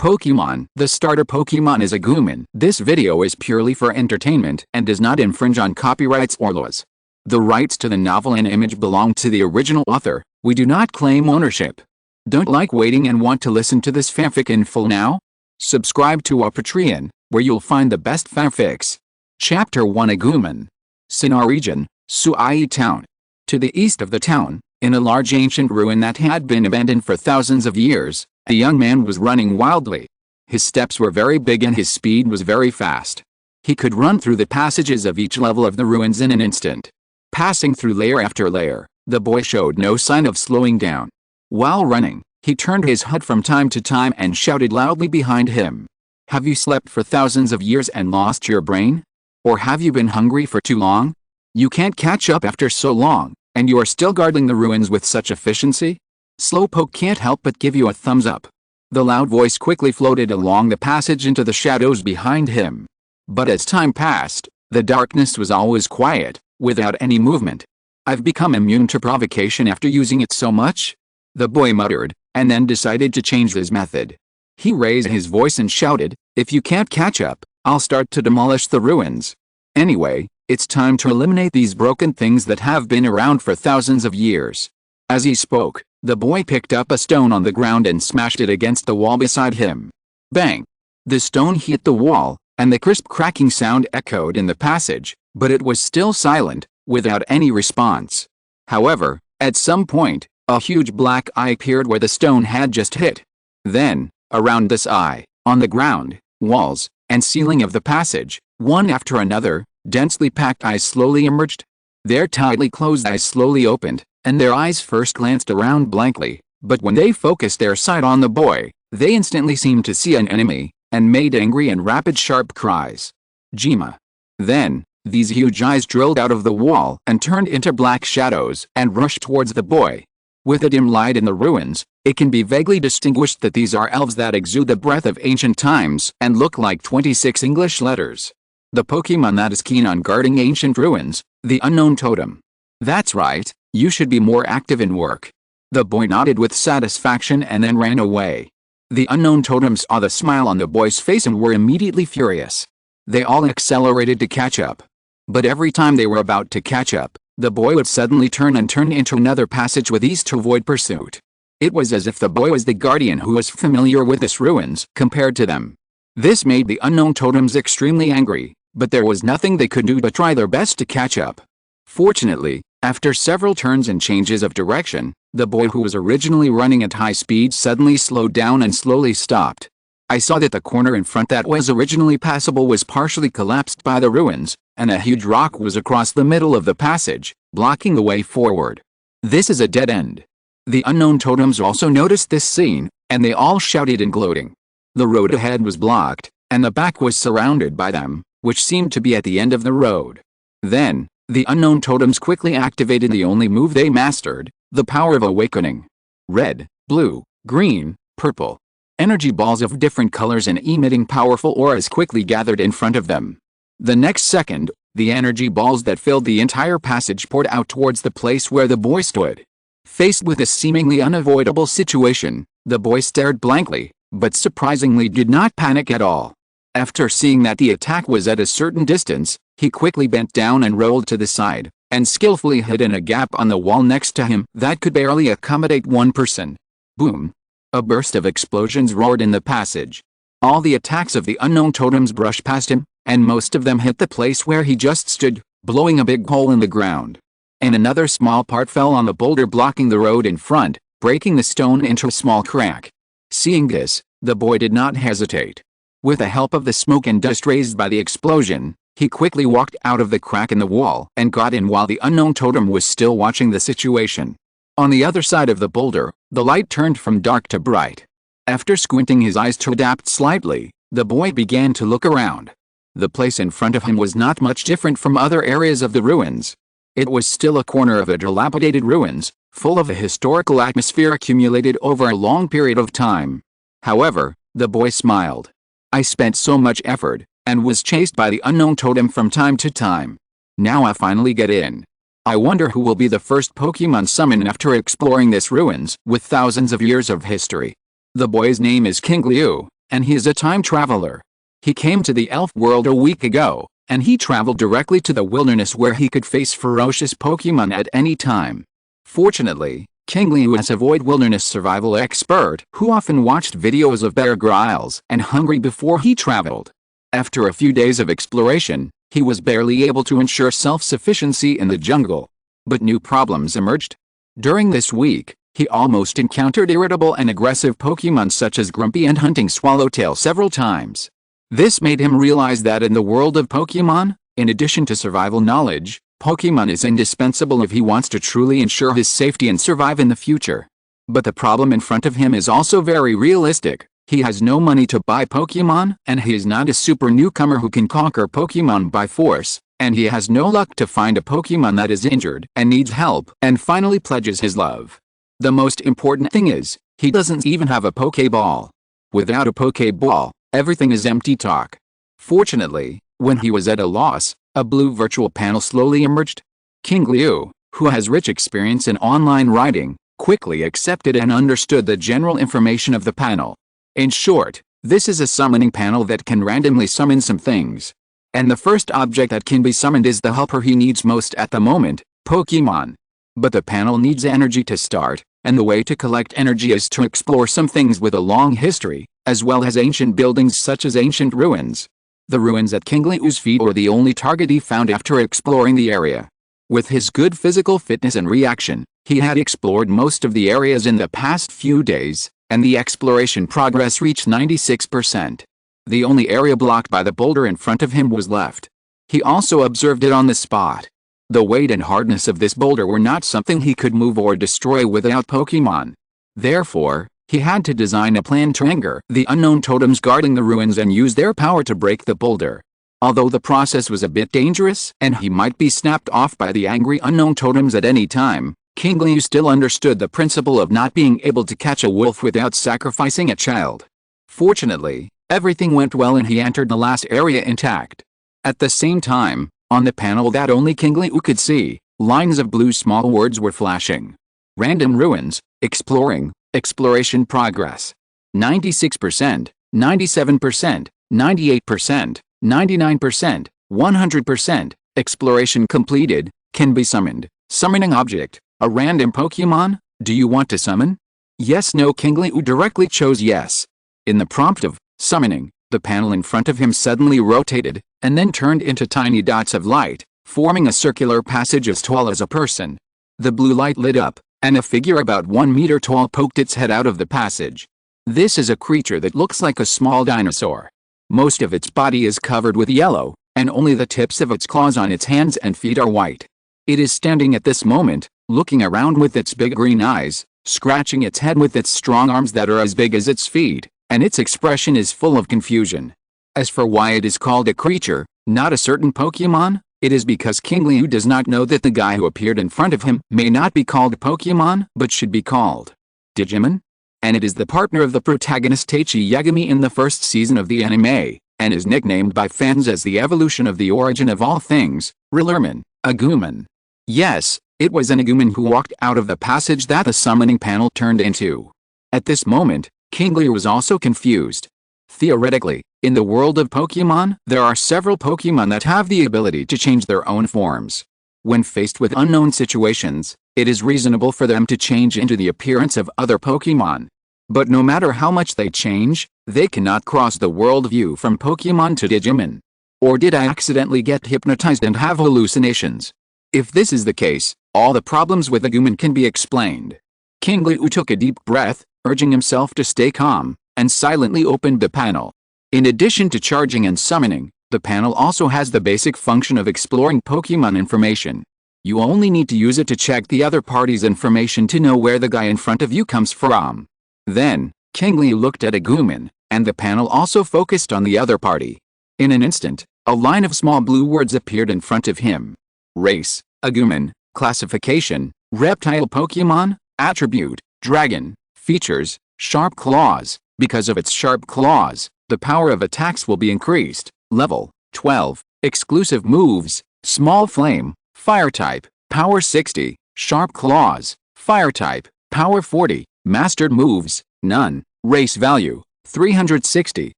Pokemon. The starter Pokemon is Agumon. This video is purely for entertainment and does not infringe on copyrights or laws. The rights to the novel and image belong to the original author. We do not claim ownership. Don't like waiting and want to listen to this fanfic in full now? Subscribe to our Patreon, where you'll find the best fanfics. Chapter 1 Agumon. Sinnoh Region, Suai Town. To the east of the town, in a large ancient ruin that had been abandoned for thousands of years, a young man was running wildly. His steps were very big and his speed was very fast. He could run through the passages of each level of the ruins in an instant. Passing through layer after layer, the boy showed no sign of slowing down. While running, he turned his head from time to time and shouted loudly behind him. Have you slept for thousands of years and lost your brain? Or have you been hungry for too long? You can't catch up after so long, and you are still guarding the ruins with such efficiency? Slowpoke can't help but give you a thumbs up. The loud voice quickly floated along the passage into the shadows behind him. But as time passed, the darkness was always quiet, without any movement. I've become immune to provocation after using it so much? The boy muttered, and then decided to change his method. He raised his voice and shouted, if you can't catch up, I'll start to demolish the ruins. Anyway, it's time to eliminate these broken things that have been around for thousands of years. As he spoke, the boy picked up a stone on the ground and smashed it against the wall beside him. Bang! The stone hit the wall, and the crisp cracking sound echoed in the passage, but it was still silent, without any response. However, at some point, a huge black eye appeared where the stone had just hit. Then, around this eye, on the ground, walls, and ceiling of the passage, one after another, densely packed eyes slowly emerged. Their tightly closed eyes slowly opened, and their eyes first glanced around blankly, but when they focused their sight on the boy, they instantly seemed to see an enemy, and made angry and rapid sharp cries. Jima. Then, these huge eyes drilled out of the wall and turned into black shadows and rushed towards the boy. With a dim light in the ruins, it can be vaguely distinguished that these are elves that exude the breath of ancient times and look like 26 English letters. The Pokemon that is keen on guarding ancient ruins, the unknown totem. That's right, you should be more active in work. The boy nodded with satisfaction and then ran away. The unknown totems saw the smile on the boy's face and were immediately furious. They all accelerated to catch up. But every time they were about to catch up, the boy would suddenly turn into another passage with ease to avoid pursuit. It was as if the boy was the guardian who was familiar with this ruins compared to them. This made the unknown totems extremely angry, but there was nothing they could do but try their best to catch up. Fortunately, after several turns and changes of direction, the boy who was originally running at high speed suddenly slowed down and slowly stopped. I saw that the corner in front that was originally passable was partially collapsed by the ruins, and a huge rock was across the middle of the passage, blocking the way forward. This is a dead end. The unknown totems also noticed this scene, and they all shouted in gloating. The road ahead was blocked, and the back was surrounded by them, which seemed to be at the end of the road. Then, the unknown totems quickly activated the only move they mastered, the power of awakening. Red, blue, green, purple. Energy balls of different colors and emitting powerful auras quickly gathered in front of them. The next second, the energy balls that filled the entire passage poured out towards the place where the boy stood. Faced with a seemingly unavoidable situation, the boy stared blankly, but surprisingly did not panic at all. After seeing that the attack was at a certain distance, he quickly bent down and rolled to the side, and skillfully hid in a gap on the wall next to him that could barely accommodate one person. Boom! A burst of explosions roared in the passage. All the attacks of the unknown totems brushed past him, and most of them hit the place where he just stood, blowing a big hole in the ground. And another small part fell on the boulder blocking the road in front, breaking the stone into a small crack. Seeing this, the boy did not hesitate. With the help of the smoke and dust raised by the explosion, he quickly walked out of the crack in the wall and got in while the unknown totem was still watching the situation. On the other side of the boulder, the light turned from dark to bright. After squinting his eyes to adapt slightly, the boy began to look around. The place in front of him was not much different from other areas of the ruins. It was still a corner of a dilapidated ruins, full of a historical atmosphere accumulated over a long period of time. However, the boy smiled. I spent so much effort, and was chased by the unknown totem from time to time. Now I finally get in. I wonder who will be the first Pokemon summoned after exploring this ruins with thousands of years of history. The boy's name is Qingliu, and he is a time traveler. He came to the elf world a week ago, and he traveled directly to the wilderness where he could face ferocious Pokemon at any time. Fortunately, Qingliu is a void wilderness survival expert who often watched videos of Bear Grylls and Hungry before he traveled. After a few days of exploration, he was barely able to ensure self-sufficiency in the jungle. But new problems emerged. During this week, he almost encountered irritable and aggressive Pokemon such as Grumpy and Hunting Swallowtail several times. This made him realize that in the world of Pokemon, in addition to survival knowledge, Pokemon is indispensable if he wants to truly ensure his safety and survive in the future. But the problem in front of him is also very realistic. He has no money to buy Pokemon, and he is not a super newcomer who can conquer Pokemon by force, and he has no luck to find a Pokemon that is injured and needs help, and finally pledges his love. The most important thing is, he doesn't even have a Poké Ball. Without a Poké Ball, everything is empty talk. Fortunately, when he was at a loss, a blue virtual panel slowly emerged. Qingliu, who has rich experience in online writing, quickly accepted and understood the general information of the panel. In short, this is a summoning panel that can randomly summon some things. And the first object that can be summoned is the helper he needs most at the moment, Pokemon. But the panel needs energy to start, and the way to collect energy is to explore some things with a long history, as well as ancient buildings such as ancient ruins. The ruins at Qingliu's feet were the only target he found after exploring the area. With his good physical fitness and reaction, he had explored most of the areas in the past few days, and the exploration progress reached 96%. The only area blocked by the boulder in front of him was left. He also observed it on the spot. The weight and hardness of this boulder were not something he could move or destroy without Pokemon. Therefore, he had to design a plan to anger the unknown totems guarding the ruins and use their power to break the boulder. Although the process was a bit dangerous and he might be snapped off by the angry unknown totems at any time, Qingliu still understood the principle of not being able to catch a wolf without sacrificing a child. Fortunately, everything went well and he entered the last area intact. At the same time, on the panel that only Qingliu could see, lines of blue small words were flashing. Random ruins, exploring, exploration progress. 96%, 97%, 98%, 99%, 100%, exploration completed, can be summoned. Summoning object, a random Pokemon, do you want to summon? Yes, no. Qingliu directly chose yes. In the prompt of summoning, the panel in front of him suddenly rotated, and then turned into tiny dots of light, forming a circular passage as tall as a person. The blue light lit up, and a figure about 1 meter tall poked its head out of the passage. This is a creature that looks like a small dinosaur. Most of its body is covered with yellow, and only the tips of its claws on its hands and feet are white. It is standing at this moment, looking around with its big green eyes, scratching its head with its strong arms that are as big as its feet, and its expression is full of confusion. As for why it is called a creature, not a certain Pokemon, it is because Qingliu does not know that the guy who appeared in front of him may not be called Pokemon but should be called Digimon. And it is the partner of the protagonist Taichi Yagami in the first season of the anime, and is nicknamed by fans as the evolution of the origin of all things, Whirlwind, Agumon. Yes, it was an Agumon who walked out of the passage that the summoning panel turned into. At this moment, Qingliu was also confused. Theoretically, in the world of Pokemon, there are several Pokemon that have the ability to change their own forms. When faced with unknown situations, it is reasonable for them to change into the appearance of other Pokemon. But no matter how much they change, they cannot cross the worldview from Pokemon to Digimon. Or did I accidentally get hypnotized and have hallucinations? If this is the case, all the problems with Agumon can be explained. Qingliu took a deep breath, urging himself to stay calm, and silently opened the panel. In addition to charging and summoning, the panel also has the basic function of exploring Pokemon information. You only need to use it to check the other party's information to know where the guy in front of you comes from. Then, Qingliu looked at Agumon, and the panel also focused on the other party. In an instant, a line of small blue words appeared in front of him. Race, Agumon. Classification, reptile Pokemon. Attribute, dragon. Features, sharp claws. Because of its sharp claws, the power of attacks will be increased. Level 12. Exclusive moves, small flame, fire type, power 60, sharp claws, fire type, power 40, mastered moves, none. Race value, 360,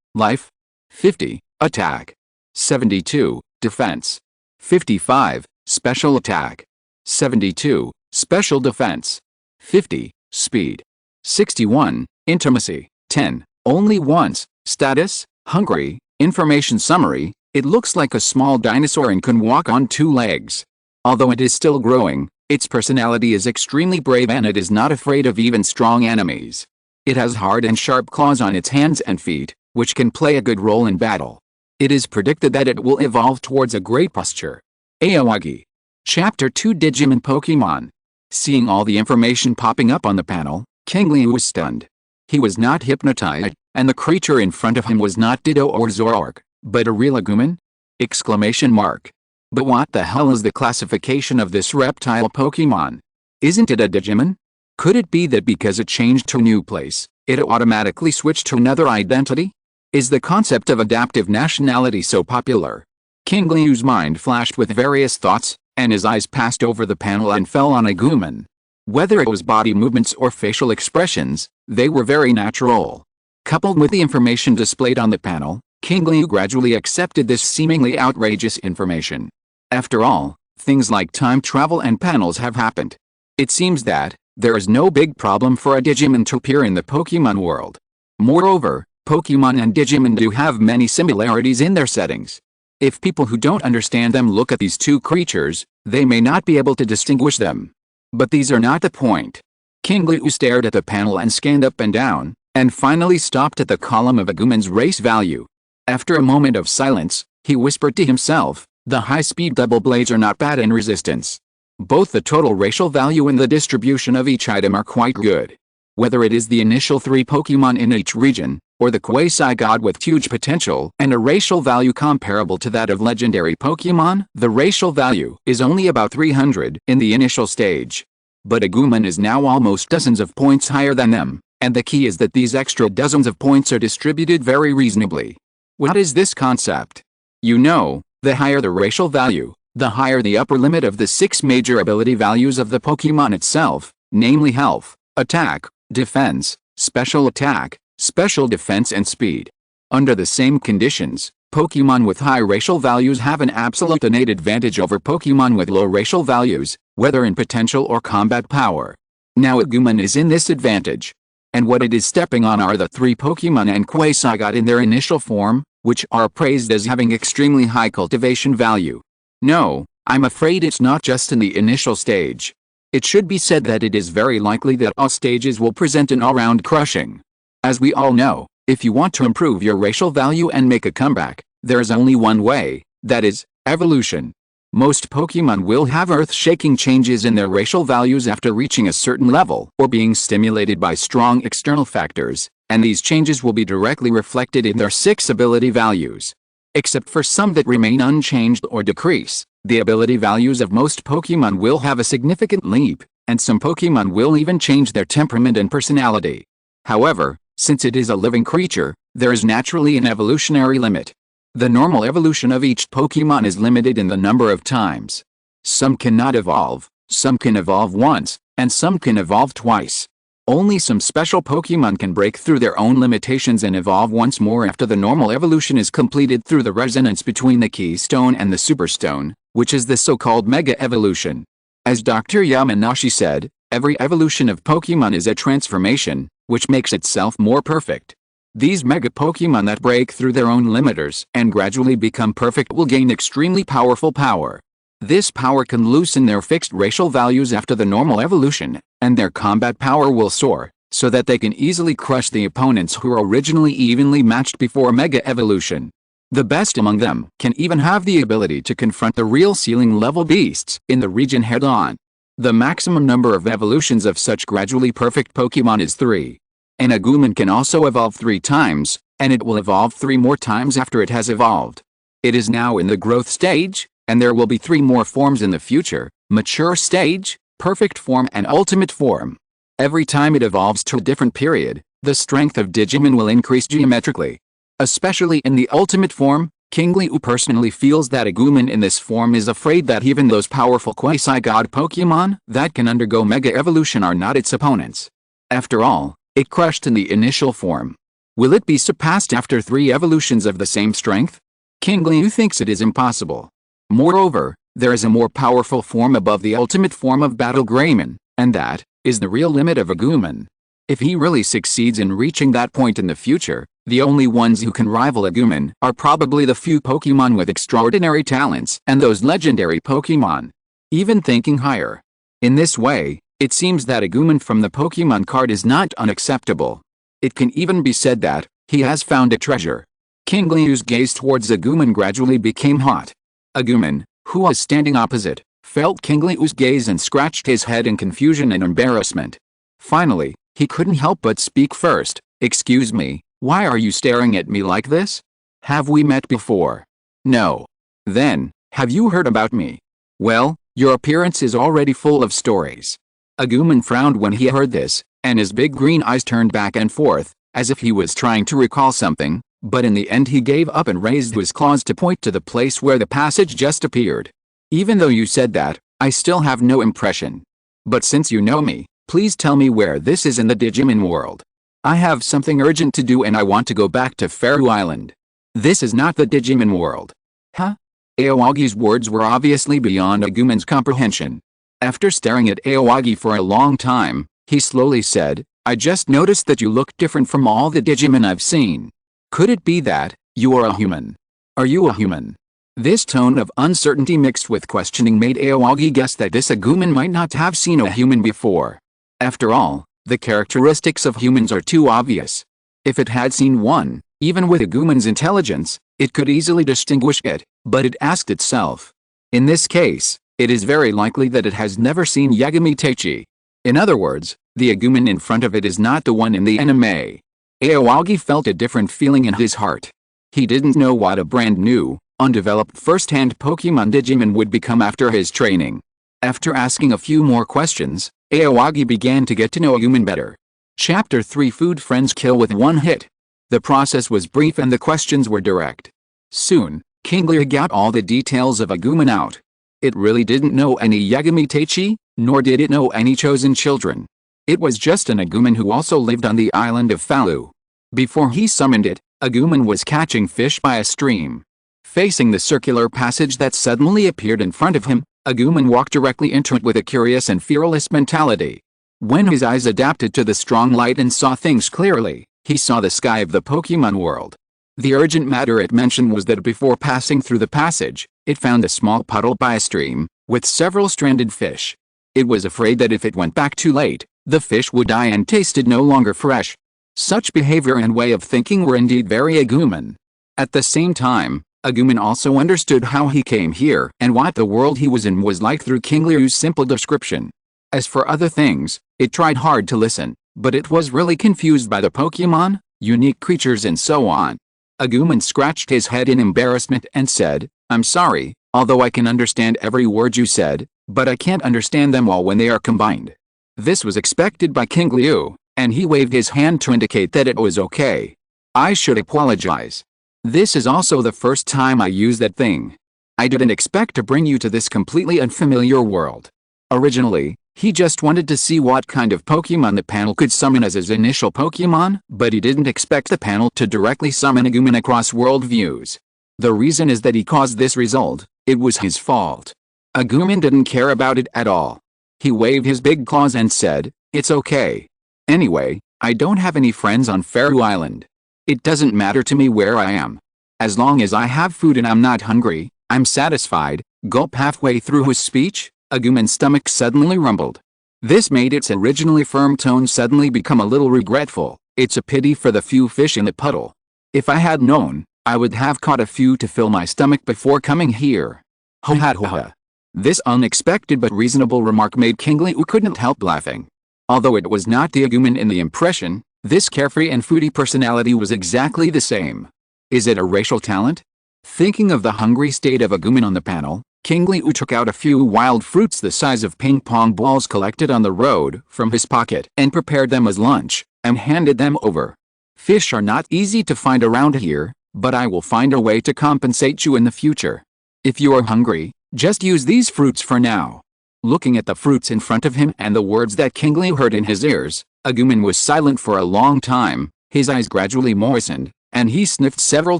life. 50, attack. 72, defense. 55, special attack. 72, special defense. 50, speed. 61, intimacy. 10, only once, status, hungry. Information summary, it looks like a small dinosaur and can walk on 2 legs. Although it is still growing, its personality is extremely brave and it is not afraid of even strong enemies. It has hard and sharp claws on its hands and feet, which can play a good role in battle. It is predicted that it will evolve towards a great posture. Aoagi. Chapter 2 Digimon Pokemon. Seeing all the information popping up on the panel, Qingliu was stunned. He was not hypnotized, and the creature in front of him was not Ditto or Zoroark, but a real Agumon? Exclamation mark. But what the hell is the classification of this reptile Pokemon? Isn't it a Digimon? Could it be that because it changed to a new place, it automatically switched to another identity? Is the concept of adaptive nationality so popular? Qingliu's mind flashed with various thoughts, and his eyes passed over the panel and fell on Agumon. Whether it was body movements or facial expressions, they were very natural. Coupled with the information displayed on the panel, Qingliu gradually accepted this seemingly outrageous information. After all, things like time travel and panels have happened. It seems that there is no big problem for a Digimon to appear in the Pokemon world. Moreover, Pokemon and Digimon do have many similarities in their settings. If people who don't understand them look at these two creatures, they may not be able to distinguish them. But these are not the point. Qingliu stared at the panel and scanned up and down, and finally stopped at the column of Agumon's race value. After a moment of silence, he whispered to himself, the high-speed double blades are not bad in resistance. Both the total racial value and the distribution of each item are quite good. Whether it is the initial 3 Pokemon in each region, or the quasi-god with huge potential and a racial value comparable to that of legendary Pokemon, the racial value is only about 300 in the initial stage. But Agumon is now almost dozens of points higher than them, and the key is that these extra dozens of points are distributed very reasonably. What is this concept? You know, the higher the racial value, the higher the upper limit of the 6 major ability values of the Pokemon itself, namely health, attack, defense, special attack, special defense and speed. Under the same conditions, Pokemon with high racial values have an absolute innate advantage over Pokemon with low racial values, whether in potential or combat power. Now Agumon is in this advantage. And what it is stepping on are the 3 Pokemon and Quasi-God in their initial form, which are praised as having extremely high cultivation value. No, I'm afraid it's not just in the initial stage. It should be said that it is very likely that all stages will present an all-round crushing. As we all know, if you want to improve your racial value and make a comeback, there is only one way, that is, evolution. Most Pokemon will have earth-shaking changes in their racial values after reaching a certain level or being stimulated by strong external factors, and these changes will be directly reflected in their 6 ability values. Except for some that remain unchanged or decrease, the ability values of most Pokemon will have a significant leap, and some Pokemon will even change their temperament and personality. However, since it is a living creature, there is naturally an evolutionary limit. The normal evolution of each Pokemon is limited in the number of times. Some cannot evolve, some can evolve once, and some can evolve twice. Only some special Pokemon can break through their own limitations and evolve once more after the normal evolution is completed through the resonance between the Keystone and the Superstone, which is the so-called Mega Evolution. As Dr. Yamanashi said, every evolution of Pokemon is a transformation, which makes itself more perfect. These Mega Pokemon that break through their own limiters and gradually become perfect will gain extremely powerful power. This power can loosen their fixed racial values after the normal evolution, and their combat power will soar, so that they can easily crush the opponents who were originally evenly matched before Mega Evolution. The best among them can even have the ability to confront the real ceiling-level beasts in the region head-on. The maximum number of evolutions of such gradually perfect Pokemon is 3. An Agumon can also evolve 3 times, and it will evolve 3 more times after it has evolved. It is now in the growth stage, and there will be 3 more forms in the future: mature stage, perfect form and ultimate form. Every time it evolves to a different period, the strength of Digimon will increase geometrically. Especially in the ultimate form, Qingliu personally feels that Agumon in this form is afraid that even those powerful quasi-god Pokemon that can undergo Mega Evolution are not its opponents. After all, it crushed in the initial form. Will it be surpassed after 3 evolutions of the same strength? Qingliu thinks it is impossible. Moreover, there is a more powerful form above the ultimate form of Battle Greymon, and that is the real limit of Agumon. If he really succeeds in reaching that point in the future, the only ones who can rival Agumon are probably the few Pokémon with extraordinary talents and those legendary Pokémon. Even thinking higher. In this way, it seems that Agumon from the Pokémon card is not unacceptable. It can even be said that he has found a treasure. Qingliu's gaze towards Agumon gradually became hot. Agumon, who was standing opposite, felt Qingliu's gaze and scratched his head in confusion and embarrassment. Finally, he couldn't help but speak first. Excuse me, why are you staring at me like this? Have we met before? No. Then, have you heard about me? Well, your appearance is already full of stories. Agumon frowned when he heard this, and his big green eyes turned back and forth, as if he was trying to recall something, but in the end he gave up and raised his claws to point to the place where the passage just appeared. Even though you said that, I still have no impression. But since you know me, please tell me where this is in the Digimon world. I have something urgent to do and I want to go back to Faru Island. This is not the Digimon world. Huh? Aowagi's words were obviously beyond Agumon's comprehension. After staring at Aowagi for a long time, he slowly said, I just noticed that you look different from all the Digimon I've seen. Could it be that you are a human? Are you a human? This tone of uncertainty mixed with questioning made Aowagi guess that this Agumon might not have seen a human before. After all, the characteristics of humans are too obvious. If it had seen one, even with Agumon's intelligence, it could easily distinguish it, but it asked itself. In this case, it is very likely that it has never seen Yagami Teichi. In other words, the Agumon in front of it is not the one in the anime. Aowagi felt a different feeling in his heart. He didn't know what a brand new, undeveloped first-hand Pokemon Digimon would become after his training. After asking a few more questions, Aowagi began to get to know Agumon better. Chapter 3 Food Friends Kill with One Hit. The process was brief and the questions were direct. Soon, Qingliu got all the details of Agumon out. It really didn't know any Yagami Teichi, nor did it know any chosen children. It was just an Agumon who also lived on the island of Falu. Before he summoned it, Agumon was catching fish by a stream. Facing the circular passage that suddenly appeared in front of him, Agumon walked directly into it with a curious and fearless mentality. When his eyes adapted to the strong light and saw things clearly, he saw the sky of the Pokemon world. The urgent matter it mentioned was that before passing through the passage, it found a small puddle by a stream, with several stranded fish. It was afraid that if it went back too late, the fish would die and tasted no longer fresh. Such behavior and way of thinking were indeed very Agumon. At the same time, Agumon also understood how he came here and what the world he was in was like through Qingliu's simple description. As for other things, it tried hard to listen, but it was really confused by the Pokemon, unique creatures and so on. Agumon scratched his head in embarrassment and said, I'm sorry, although I can understand every word you said, but I can't understand them all when they are combined. This was expected by Qingliu, and he waved his hand to indicate that it was okay. I should apologize. This is also the first time I use that thing. I didn't expect to bring you to this completely unfamiliar world. Originally, he just wanted to see what kind of Pokemon the panel could summon as his initial Pokemon, but he didn't expect the panel to directly summon Agumon across world views. The reason is that he caused this result. It was his fault. Agumon didn't care about it at all. He waved his big claws and said, it's okay. Anyway, I don't have any friends on Faru Island. It doesn't matter to me where I am. As long as I have food and I'm not hungry, I'm satisfied. Gulp. Halfway through his speech, Agumon's stomach suddenly rumbled. This made its originally firm tone suddenly become a little regretful. It's a pity for the few fish in the puddle. If I had known, I would have caught a few to fill my stomach before coming here. Ho ha ho ha. This unexpected but reasonable remark made Qingliu who couldn't help laughing. Although it was not the Agumon in the impression, this carefree and foodie personality was exactly the same. Is it a racial talent? Thinking of the hungry state of Agumon on the panel, Qingliu took out a few wild fruits the size of ping-pong balls collected on the road from his pocket and prepared them as lunch, and handed them over. Fish are not easy to find around here, but I will find a way to compensate you in the future. If you are hungry, just use these fruits for now. Looking at the fruits in front of him and the words that Qingliu heard in his ears, Agumon was silent for a long time, His eyes gradually moistened, and he sniffed several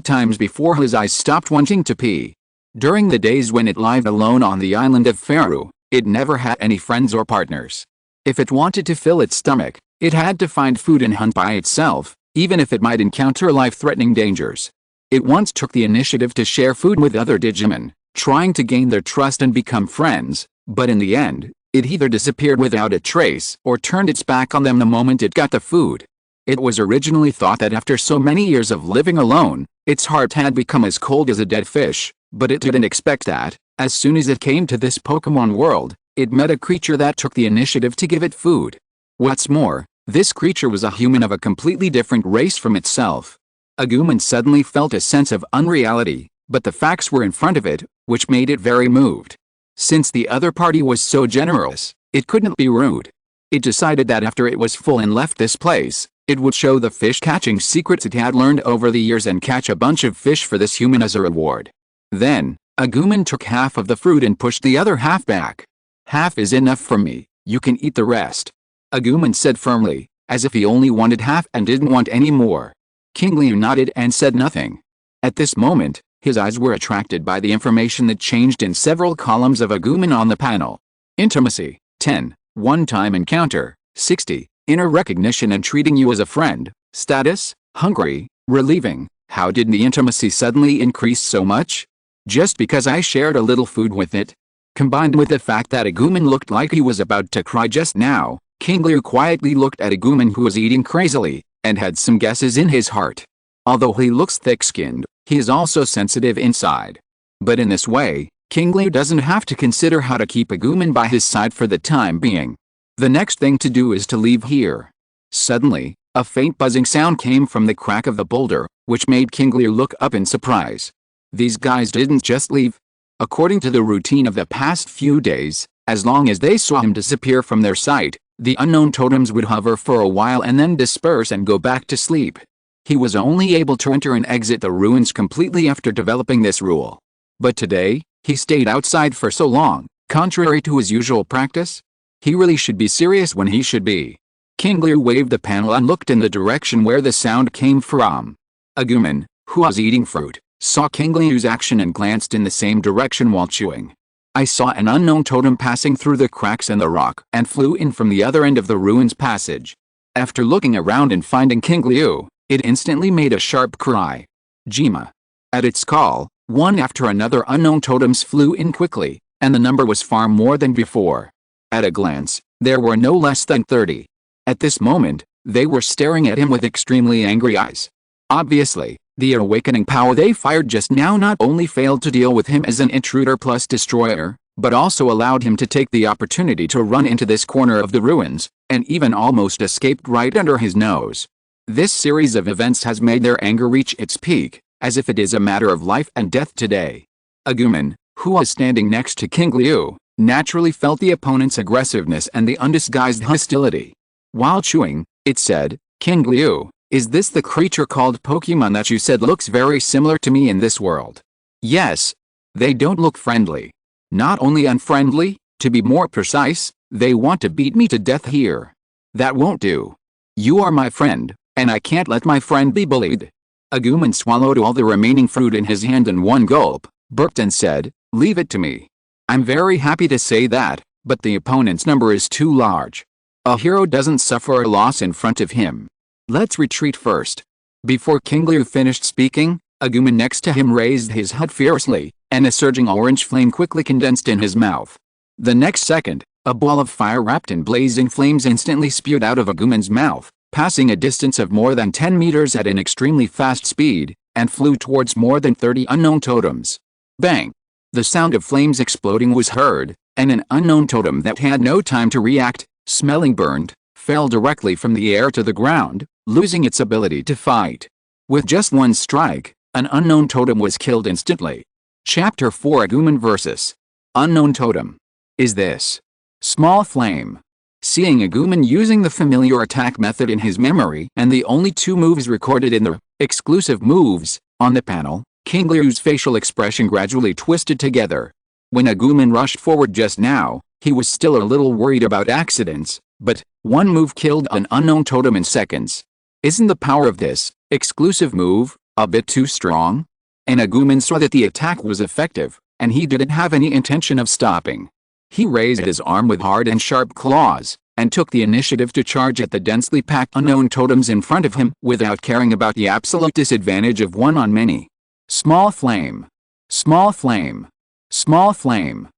times before his eyes stopped wanting to pee. During the days when it lived alone on the island of Faru, it never had any friends or partners. If it wanted to fill its stomach, it had to find food and hunt by itself, even if it might encounter life-threatening dangers. It once took the initiative to share food with other Digimon, trying to gain their trust and become friends, but in the end, it either disappeared without a trace or turned its back on them the moment it got the food. It was originally thought that after so many years of living alone, its heart had become as cold as a dead fish, but it didn't expect that, as soon as it came to this Pokemon world, it met a creature that took the initiative to give it food. What's more, this creature was a human of a completely different race from itself. Agumon suddenly felt a sense of unreality, but the facts were in front of it, which made it very moved. Since the other party was so generous, it couldn't be rude. It decided that after it was full and left this place, it would show the fish-catching secrets it had learned over the years and catch a bunch of fish for this human as a reward. Then, Agumon took half of the fruit and pushed the other half back. "Half is enough for me, you can eat the rest," Agumon said firmly, as if he only wanted half and didn't want any more. Qingliu nodded and said nothing. At this moment, his eyes were attracted by the information that changed in several columns of Agumon on the panel. Intimacy, 10, one-time encounter, 60, inner recognition and treating you as a friend, status, hungry, relieving. How did the intimacy suddenly increase so much? Just because I shared a little food with it? Combined with the fact that Agumon looked like he was about to cry just now, Qingliu quietly looked at Agumon who was eating crazily, and had some guesses in his heart. Although he looks thick-skinned, he is also sensitive inside. But in this way, Qingliu doesn't have to consider how to keep Agumon by his side for the time being. The next thing to do is to leave here. Suddenly, a faint buzzing sound came from the crack of the boulder, which made Qingliu look up in surprise. These guys didn't just leave. According to the routine of the past few days, as long as they saw him disappear from their sight, the unknown totems would hover for a while and then disperse and go back to sleep. He was only able to enter and exit the ruins completely after developing this rule. But today, he stayed outside for so long, contrary to his usual practice. He really should be serious when he should be. Qingliu waved the panel and looked in the direction where the sound came from. Agumon, who was eating fruit, saw Qingliu's action and glanced in the same direction while chewing. "I saw an unknown totem passing through the cracks in the rock and flew in from the other end of the ruins passage." After looking around and finding Qingliu, it instantly made a sharp cry. "Jima!" At its call, one after another unknown totems flew in quickly, and the number was far more than before. At a glance, there were no less than 30. At this moment, they were staring at him with extremely angry eyes. Obviously, the awakening power they fired just now not only failed to deal with him as an intruder plus destroyer, but also allowed him to take the opportunity to run into this corner of the ruins, and even almost escaped right under his nose. This series of events has made their anger reach its peak, as if it is a matter of life and death today. Agumon, who was standing next to Qingliu, naturally felt the opponent's aggressiveness and the undisguised hostility. While chewing, it said, "Qingliu, is this the creature called Pokemon that you said looks very similar to me in this world?" "Yes. They don't look friendly. Not only unfriendly, to be more precise, they want to beat me to death here. That won't do. You are my friend, and I can't let my friend be bullied." Agumon swallowed all the remaining fruit in his hand in one gulp, burped and said, "Leave it to me. I'm very happy to say that, but the opponent's number is too large. A hero doesn't suffer a loss in front of him. Let's retreat first." Before Qingliu finished speaking, Agumon next to him raised his head fiercely, and a surging orange flame quickly condensed in his mouth. The next second, a ball of fire wrapped in blazing flames instantly spewed out of Agumon's mouth, passing a distance of more than 10 meters at an extremely fast speed, and flew towards more than 30 unknown totems. Bang! The sound of flames exploding was heard, and an unknown totem that had no time to react, smelling burned, fell directly from the air to the ground, losing its ability to fight. With just one strike, an unknown totem was killed instantly. Chapter 4 Agumon vs. Unknown Totem. Is this small flame? Seeing Agumon using the familiar attack method in his memory and the only two moves recorded in the exclusive moves on the panel, Qingliu's facial expression gradually twisted together. When Agumon rushed forward just now, he was still a little worried about accidents, but one move killed an unknown totem in seconds. Isn't the power of this exclusive move a bit too strong? And Agumon saw that the attack was effective, and he didn't have any intention of stopping. He raised his arm with hard and sharp claws, and took the initiative to charge at the densely packed unknown totems in front of him without caring about the absolute disadvantage of one on many. Small flame. Small flame. Small flame.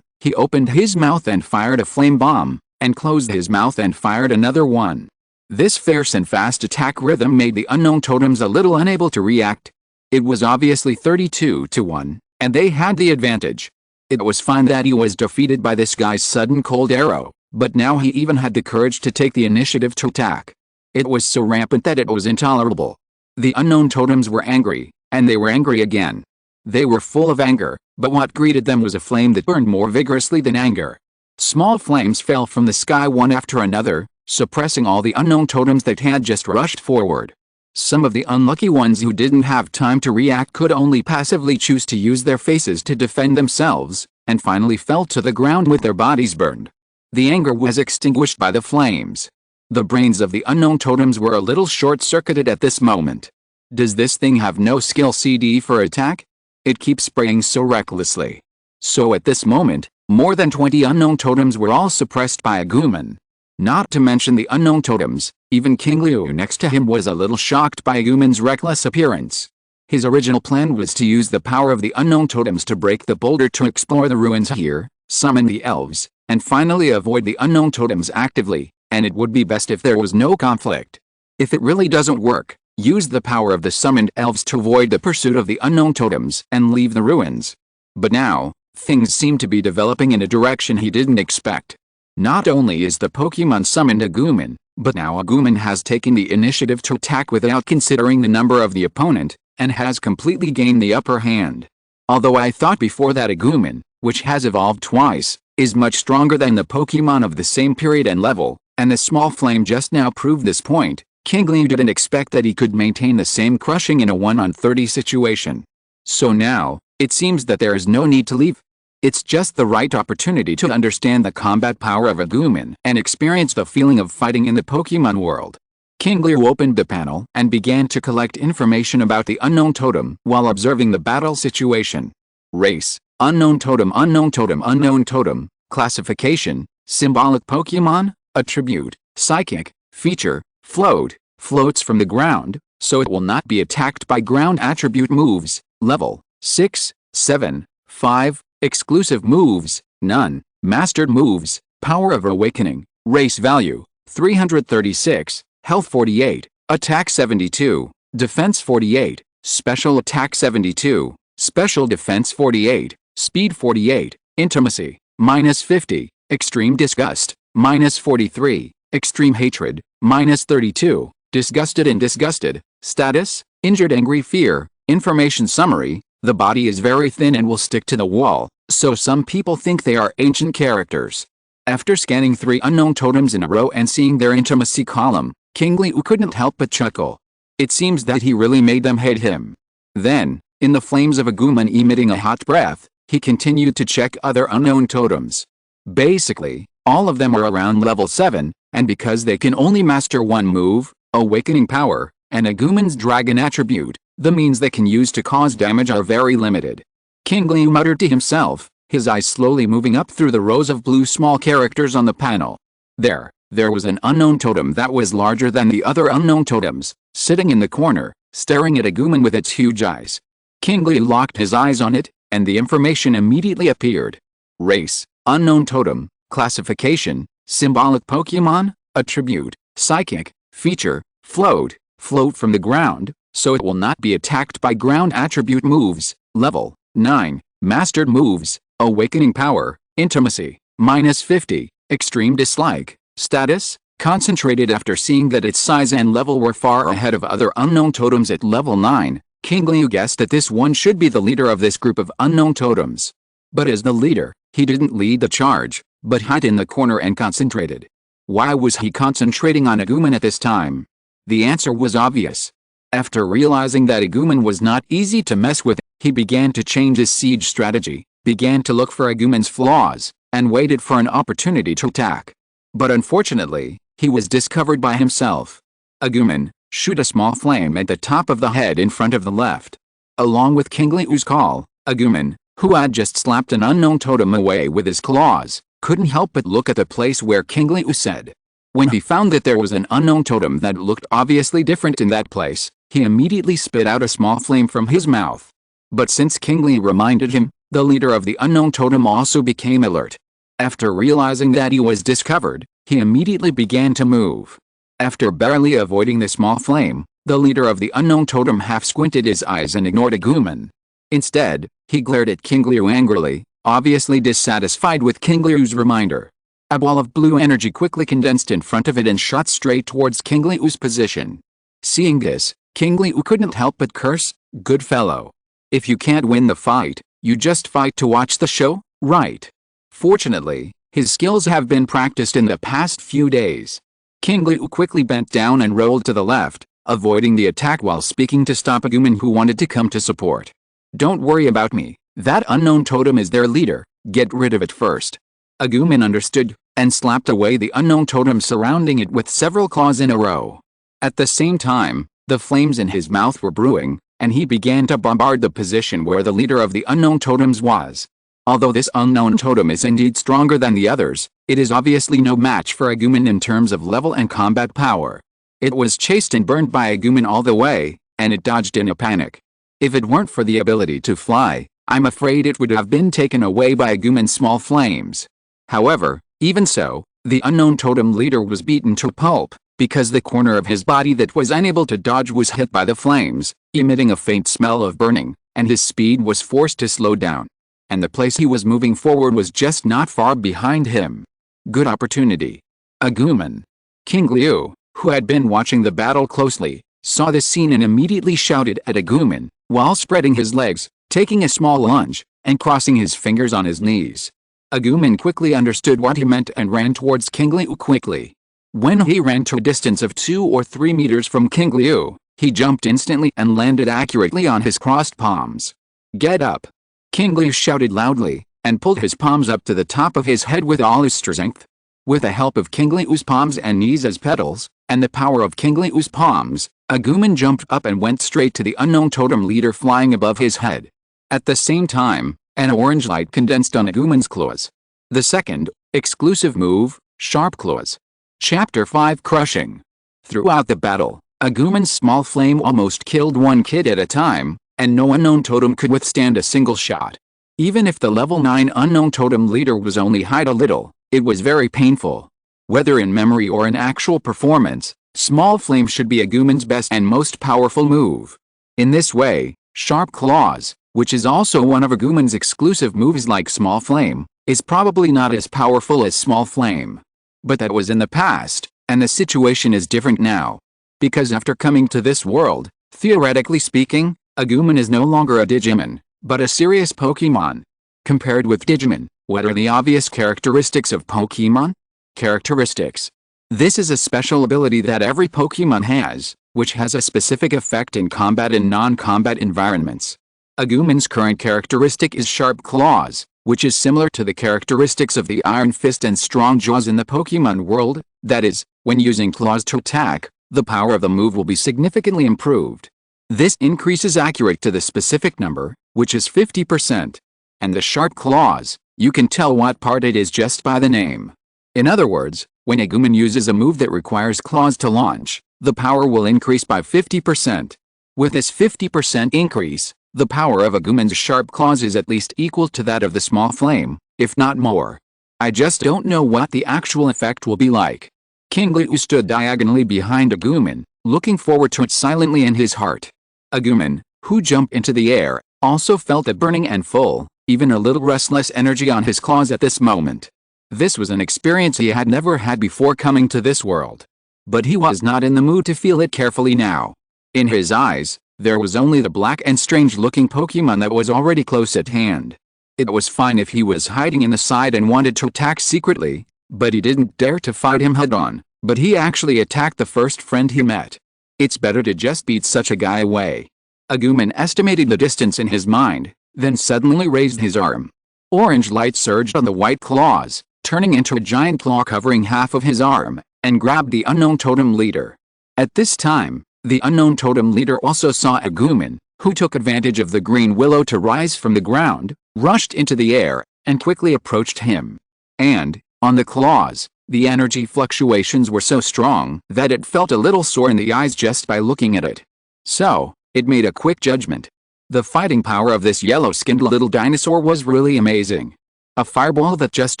He opened his mouth and fired a flame bomb, and closed his mouth and fired another one. This fierce and fast attack rhythm made the unknown totems a little unable to react. It was obviously 32-1, and they had the advantage. It was fine that he was defeated by this guy's sudden cold arrow, but now he even had the courage to take the initiative to attack. It was so rampant that it was intolerable. The unknown totems were angry, and they were angry again. They were full of anger, but what greeted them was a flame that burned more vigorously than anger. Small flames fell from the sky one after another, suppressing all the unknown totems that had just rushed forward. Some of the unlucky ones who didn't have time to react could only passively choose to use their faces to defend themselves, and finally fell to the ground with their bodies burned. The anger was extinguished by the flames. The brains of the unknown totems were a little short-circuited at this moment. Does this thing have no skill CD for attack? It keeps spraying so recklessly. So at this moment, more than 20 unknown totems were all suppressed by Agumon. Not to mention the unknown totems, even Qingliu next to him was a little shocked by Agumon's reckless appearance. His original plan was to use the power of the unknown totems to break the boulder to explore the ruins here, summon the elves, and finally avoid the unknown totems actively, and it would be best if there was no conflict. If it really doesn't work, use the power of the summoned elves to avoid the pursuit of the unknown totems and leave the ruins. But now, things seem to be developing in a direction he didn't expect. Not only is the Pokemon summoned Agumon, but now Agumon has taken the initiative to attack without considering the number of the opponent, and has completely gained the upper hand. Although I thought before that Agumon, which has evolved twice, is much stronger than the Pokemon of the same period and level, and the small flame just now proved this point, Qingliu didn't expect that he could maintain the same crushing in a 1-on-30 situation. So now, it seems that there is no need to leave. It's just the right opportunity to understand the combat power of Agumon and experience the feeling of fighting in the Pokemon world. Qingliu opened the panel and began to collect information about the unknown totem while observing the battle situation. Race, unknown totem, unknown totem, unknown totem. Classification, symbolic Pokemon. Attribute, psychic. Feature, float, floats from the ground, so it will not be attacked by ground attribute moves. Level, 6, 7, 5. Exclusive moves, none. Mastered moves, power of awakening. Race value, 336. Health 48, attack 72, defense 48, special attack 72, special defense 48, speed 48, intimacy, -50, extreme disgust, -43, extreme hatred, -32, disgusted and disgusted, status, injured angry fear. Information summary, the body is very thin and will stick to the wall, so some people think they are ancient characters. After scanning 3 unknown totems in a row and seeing their intimacy column, Qingliu couldn't help but chuckle. It seems that he really made them hate him. Then, in the flames of Agumon emitting a hot breath, he continued to check other unknown totems. Basically, all of them are around level 7, and because they can only master one move, awakening power, and Agumon's dragon attribute, the means they can use to cause damage are very limited. Qingliu muttered to himself, his eyes slowly moving up through the rows of blue small characters on the panel. There was an unknown totem that was larger than the other unknown totems, sitting in the corner, staring at Agumon with its huge eyes. Qingliu locked his eyes on it, and the information immediately appeared. Race, unknown totem. Classification, symbolic Pokemon. Attribute, psychic. Feature, float, float from the ground, so it will not be attacked by ground attribute moves. Level, 9. Mastered moves, awakening power, intimacy, -50, extreme dislike. Status, concentrated. After seeing that its size and level were far ahead of other unknown totems at level 9, Qingliu guessed that this one should be the leader of this group of unknown totems. But as the leader, he didn't lead the charge, but hid in the corner and concentrated. Why was he concentrating on Agumon at this time? The answer was obvious. After realizing that Agumon was not easy to mess with, he began to change his siege strategy, began to look for Agumon's flaws, and waited for an opportunity to attack. But unfortunately, he was discovered by himself. Agumon, shoot a small flame at the top of the head in front of the left. Along with Qingliu's call, Agumon, who had just slapped an unknown totem away with his claws, couldn't help but look at the place where Qingliu said. When he found that there was an unknown totem that looked obviously different in that place, he immediately spit out a small flame from his mouth. But since Qingliu reminded him, the leader of the unknown totem also became alert. After realizing that he was discovered, he immediately began to move. After barely avoiding the small flame, the leader of the unknown totem half squinted his eyes and ignored Agumon. Instead, he glared at Qingliu angrily, obviously dissatisfied with Qingliu's reminder. A ball of blue energy quickly condensed in front of it and shot straight towards Qingliu's position. Seeing this, Qingliu couldn't help but curse, "Good fellow. If you can't win the fight, you just fight to watch the show, right?" Fortunately, his skills have been practiced in the past few days. Qingliu quickly bent down and rolled to the left, avoiding the attack while speaking to stop Agumon, who wanted to come to support. "Don't worry about me, that unknown totem is their leader, get rid of it first." Agumon understood, and slapped away the unknown totem surrounding it with several claws in a row. At the same time, the flames in his mouth were brewing, and he began to bombard the position where the leader of the unknown totems was. Although this unknown totem is indeed stronger than the others, it is obviously no match for Agumon in terms of level and combat power. It was chased and burned by Agumon all the way, and it dodged in a panic. If it weren't for the ability to fly, I'm afraid it would have been taken away by Agumon's small flames. However, even so, the unknown totem leader was beaten to pulp, because the corner of his body that was unable to dodge was hit by the flames, emitting a faint smell of burning, and his speed was forced to slow down. And the place he was moving forward was just not far behind him. Good opportunity. Agumon. Qingliu, who had been watching the battle closely, saw this scene and immediately shouted at Agumon, while spreading his legs, taking a small lunge, and crossing his fingers on his knees. Agumon quickly understood what he meant and ran towards Qingliu quickly. When he ran to a distance of 2 or 3 meters from Qingliu, he jumped instantly and landed accurately on his crossed palms. "Get up!" Qingliu shouted loudly, and pulled his palms up to the top of his head with all his strength. With the help of Qingliu's palms and knees as pedals, and the power of Qingliu's palms, Agumon jumped up and went straight to the unknown totem leader flying above his head. At the same time, an orange light condensed on Agumon's claws. The second, exclusive move, Sharp Claws. Chapter 5 Crushing. Throughout the battle, Agumon's small flame almost killed one kid at a time, and no unknown totem could withstand a single shot. Even if the level 9 unknown totem leader was only hide a little, it was very painful. Whether in memory or in actual performance, small flame should be Agumon's best and most powerful move. In this way, Sharp Claws, which is also one of Agumon's exclusive moves like Small Flame, is probably not as powerful as Small Flame. But that was in the past, and the situation is different now. Because after coming to this world, theoretically speaking, Agumon is no longer a Digimon, but a serious Pokémon. Compared with Digimon, what are the obvious characteristics of Pokémon? Characteristics. This is a special ability that every Pokémon has, which has a specific effect in combat and non-combat environments. Agumon's current characteristic is Sharp Claws, which is similar to the characteristics of the Iron Fist and Strong Jaws in the Pokémon world. That is, when using claws to attack, the power of the move will be significantly improved. This increases accurate to the specific number, which is 50%. And the Sharp Claws, you can tell what part it is just by the name. In other words, when Agumon uses a move that requires claws to launch, the power will increase by 50%. With this 50% increase, the power of Agumon's Sharp Claws is at least equal to that of the Small Flame, if not more. I just don't know what the actual effect will be like. Qingliu stood diagonally behind Agumon, looking forward to it silently in his heart. Agumon, who jumped into the air, also felt a burning and full, even a little restless energy on his claws at this moment. This was an experience he had never had before coming to this world. But he was not in the mood to feel it carefully now. In his eyes, there was only the black and strange-looking Pokémon that was already close at hand. It was fine if he was hiding in the side and wanted to attack secretly, but he didn't dare to fight him head-on, but he actually attacked the first friend he met. It's better to just beat such a guy away. Agumon estimated the distance in his mind, then suddenly raised his arm. Orange light surged on the white claws, turning into a giant claw covering half of his arm, and grabbed the unknown totem leader. At this time, the unknown totem leader also saw Agumon, who took advantage of the green willow to rise from the ground, rushed into the air, and quickly approached him. And, on the claws, the energy fluctuations were so strong that it felt a little sore in the eyes just by looking at it. So, it made a quick judgment. The fighting power of this yellow-skinned little dinosaur was really amazing. A fireball that just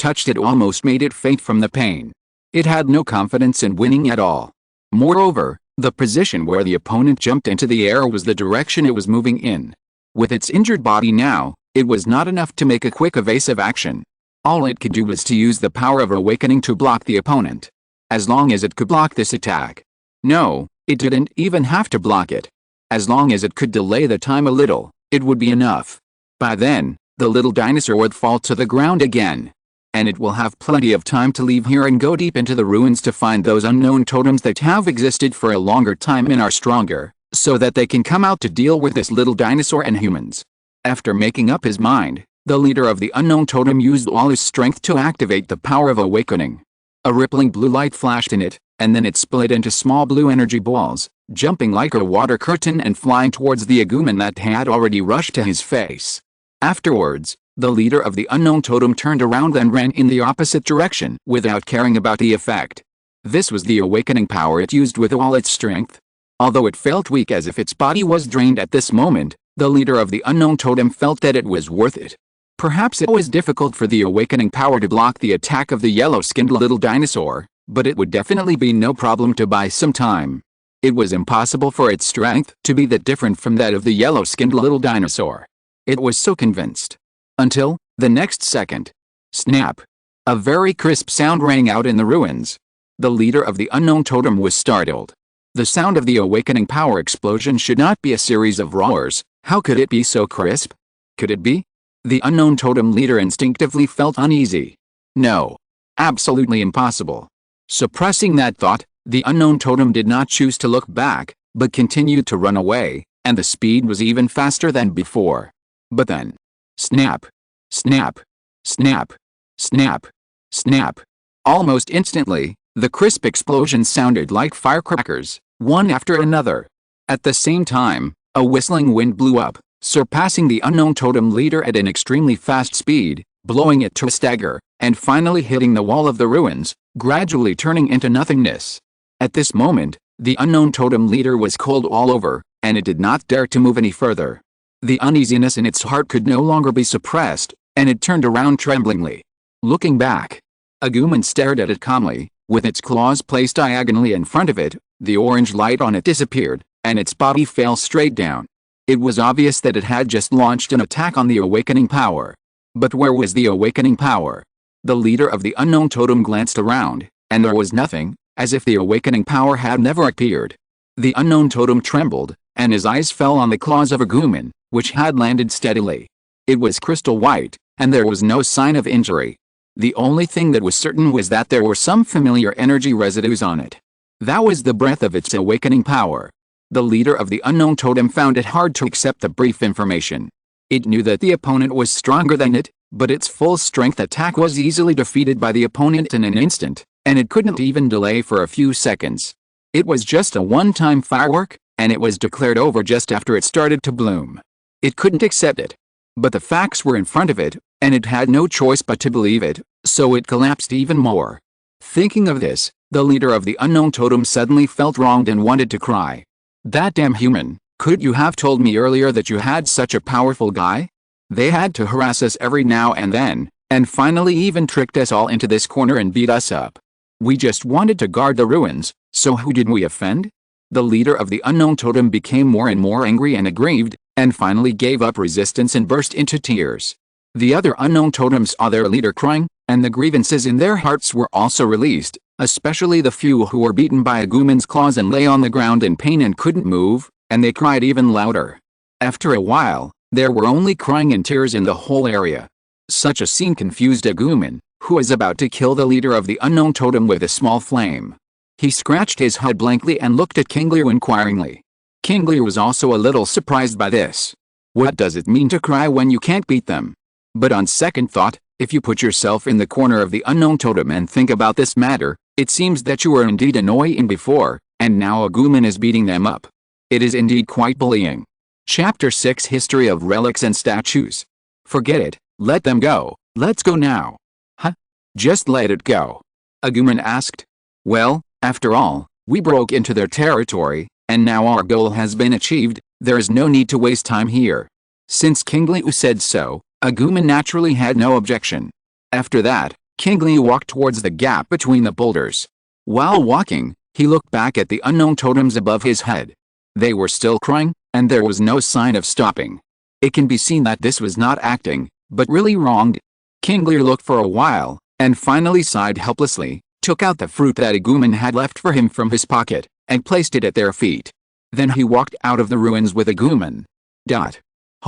touched it almost made it faint from the pain. It had no confidence in winning at all. Moreover, the position where the opponent jumped into the air was the direction it was moving in. With its injured body now, it was not enough to make a quick evasive action. All it could do was to use the power of awakening to block the opponent. As long as it could block this attack. No, it didn't even have to block it. As long as it could delay the time a little, it would be enough. By then, the little dinosaur would fall to the ground again. And it will have plenty of time to leave here and go deep into the ruins to find those unknown totems that have existed for a longer time and are stronger, so that they can come out to deal with this little dinosaur and humans. After making up his mind, the leader of the unknown totem used all his strength to activate the power of awakening. A rippling blue light flashed in it, and then it split into small blue energy balls, jumping like a water curtain and flying towards the Agumon that had already rushed to his face. Afterwards, the leader of the unknown totem turned around and ran in the opposite direction without caring about the effect. This was the awakening power it used with all its strength. Although it felt weak as if its body was drained at this moment, the leader of the unknown totem felt that it was worth it. Perhaps it was difficult for the awakening power to block the attack of the yellow-skinned little dinosaur, but it would definitely be no problem to buy some time. It was impossible for its strength to be that different from that of the yellow-skinned little dinosaur. It was so convinced. Until, the next second. Snap! A very crisp sound rang out in the ruins. The leader of the unknown totem was startled. The sound of the awakening power explosion should not be a series of roars. How could it be so crisp? Could it be? The unknown totem leader instinctively felt uneasy. No. Absolutely impossible. Suppressing that thought, the unknown totem did not choose to look back, but continued to run away, and the speed was even faster than before. But then. Snap! Snap! Snap! Snap! Snap! Almost instantly, the crisp explosions sounded like firecrackers, one after another. At the same time, a whistling wind blew up, surpassing the unknown totem leader at an extremely fast speed, blowing it to a stagger, and finally hitting the wall of the ruins, gradually turning into nothingness. At this moment, the unknown totem leader was cold all over, and it did not dare to move any further. The uneasiness in its heart could no longer be suppressed, and it turned around tremblingly. Looking back, Agumon stared at it calmly, with its claws placed diagonally in front of it. The orange light on it disappeared, and its body fell straight down. It was obvious that it had just launched an attack on the awakening power. But where was the awakening power? The leader of the unknown totem glanced around, and there was nothing, as if the awakening power had never appeared. The unknown totem trembled, and his eyes fell on the claws of Agumon, which had landed steadily. It was crystal white, and there was no sign of injury. The only thing that was certain was that there were some familiar energy residues on it. That was the breath of its awakening power. The leader of the unknown totem found it hard to accept the brief information. It knew that the opponent was stronger than it, but its full-strength attack was easily defeated by the opponent in an instant, and it couldn't even delay for a few seconds. It was just a one-time firework, and it was declared over just after it started to bloom. It couldn't accept it. But the facts were in front of it, and it had no choice but to believe it, so it collapsed even more. Thinking of this, the leader of the unknown totem suddenly felt wronged and wanted to cry. That damn human, could you have told me earlier that you had such a powerful guy? They had to harass us every now and then, and finally even tricked us all into this corner and beat us up. We just wanted to guard the ruins, so who did we offend? The leader of the unknown totem became more and more angry and aggrieved, and finally gave up resistance and burst into tears. The other unknown totems saw their leader crying, and the grievances in their hearts were also released, especially the few who were beaten by Agumon's claws and lay on the ground in pain and couldn't move, and they cried even louder. After a while, there were only crying and tears in the whole area. Such a scene confused Agumon, who was about to kill the leader of the unknown totem with a small flame. He scratched his head blankly and looked at Qingliu inquiringly. Qingliu was also a little surprised by this. What does it mean to cry when you can't beat them? But on second thought, if you put yourself in the corner of the unknown totem and think about this matter, it seems that you were indeed annoying before, and now Agumon is beating them up. It is indeed quite bullying. Chapter 6 History of Relics and Statues. Forget it, let them go, let's go now. Huh? Just let it go? Agumon asked. Well, after all, we broke into their territory, and now our goal has been achieved, there is no need to waste time here. Since Qingliu said so, Agumon naturally had no objection. After that, Qingliu walked towards the gap between the boulders. While walking, he looked back at the unknown totems above his head. They were still crying, and there was no sign of stopping. It can be seen that this was not acting, but really wronged. Qingliu looked for a while, and finally sighed helplessly, took out the fruit that Agumon had left for him from his pocket, and placed it at their feet. Then he walked out of the ruins with Agumon.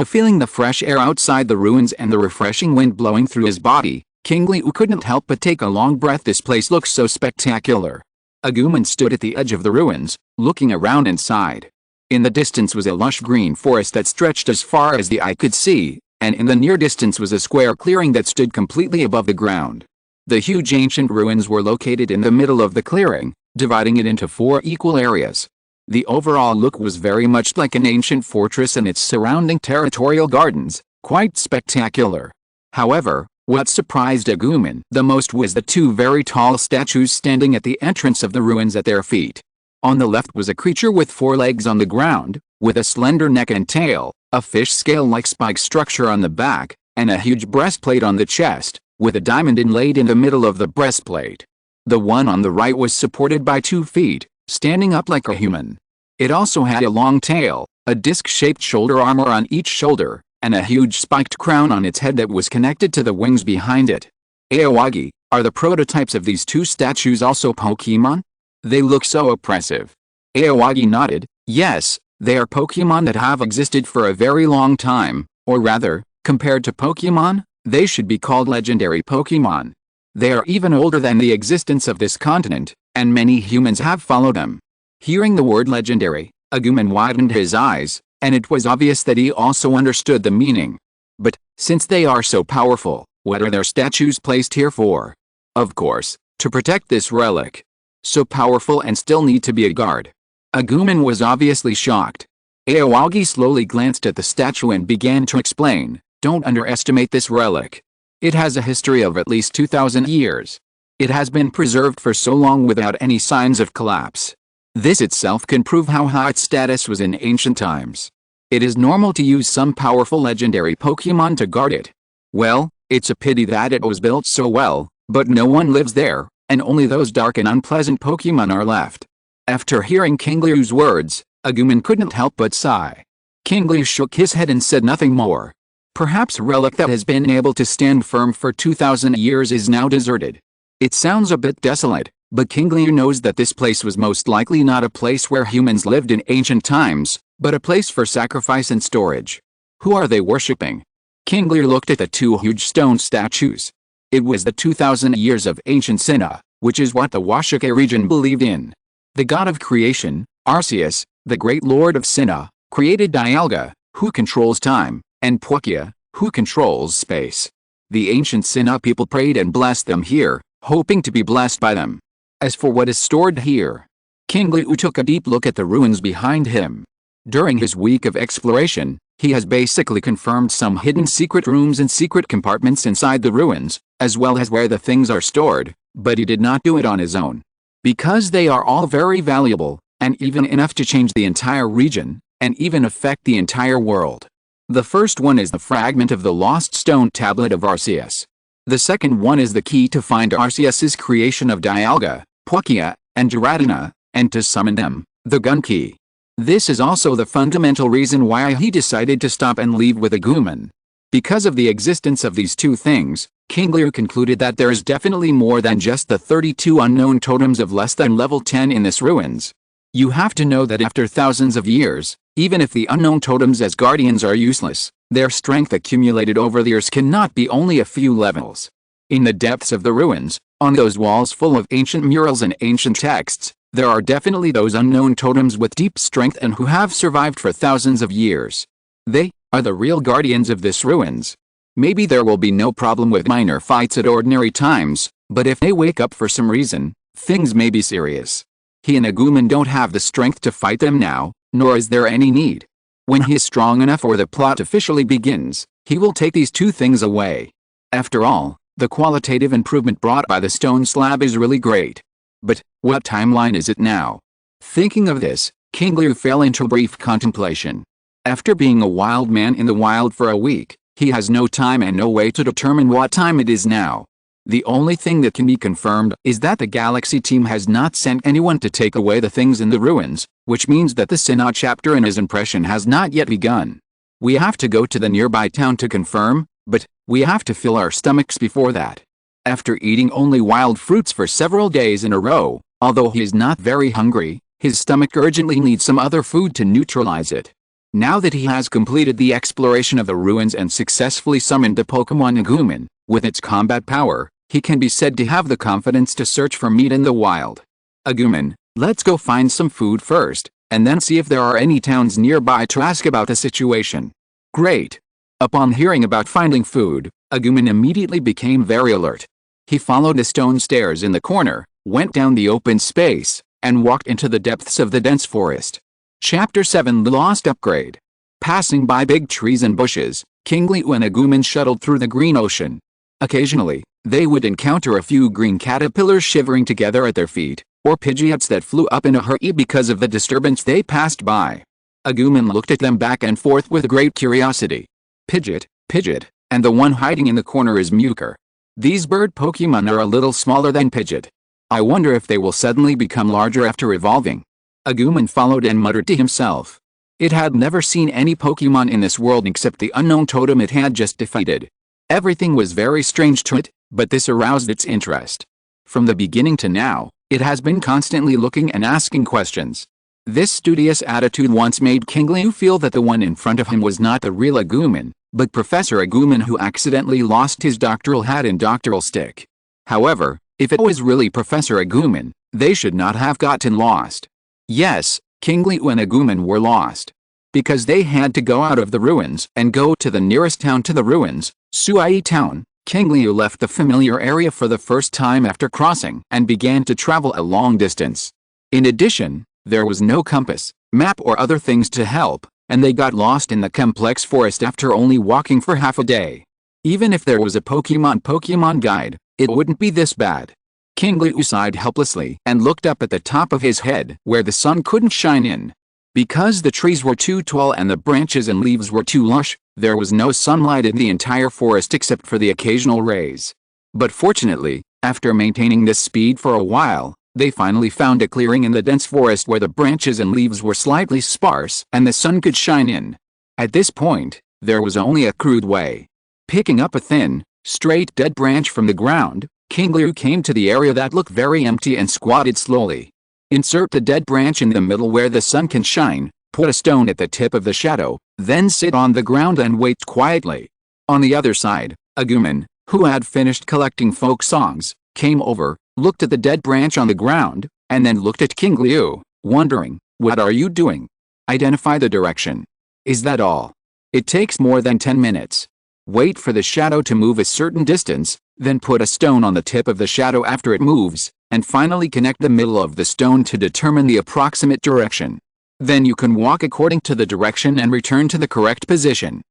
Feeling the fresh air outside the ruins and the refreshing wind blowing through his body, Qingliu couldn't help but take a long breath. This place looks so spectacular. Agumon stood at the edge of the ruins, looking around and sighed. In the distance was a lush green forest that stretched as far as the eye could see, and in the near distance was a square clearing that stood completely above the ground. The huge ancient ruins were located in the middle of the clearing, dividing it into 4 equal areas. The overall look was very much like an ancient fortress and its surrounding territorial gardens, quite spectacular. However, what surprised Agumon the most was the 2 very tall statues standing at the entrance of the ruins at their feet. On the left was a creature with 4 legs on the ground, with a slender neck and tail, a fish scale-like spike structure on the back, and a huge breastplate on the chest, with a diamond inlaid in the middle of the breastplate. The one on the right was supported by 2 feet, standing up like a human. It also had a long tail, a disc-shaped shoulder armor on each shoulder, and a huge spiked crown on its head that was connected to the wings behind it. Aowagi, are the prototypes of these 2 statues also Pokemon? They look so oppressive. Aowagi nodded. Yes, they are Pokemon that have existed for a very long time, or rather, compared to Pokemon, they should be called legendary Pokemon. They are even older than the existence of this continent, and many humans have followed them. Hearing the word legendary, Agumon widened his eyes, and it was obvious that he also understood the meaning. But, since they are so powerful, what are their statues placed here for? Of course, to protect this relic. So powerful and still need to be a guard. Agumon was obviously shocked. Aowagi slowly glanced at the statue and began to explain, don't underestimate this relic. It has a history of at least 2,000 years. It has been preserved for so long without any signs of collapse. This itself can prove how high its status was in ancient times. It is normal to use some powerful legendary Pokemon to guard it. Well, it's a pity that it was built so well, but no one lives there, and only those dark and unpleasant Pokemon are left. After hearing Qingliu's words, Agumon couldn't help but sigh. Qingliu shook his head and said nothing more. Perhaps a relic that has been able to stand firm for 2,000 years is now deserted. It sounds a bit desolate, but Qingliu knows that this place was most likely not a place where humans lived in ancient times, but a place for sacrifice and storage. Who are they worshipping? Qingliu looked at the 2 huge stone statues. It was the 2,000 years of ancient Sinnoh, which is what the Washike region believed in. The god of creation, Arceus, the great lord of Sinnoh, created Dialga, who controls time, and Palkia, who controls space. The ancient Sinnoh people prayed and blessed them here, hoping to be blessed by them. As for what is stored here, Qingliu took a deep look at the ruins behind him. During his week of exploration, he has basically confirmed some hidden secret rooms and secret compartments inside the ruins, as well as where the things are stored, but he did not do it on his own. Because they are all very valuable, and even enough to change the entire region, and even affect the entire world. The first one is the fragment of the lost stone tablet of Arceus. The second one is the key to find Arceus's creation of Dialga, Palkia, and Giratina, and to summon them, the gun key. This is also the fundamental reason why he decided to stop and leave with Agumon. Because of the existence of these 2 things, Qingliu concluded that there is definitely more than just the 32 unknown totems of less than level 10 in this ruins. You have to know that after thousands of years, even if the unknown totems as guardians are useless, their strength accumulated over the years cannot be only a few levels. In the depths of the ruins, on those walls full of ancient murals and ancient texts, there are definitely those unknown totems with deep strength and who have survived for thousands of years. They are the real guardians of this ruins. Maybe there will be no problem with minor fights at ordinary times, but if they wake up for some reason, things may be serious. He and Agumon don't have the strength to fight them now, nor is there any need. When he is strong enough or the plot officially begins, he will take these two things away. After all, the qualitative improvement brought by the stone slab is really great. But, what timeline is it now? Thinking of this, Qingliu fell into brief contemplation. After being a wild man in the wild for a week, he has no time and no way to determine what time it is now. The only thing that can be confirmed is that the Galaxy team has not sent anyone to take away the things in the ruins, which means that the Synod chapter in his impression has not yet begun. We have to go to the nearby town to confirm, but we have to fill our stomachs before that. After eating only wild fruits for several days in a row, although he is not very hungry, his stomach urgently needs some other food to neutralize it. Now that he has completed the exploration of the ruins and successfully summoned the Pokemon Agumon, with its combat power, he can be said to have the confidence to search for meat in the wild. Agumon, let's go find some food first, and then see if there are any towns nearby to ask about the situation. Great. Upon hearing about finding food, Agumon immediately became very alert. He followed the stone stairs in the corner, went down the open space, and walked into the depths of the dense forest. Chapter 7 The Lost Upgrade. Passing by big trees and bushes, Qingliu and Agumon shuttled through the green ocean. Occasionally, they would encounter a few green caterpillars shivering together at their feet, or Pidgeots that flew up in a hurry because of the disturbance they passed by. Agumon looked at them back and forth with great curiosity. Pidgeot, Pidgeot, and the one hiding in the corner is Muker. These bird Pokemon are a little smaller than Pidgeot. I wonder if they will suddenly become larger after evolving. Agumon followed and muttered to himself. It had never seen any Pokemon in this world except the unknown totem it had just defeated. Everything was very strange to it, but this aroused its interest. From the beginning to now, it has been constantly looking and asking questions. This studious attitude once made Qingliu feel that the one in front of him was not the real Agumon, but Professor Agumon who accidentally lost his doctoral hat and doctoral stick. However, if it was really Professor Agumon, they should not have gotten lost. Yes, Qingliu and Agumon were lost. Because they had to go out of the ruins and go to the nearest town to the ruins, Suai Town. Qingliu left the familiar area for the first time after crossing and began to travel a long distance. In addition, there was no compass, map or other things to help, and they got lost in the complex forest after only walking for half a day. Even if there was a Pokemon guide, it wouldn't be this bad. Qingliu sighed helplessly and looked up at the top of his head where the sun couldn't shine in. Because the trees were too tall and the branches and leaves were too lush, there was no sunlight in the entire forest except for the occasional rays. But fortunately, after maintaining this speed for a while, they finally found a clearing in the dense forest where the branches and leaves were slightly sparse and the sun could shine in. At this point, there was only a crude way. Picking up a thin, straight dead branch from the ground, Qingliu came to the area that looked very empty and squatted slowly. Insert the dead branch in the middle where the sun can shine, put a stone at the tip of the shadow, then sit on the ground and wait quietly. On the other side, Agumon, who had finished collecting folk songs, came over, looked at the dead branch on the ground, and then looked at Qingliu, wondering, "What are you doing?" "Identify the direction." "Is that all?" "It takes more than 10 minutes. Wait for the shadow to move a certain distance, then put a stone on the tip of the shadow after it moves, and finally connect the middle of the stone to determine the approximate direction. Then you can walk according to the direction and return to the correct position."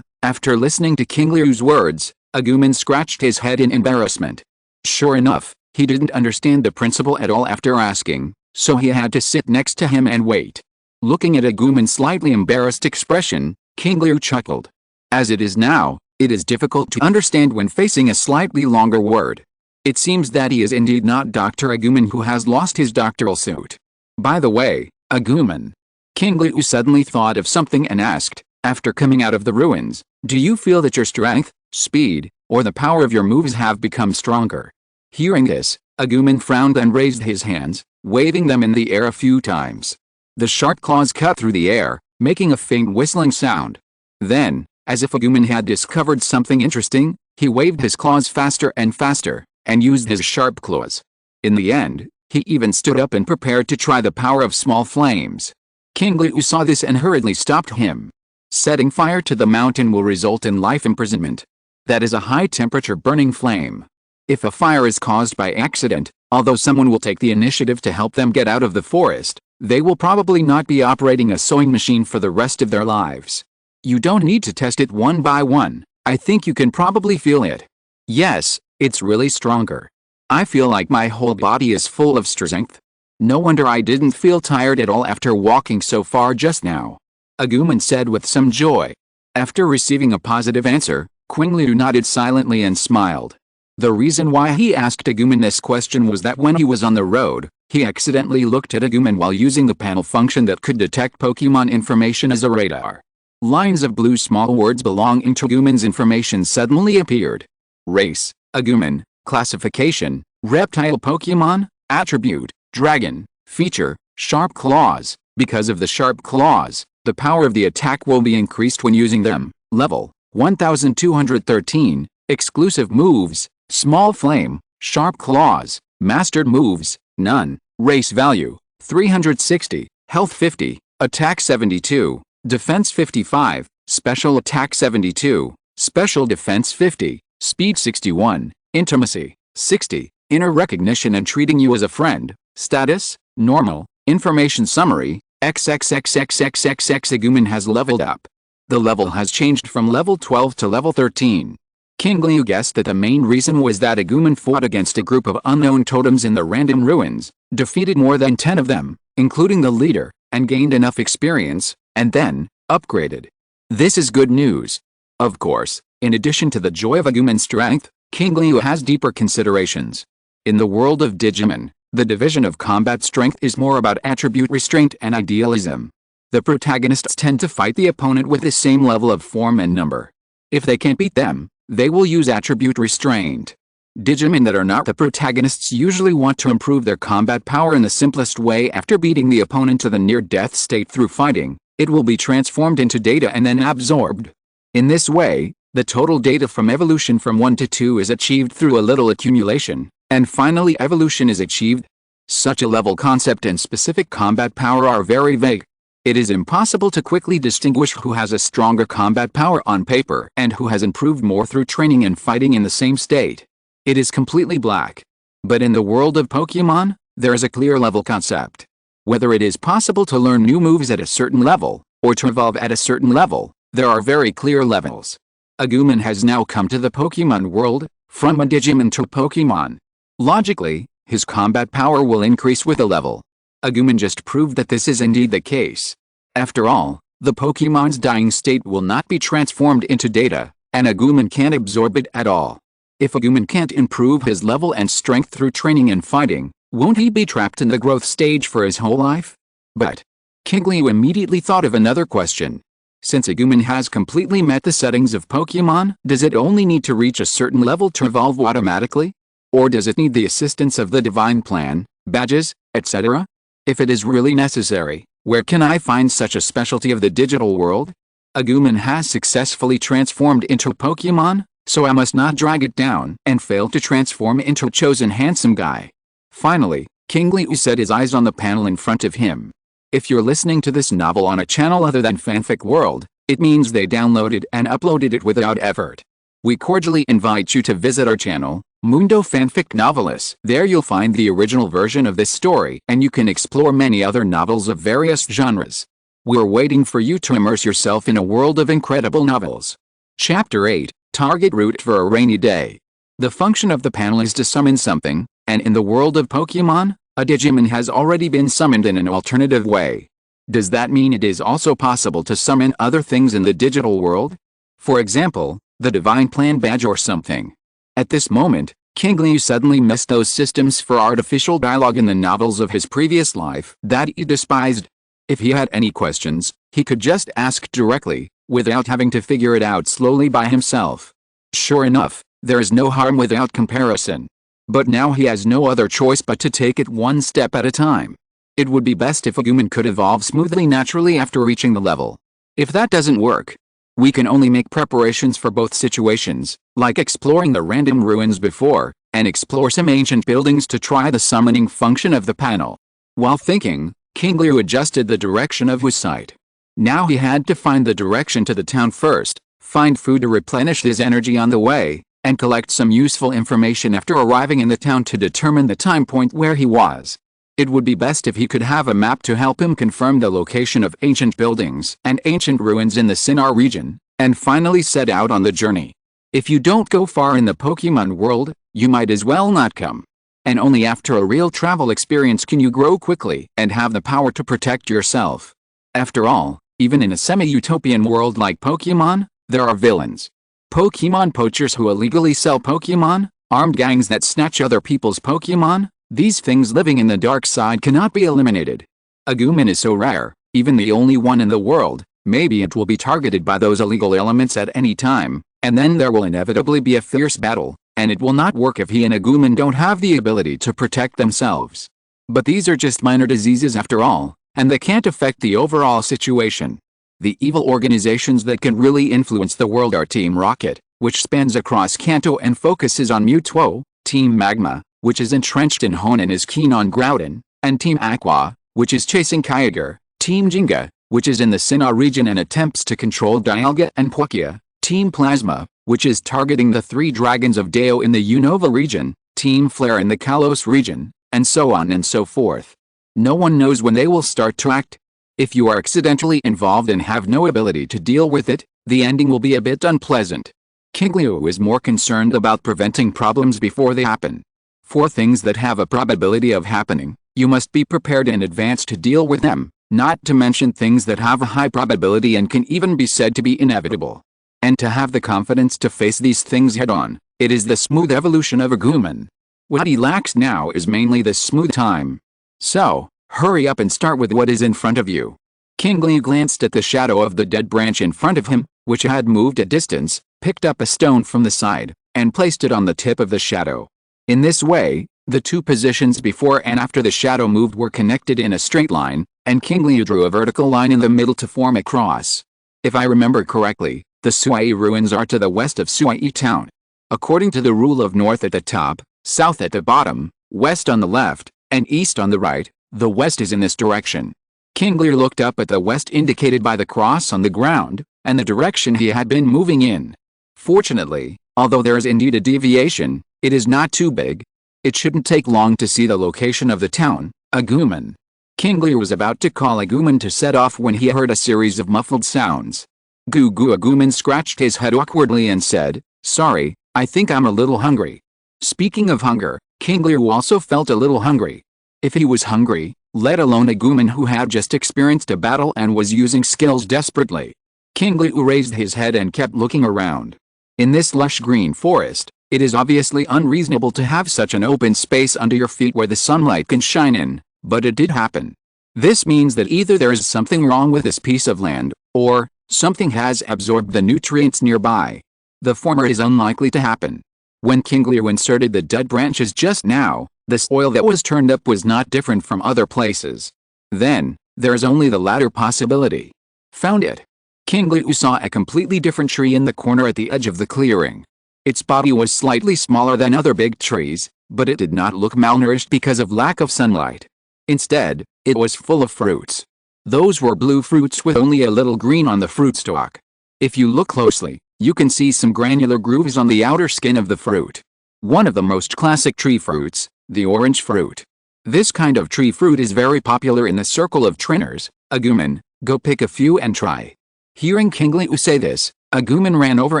After listening to Qingliu's words, Agumon scratched his head in embarrassment. Sure enough, he didn't understand the principle at all after asking, so he had to sit next to him and wait. Looking at Agumon's slightly embarrassed expression, Qingliu chuckled. As it is now, it is difficult to understand when facing a slightly longer word. It seems that he is indeed not Dr. Agumon who has lost his doctoral suit. By the way, Agumon. Qingliu suddenly thought of something and asked, after coming out of the ruins, "Do you feel that your strength, speed, or the power of your moves have become stronger?" Hearing this, Agumon frowned and raised his hands, waving them in the air a few times. The sharp claws cut through the air, making a faint whistling sound. Then, as if Agumon had discovered something interesting, he waved his claws faster and faster, and used his sharp claws. In the end, he even stood up and prepared to try the power of small flames. Qingliu saw this and hurriedly stopped him. Setting fire to the mountain will result in life imprisonment. That is a high-temperature burning flame. If a fire is caused by accident, Although someone will take the initiative to help them get out of the forest, they will probably not be operating a sewing machine for the rest of their lives. You don't need to test it one by one. I think you can probably feel it. Yes, it's really stronger. I feel like my whole body is full of strength. No wonder I didn't feel tired at all after walking so far just now. Agumon said with some joy. After receiving a positive answer, Qingliu nodded silently and smiled. The reason why he asked Agumon this question was that when he was on the road, he accidentally looked at Agumon while using the panel function that could detect Pokemon information as a radar. Lines of blue small words belonging to Agumon's information suddenly appeared. Race, Agumon, classification, reptile Pokemon, attribute, dragon, feature, sharp claws. Because of the sharp claws, the power of the attack will be increased when using them. Level 1213, exclusive moves, small flame, sharp claws, mastered moves, none. Race value 360, health 50, attack 72, defense 55, special attack 72, special defense 50, speed 61, intimacy 60, inner recognition and treating you as a friend, status normal, information summary, XXXXXXX. Agumon has leveled up. The level has changed from level 12 to level 13. Qingliu guessed that the main reason was that Agumon fought against a group of unknown totems in the random ruins, defeated more than 10 of them, including the leader, and gained enough experience, and then, upgraded. This is good news. Of course, in addition to the joy of Agumon's strength, Qingliu has deeper considerations. In the world of Digimon, the division of combat strength is more about attribute restraint and idealism. The protagonists tend to fight the opponent with the same level of form and number. If they can't beat them, they will use attribute restraint. Digimon that are not the protagonists usually want to improve their combat power in the simplest way. After beating the opponent to the near-death state through fighting, it will be transformed into data and then absorbed. In this way, the total data from evolution from 1 to 2 is achieved through a little accumulation, and finally evolution is achieved. Such a level concept and specific combat power are very vague. It is impossible to quickly distinguish who has a stronger combat power on paper and who has improved more through training and fighting in the same state. It is completely black. But in the world of Pokemon, there is a clear level concept. Whether it is possible to learn new moves at a certain level, or to evolve at a certain level, there are very clear levels. Agumon has now come to the Pokemon world, from a Digimon to Pokemon. Logically, his combat power will increase with a level. Agumon just proved that this is indeed the case. After all, the Pokemon's dying state will not be transformed into data, and Agumon can't absorb it at all. If Agumon can't improve his level and strength through training and fighting, won't he be trapped in the growth stage for his whole life? But Qingliu immediately thought of another question. Since Agumon has completely met the settings of Pokemon, does it only need to reach a certain level to evolve automatically? Or does it need the assistance of the divine plan, badges, etc.? If it is really necessary, where can I find such a specialty of the digital world? Agumon has successfully transformed into Pokemon, so I must not drag it down and fail to transform into a chosen handsome guy. Finally, Qingliu set his eyes on the panel in front of him. If you're listening to this novel on a channel other than Fanfic World, it means they downloaded and uploaded it without effort. We cordially invite you to visit our channel, Mundo Fanfic Novelis. There you'll find the original version of this story and you can explore many other novels of various genres. We're waiting for you to immerse yourself in a world of incredible novels. Chapter 8, Target Route for a Rainy Day. The function of the panel is to summon something, and in the world of Pokemon, a Digimon has already been summoned in an alternative way. Does that mean it is also possible to summon other things in the digital world? For example, the Divine Plan badge or something. At this moment, Qingliu suddenly missed those systems for artificial dialogue in the novels of his previous life that he despised. If he had any questions, he could just ask directly, without having to figure it out slowly by himself. Sure enough, there is no harm without comparison. But now he has no other choice but to take it one step at a time. It would be best if Agumon could evolve smoothly naturally after reaching the level. If that doesn't work, we can only make preparations for both situations, like exploring the random ruins before, and explore some ancient buildings to try the summoning function of the panel. While thinking, Qingliu adjusted the direction of his sight. Now he had to find the direction to the town first, find food to replenish his energy on the way, and collect some useful information after arriving in the town to determine the time point where he was. It would be best if he could have a map to help him confirm the location of ancient buildings and ancient ruins in the Sinnoh region, and finally set out on the journey. If you don't go far in the Pokemon world, you might as well not come. And only after a real travel experience can you grow quickly and have the power to protect yourself. After all, even in a semi-utopian world like Pokemon, there are villains. Pokemon poachers who illegally sell Pokemon, armed gangs that snatch other people's Pokemon, these things living in the dark side cannot be eliminated. Agumon is so rare, even the only one in the world, maybe it will be targeted by those illegal elements at any time, and then there will inevitably be a fierce battle, and it will not work if he and Agumon don't have the ability to protect themselves. But these are just minor diseases after all, and they can't affect the overall situation. The evil organizations that can really influence the world are Team Rocket, which spans across Kanto and focuses on Mewtwo, Team Magma, which is entrenched in Hoenn and is keen on Groudon, and Team Aqua, which is chasing Kyogre, Team Jinga, which is in the Sinnoh region and attempts to control Dialga and Palkia, Team Plasma, which is targeting the 3 dragons of Deo in the Unova region, Team Flare in the Kalos region, and so on and so forth. No one knows when they will start to act. If you are accidentally involved and have no ability to deal with it, the ending will be a bit unpleasant. Qingliu is more concerned about preventing problems before they happen. For things that have a probability of happening, you must be prepared in advance to deal with them, not to mention things that have a high probability and can even be said to be inevitable. And to have the confidence to face these things head-on, it is the smooth evolution of Agumon. What he lacks now is mainly the smooth time. So, hurry up and start with what is in front of you. Qingliu glanced at the shadow of the dead branch in front of him, which had moved a distance, picked up a stone from the side, and placed it on the tip of the shadow. In this way, the 2 positions before and after the shadow moved were connected in a straight line, and Qingliu drew a vertical line in the middle to form a cross. If I remember correctly, the Suai ruins are to the west of Suai town. According to the rule of north at the top, south at the bottom, west on the left, and east on the right, the west is in this direction. Qingliu looked up at the west indicated by the cross on the ground, and the direction he had been moving in. Fortunately, although there is indeed a deviation, it is not too big. It shouldn't take long to see the location of the town, Agumon. Qingliu was about to call Agumon to set off when he heard a series of muffled sounds. Goo goo. Agumon scratched his head awkwardly and said, "Sorry, I think I'm a little hungry." Speaking of hunger, Qingliu also felt a little hungry. If he was hungry, let alone Agumon who had just experienced a battle and was using skills desperately. Qingliu raised his head and kept looking around. In this lush green forest, it is obviously unreasonable to have such an open space under your feet where the sunlight can shine in, but it did happen. This means that either there is something wrong with this piece of land, or something has absorbed the nutrients nearby. The former is unlikely to happen. When Qingliu inserted the dead branches just now, the soil that was turned up was not different from other places. Then, there is only the latter possibility. Found it. Qingliu saw a completely different tree in the corner at the edge of the clearing. Its body was slightly smaller than other big trees, but it did not look malnourished because of lack of sunlight. Instead, it was full of fruits. Those were blue fruits with only a little green on the fruit stalk. If you look closely, you can see some granular grooves on the outer skin of the fruit. One of the most classic tree fruits, the orange fruit. This kind of tree fruit is very popular in the circle of trainers. Agumon, go pick a few and try. Hearing Qingliu say this, Agumon ran over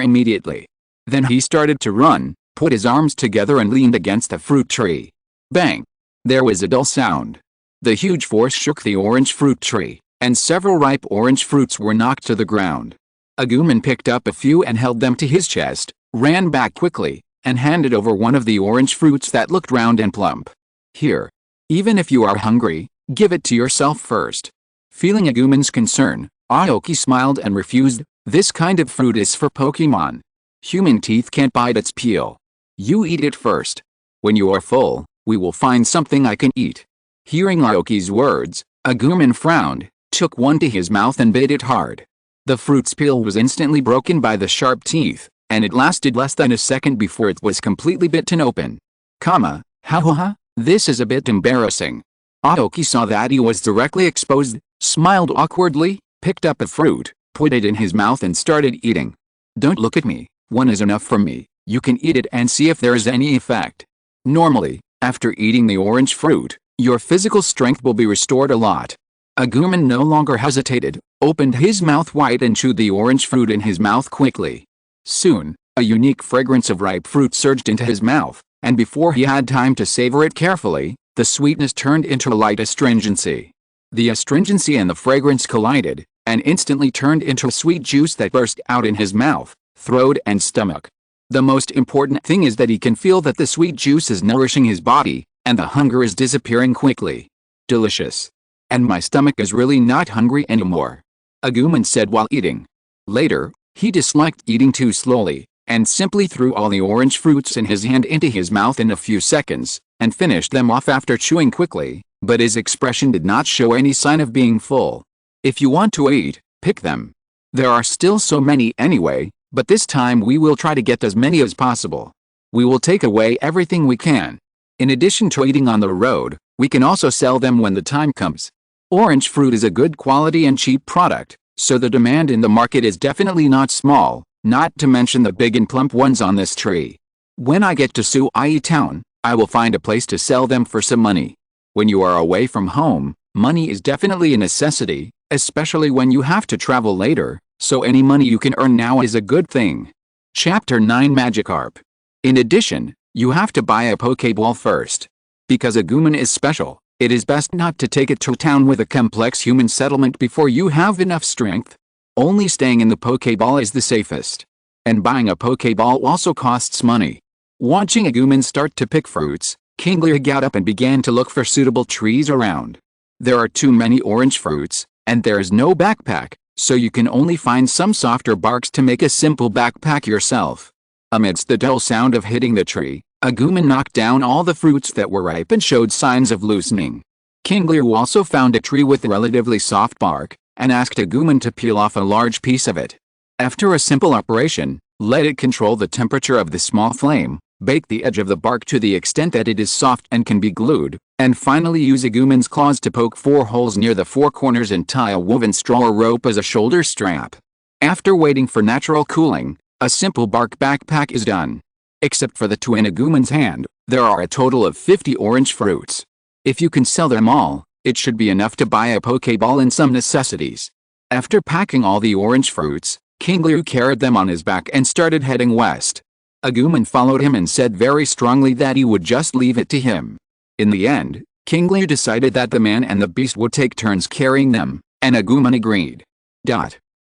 immediately. Then he started to run, put his arms together and leaned against the fruit tree. Bang! There was a dull sound. The huge force shook the orange fruit tree, and several ripe orange fruits were knocked to the ground. Agumon picked up a few and held them to his chest, ran back quickly, and handed over one of the orange fruits that looked round and plump. Here. Even if you are hungry, give it to yourself first. Feeling Agumon's concern, Aoki smiled and refused. This kind of fruit is for Pokemon. Human teeth can't bite its peel. You eat it first. When you are full, we will find something I can eat. Hearing Aoki's words, Agumon frowned, took one to his mouth and bit it hard. The fruit's peel was instantly broken by the sharp teeth, and it lasted less than a second before it was completely bitten open. Ha, this is a bit embarrassing. Aoki saw that he was directly exposed, smiled awkwardly, picked up a fruit, put it in his mouth and started eating. Don't look at me, one is enough for me, You can eat it and see if there is any effect. Normally, after eating the orange fruit, your physical strength will be restored a lot. Agumon no longer hesitated, opened his mouth wide and chewed the orange fruit in his mouth quickly. Soon, a unique fragrance of ripe fruit surged into his mouth, and before he had time to savor it carefully, the sweetness turned into a light astringency. The astringency and the fragrance collided, and instantly turned into a sweet juice that burst out in his mouth, throat and stomach. The most important thing is that he can feel that the sweet juice is nourishing his body, and the hunger is disappearing quickly. Delicious. And my stomach is really not hungry anymore, Agumon said while eating. Later, he disliked eating too slowly, and simply threw all the orange fruits in his hand into his mouth in a few seconds, and finished them off after chewing quickly, but his expression did not show any sign of being full. If you want to eat, pick them. There are still so many anyway, but this time we will try to get as many as possible. We will take away everything we can. In addition to eating on the road, we can also sell them when the time comes. Orange fruit is a good quality and cheap product, so the demand in the market is definitely not small, not to mention the big and plump ones on this tree. When I get to Sui Town, I will find a place to sell them for some money. When you are away from home, money is definitely a necessity, especially when you have to travel later, so any money you can earn now is a good thing. Chapter 9 Magikarp. In addition, you have to buy a Poké Ball first. Because Agumon is special, it is best not to take it to town with a complex human settlement before you have enough strength. Only staying in the Poké Ball is the safest. And buying a Poké Ball also costs money. Watching Agumon start to pick fruits, Qingliu got up and began to look for suitable trees around. There are too many orange fruits, and there is no backpack, so you can only find some softer barks to make a simple backpack yourself. Amidst the dull sound of hitting the tree, Agumon knocked down all the fruits that were ripe and showed signs of loosening. Qingliu also found a tree with relatively soft bark, and asked Agumon to peel off a large piece of it. After a simple operation, let it control the temperature of the small flame, bake the edge of the bark to the extent that it is soft and can be glued, and finally use Agumon's claws to poke 4 holes near the 4 corners and tie a woven straw or rope as a shoulder strap. After waiting for natural cooling, a simple bark backpack is done. Except for the 2 in Agumon's hand, there are a total of 50 orange fruits. If you can sell them all, it should be enough to buy a Poké Ball and some necessities. After packing all the orange fruits, Qingliu carried them on his back and started heading west. Agumon followed him and said very strongly that he would just leave it to him. In the end, Qingliu decided that the man and the beast would take turns carrying them, and Agumon agreed.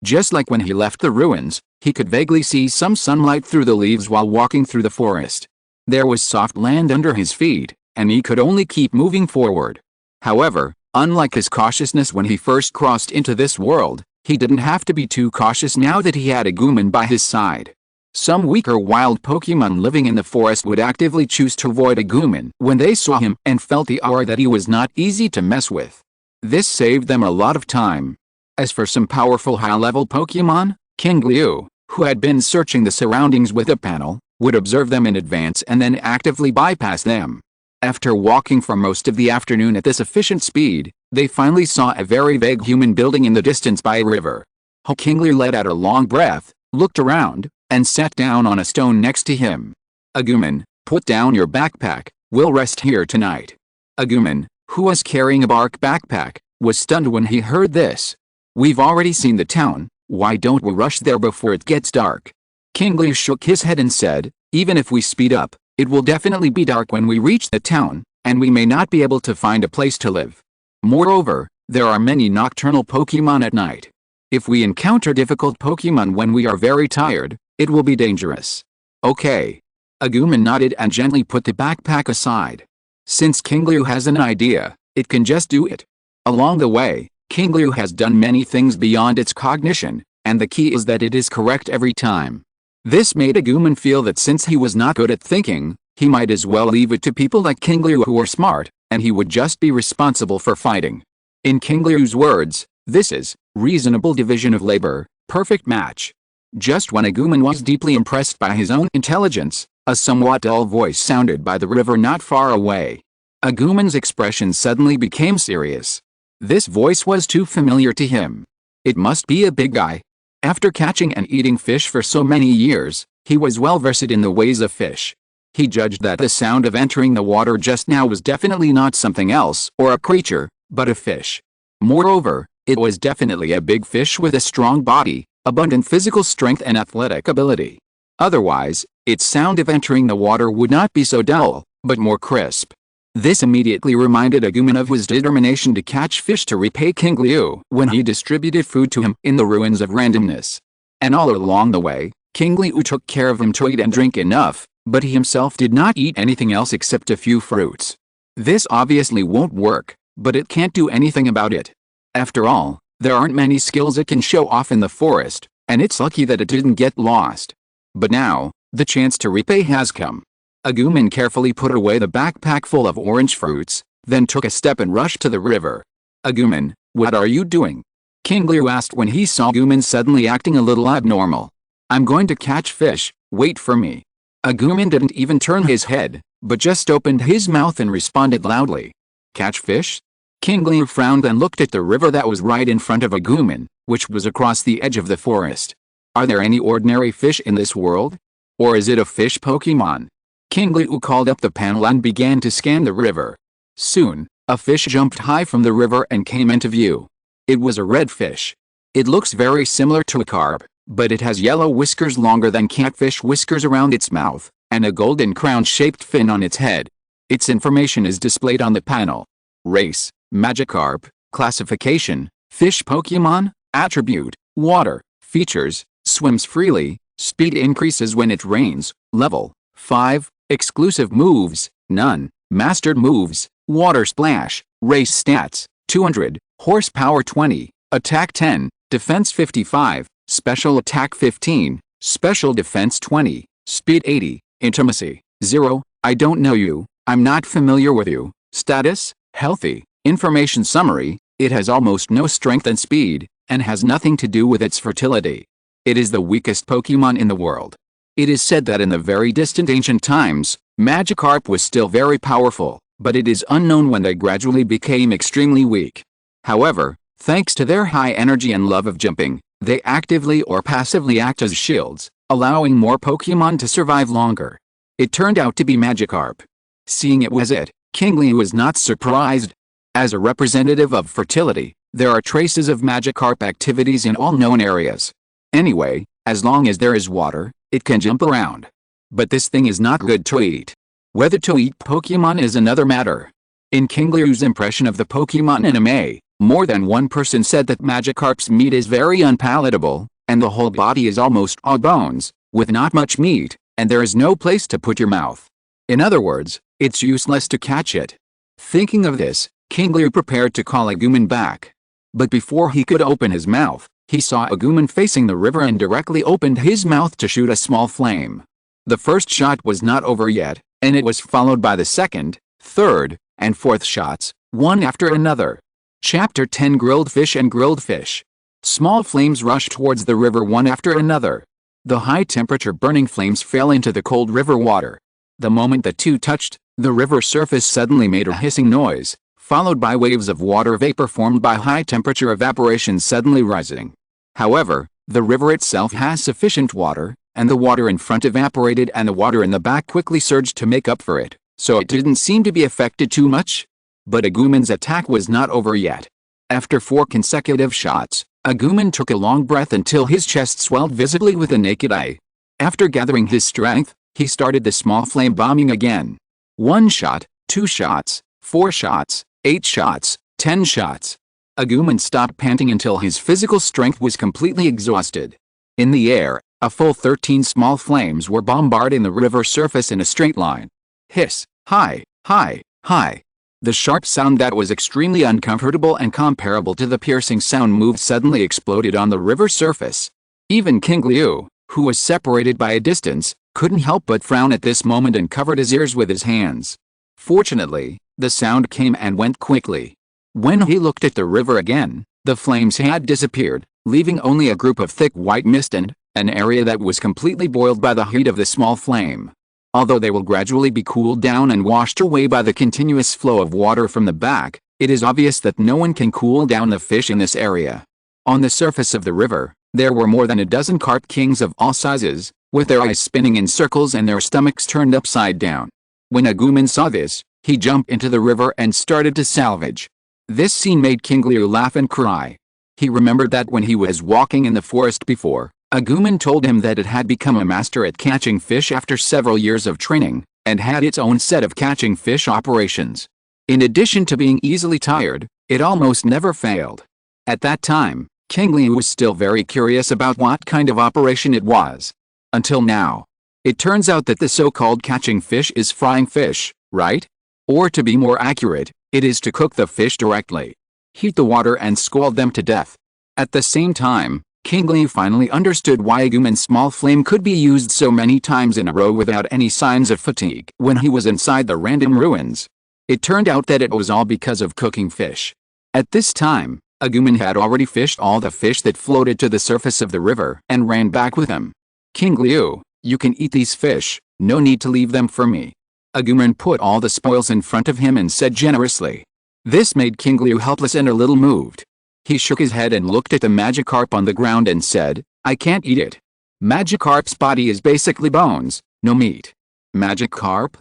Just like when he left the ruins, he could vaguely see some sunlight through the leaves while walking through the forest. There was soft land under his feet, and he could only keep moving forward. However, unlike his cautiousness when he first crossed into this world, he didn't have to be too cautious now that he had Agumon by his side. Some weaker wild Pokémon living in the forest would actively choose to avoid Agumon when they saw him and felt the aura that he was not easy to mess with. This saved them a lot of time. As for some powerful high-level Pokémon, Qingliu, who had been searching the surroundings with a panel, would observe them in advance and then actively bypass them. After walking for most of the afternoon at this efficient speed, they finally saw a very vague human building in the distance by a river. Qingliu let out a long breath, looked around, and sat down on a stone next to him. Agumon, put down your backpack, we'll rest here tonight. Agumon, who was carrying a bark backpack, was stunned when he heard this. We've already seen the town, why don't we rush there before it gets dark? Qingliu shook his head and said, even if we speed up, it will definitely be dark when we reach the town, and we may not be able to find a place to live. Moreover, there are many nocturnal Pokémon at night. If we encounter difficult Pokémon when we are very tired, it will be dangerous. Okay. Agumon nodded and gently put the backpack aside. Since Qingliu has an idea, it can just do it. Along the way, Qingliu has done many things beyond its cognition, and the key is that it is correct every time. This made Agumon feel that since he was not good at thinking, he might as well leave it to people like Qingliu who are smart, and he would just be responsible for fighting. In Qingliu's words, this is reasonable division of labor, perfect match. Just when Agumon was deeply impressed by his own intelligence, a somewhat dull voice sounded by the river not far away. Agumon's expression suddenly became serious. This voice was too familiar to him. It must be a big guy. After catching and eating fish for so many years, he was well versed in the ways of fish. He judged that the sound of entering the water just now was definitely not something else or a creature, but a fish. Moreover, it was definitely a big fish with a strong body, abundant physical strength and athletic ability. Otherwise, its sound of entering the water would not be so dull, but more crisp. This immediately reminded Agumon of his determination to catch fish to repay Qingliu when he distributed food to him in the ruins of randomness. And all along the way, Qingliu took care of him to eat and drink enough, but he himself did not eat anything else except a few fruits. This obviously won't work, but it can't do anything about it. After all, there aren't many skills it can show off in the forest, and it's lucky that it didn't get lost. But now, the chance to repay has come. Agumon carefully put away the backpack full of orange fruits, then took a step and rushed to the river. "Agumon, what are you doing?" Qingliu asked when he saw Agumon suddenly acting a little abnormal. "I'm going to catch fish, wait for me." Agumon didn't even turn his head, but just opened his mouth and responded loudly. "Catch fish?" Qingliu frowned and looked at the river that was right in front of Agumon, which was across the edge of the forest. "Are there any ordinary fish in this world? Or is it a fish Pokemon?" Qingliu called up the panel and began to scan the river. Soon, a fish jumped high from the river and came into view. It was a red fish. It looks very similar to a carp, but it has yellow whiskers longer than catfish whiskers around its mouth, and a golden crown-shaped fin on its head. Its information is displayed on the panel. Race, Magikarp, classification, fish Pokemon, attribute, water, features, swims freely, speed increases when it rains, level 5, exclusive moves, none, mastered moves, water splash, race stats, 200, horsepower 20, attack 10, defense 55, special attack 15, special defense 20, speed 80, intimacy, 0, I don't know you, I'm not familiar with you, status, healthy, information summary, it has almost no strength and speed, and has nothing to do with its fertility. It is the weakest Pokemon in the world. It is said that in the very distant ancient times, Magikarp was still very powerful, but it is unknown when they gradually became extremely weak. However, thanks to their high energy and love of jumping, they actively or passively act as shields, allowing more Pokemon to survive longer. It turned out to be Magikarp. Seeing it was it, Qingliu was not surprised. As a representative of fertility, there are traces of Magikarp activities in all known areas. Anyway, as long as there is water, it can jump around. But this thing is not good to eat. Whether to eat Pokemon is another matter. In Qingliu's impression of the Pokemon anime, more than one person said that Magikarp's meat is very unpalatable, and the whole body is almost all bones, with not much meat, and there is no place to put your mouth. In other words, it's useless to catch it. Thinking of this, Qingliu prepared to call Agumon back. But before he could open his mouth, he saw Agumon facing the river and directly opened his mouth to shoot a small flame. The first shot was not over yet, and it was followed by the second, third, and fourth shots, one after another. Chapter 10 Grilled Fish and Grilled Fish. Small flames rushed towards the river one after another. The high-temperature burning flames fell into the cold river water. The moment the two touched, the river surface suddenly made a hissing noise, followed by waves of water vapor formed by high-temperature evaporation suddenly rising. However, the river itself has sufficient water, and the water in front evaporated and the water in the back quickly surged to make up for it, so it didn't seem to be affected too much. But Agumon's attack was not over yet. After 4 consecutive shots, Agumon took a long breath until his chest swelled visibly with the naked eye. After gathering his strength, he started the small flame bombing again. 1 shot, 2 shots, 4 shots, 8 shots, 10 shots. Agumon stopped panting until his physical strength was completely exhausted. In the air, a full 13 small flames were bombarding the river surface in a straight line. Hiss, hi, hi, hi. The sharp sound that was extremely uncomfortable and comparable to the piercing sound moved suddenly exploded on the river surface. Even Qingliu, who was separated by a distance, couldn't help but frown at this moment and covered his ears with his hands. Fortunately, the sound came and went quickly. When he looked at the river again, the flames had disappeared, leaving only a group of thick white mist and an area that was completely boiled by the heat of the small flame. Although they will gradually be cooled down and washed away by the continuous flow of water from the back, it is obvious that no one can cool down the fish in this area. On the surface of the river, There were more than a dozen carp kings of all sizes, with their eyes spinning in circles and their stomachs turned upside down. When Agumon saw this, he jumped into the river and started to salvage. This scene made Qingliu laugh and cry. He remembered that when he was walking in the forest before, Agumon told him that it had become a master at catching fish after several years of training, and had its own set of catching fish operations. In addition to being easily tired, it almost never failed. At that time, Qingliu was still very curious about what kind of operation it was. Until now. It turns out that the so-called catching fish is frying fish, right? Or to be more accurate, it is to cook the fish directly. Heat the water and scald them to death. At the same time, Qingliu finally understood why Agumon's small flame could be used so many times in a row without any signs of fatigue when he was inside the random ruins. It turned out that it was all because of cooking fish. At this time, Agumon had already fished all the fish that floated to the surface of the river and ran back with him. Qingliu, you can eat these fish, no need to leave them for me. Agumon put all the spoils in front of him and said generously. This made Qingliu helpless and a little moved. He shook his head and looked at the Magikarp on the ground and said, I can't eat it. Magikarp's body is basically bones, no meat. Magikarp?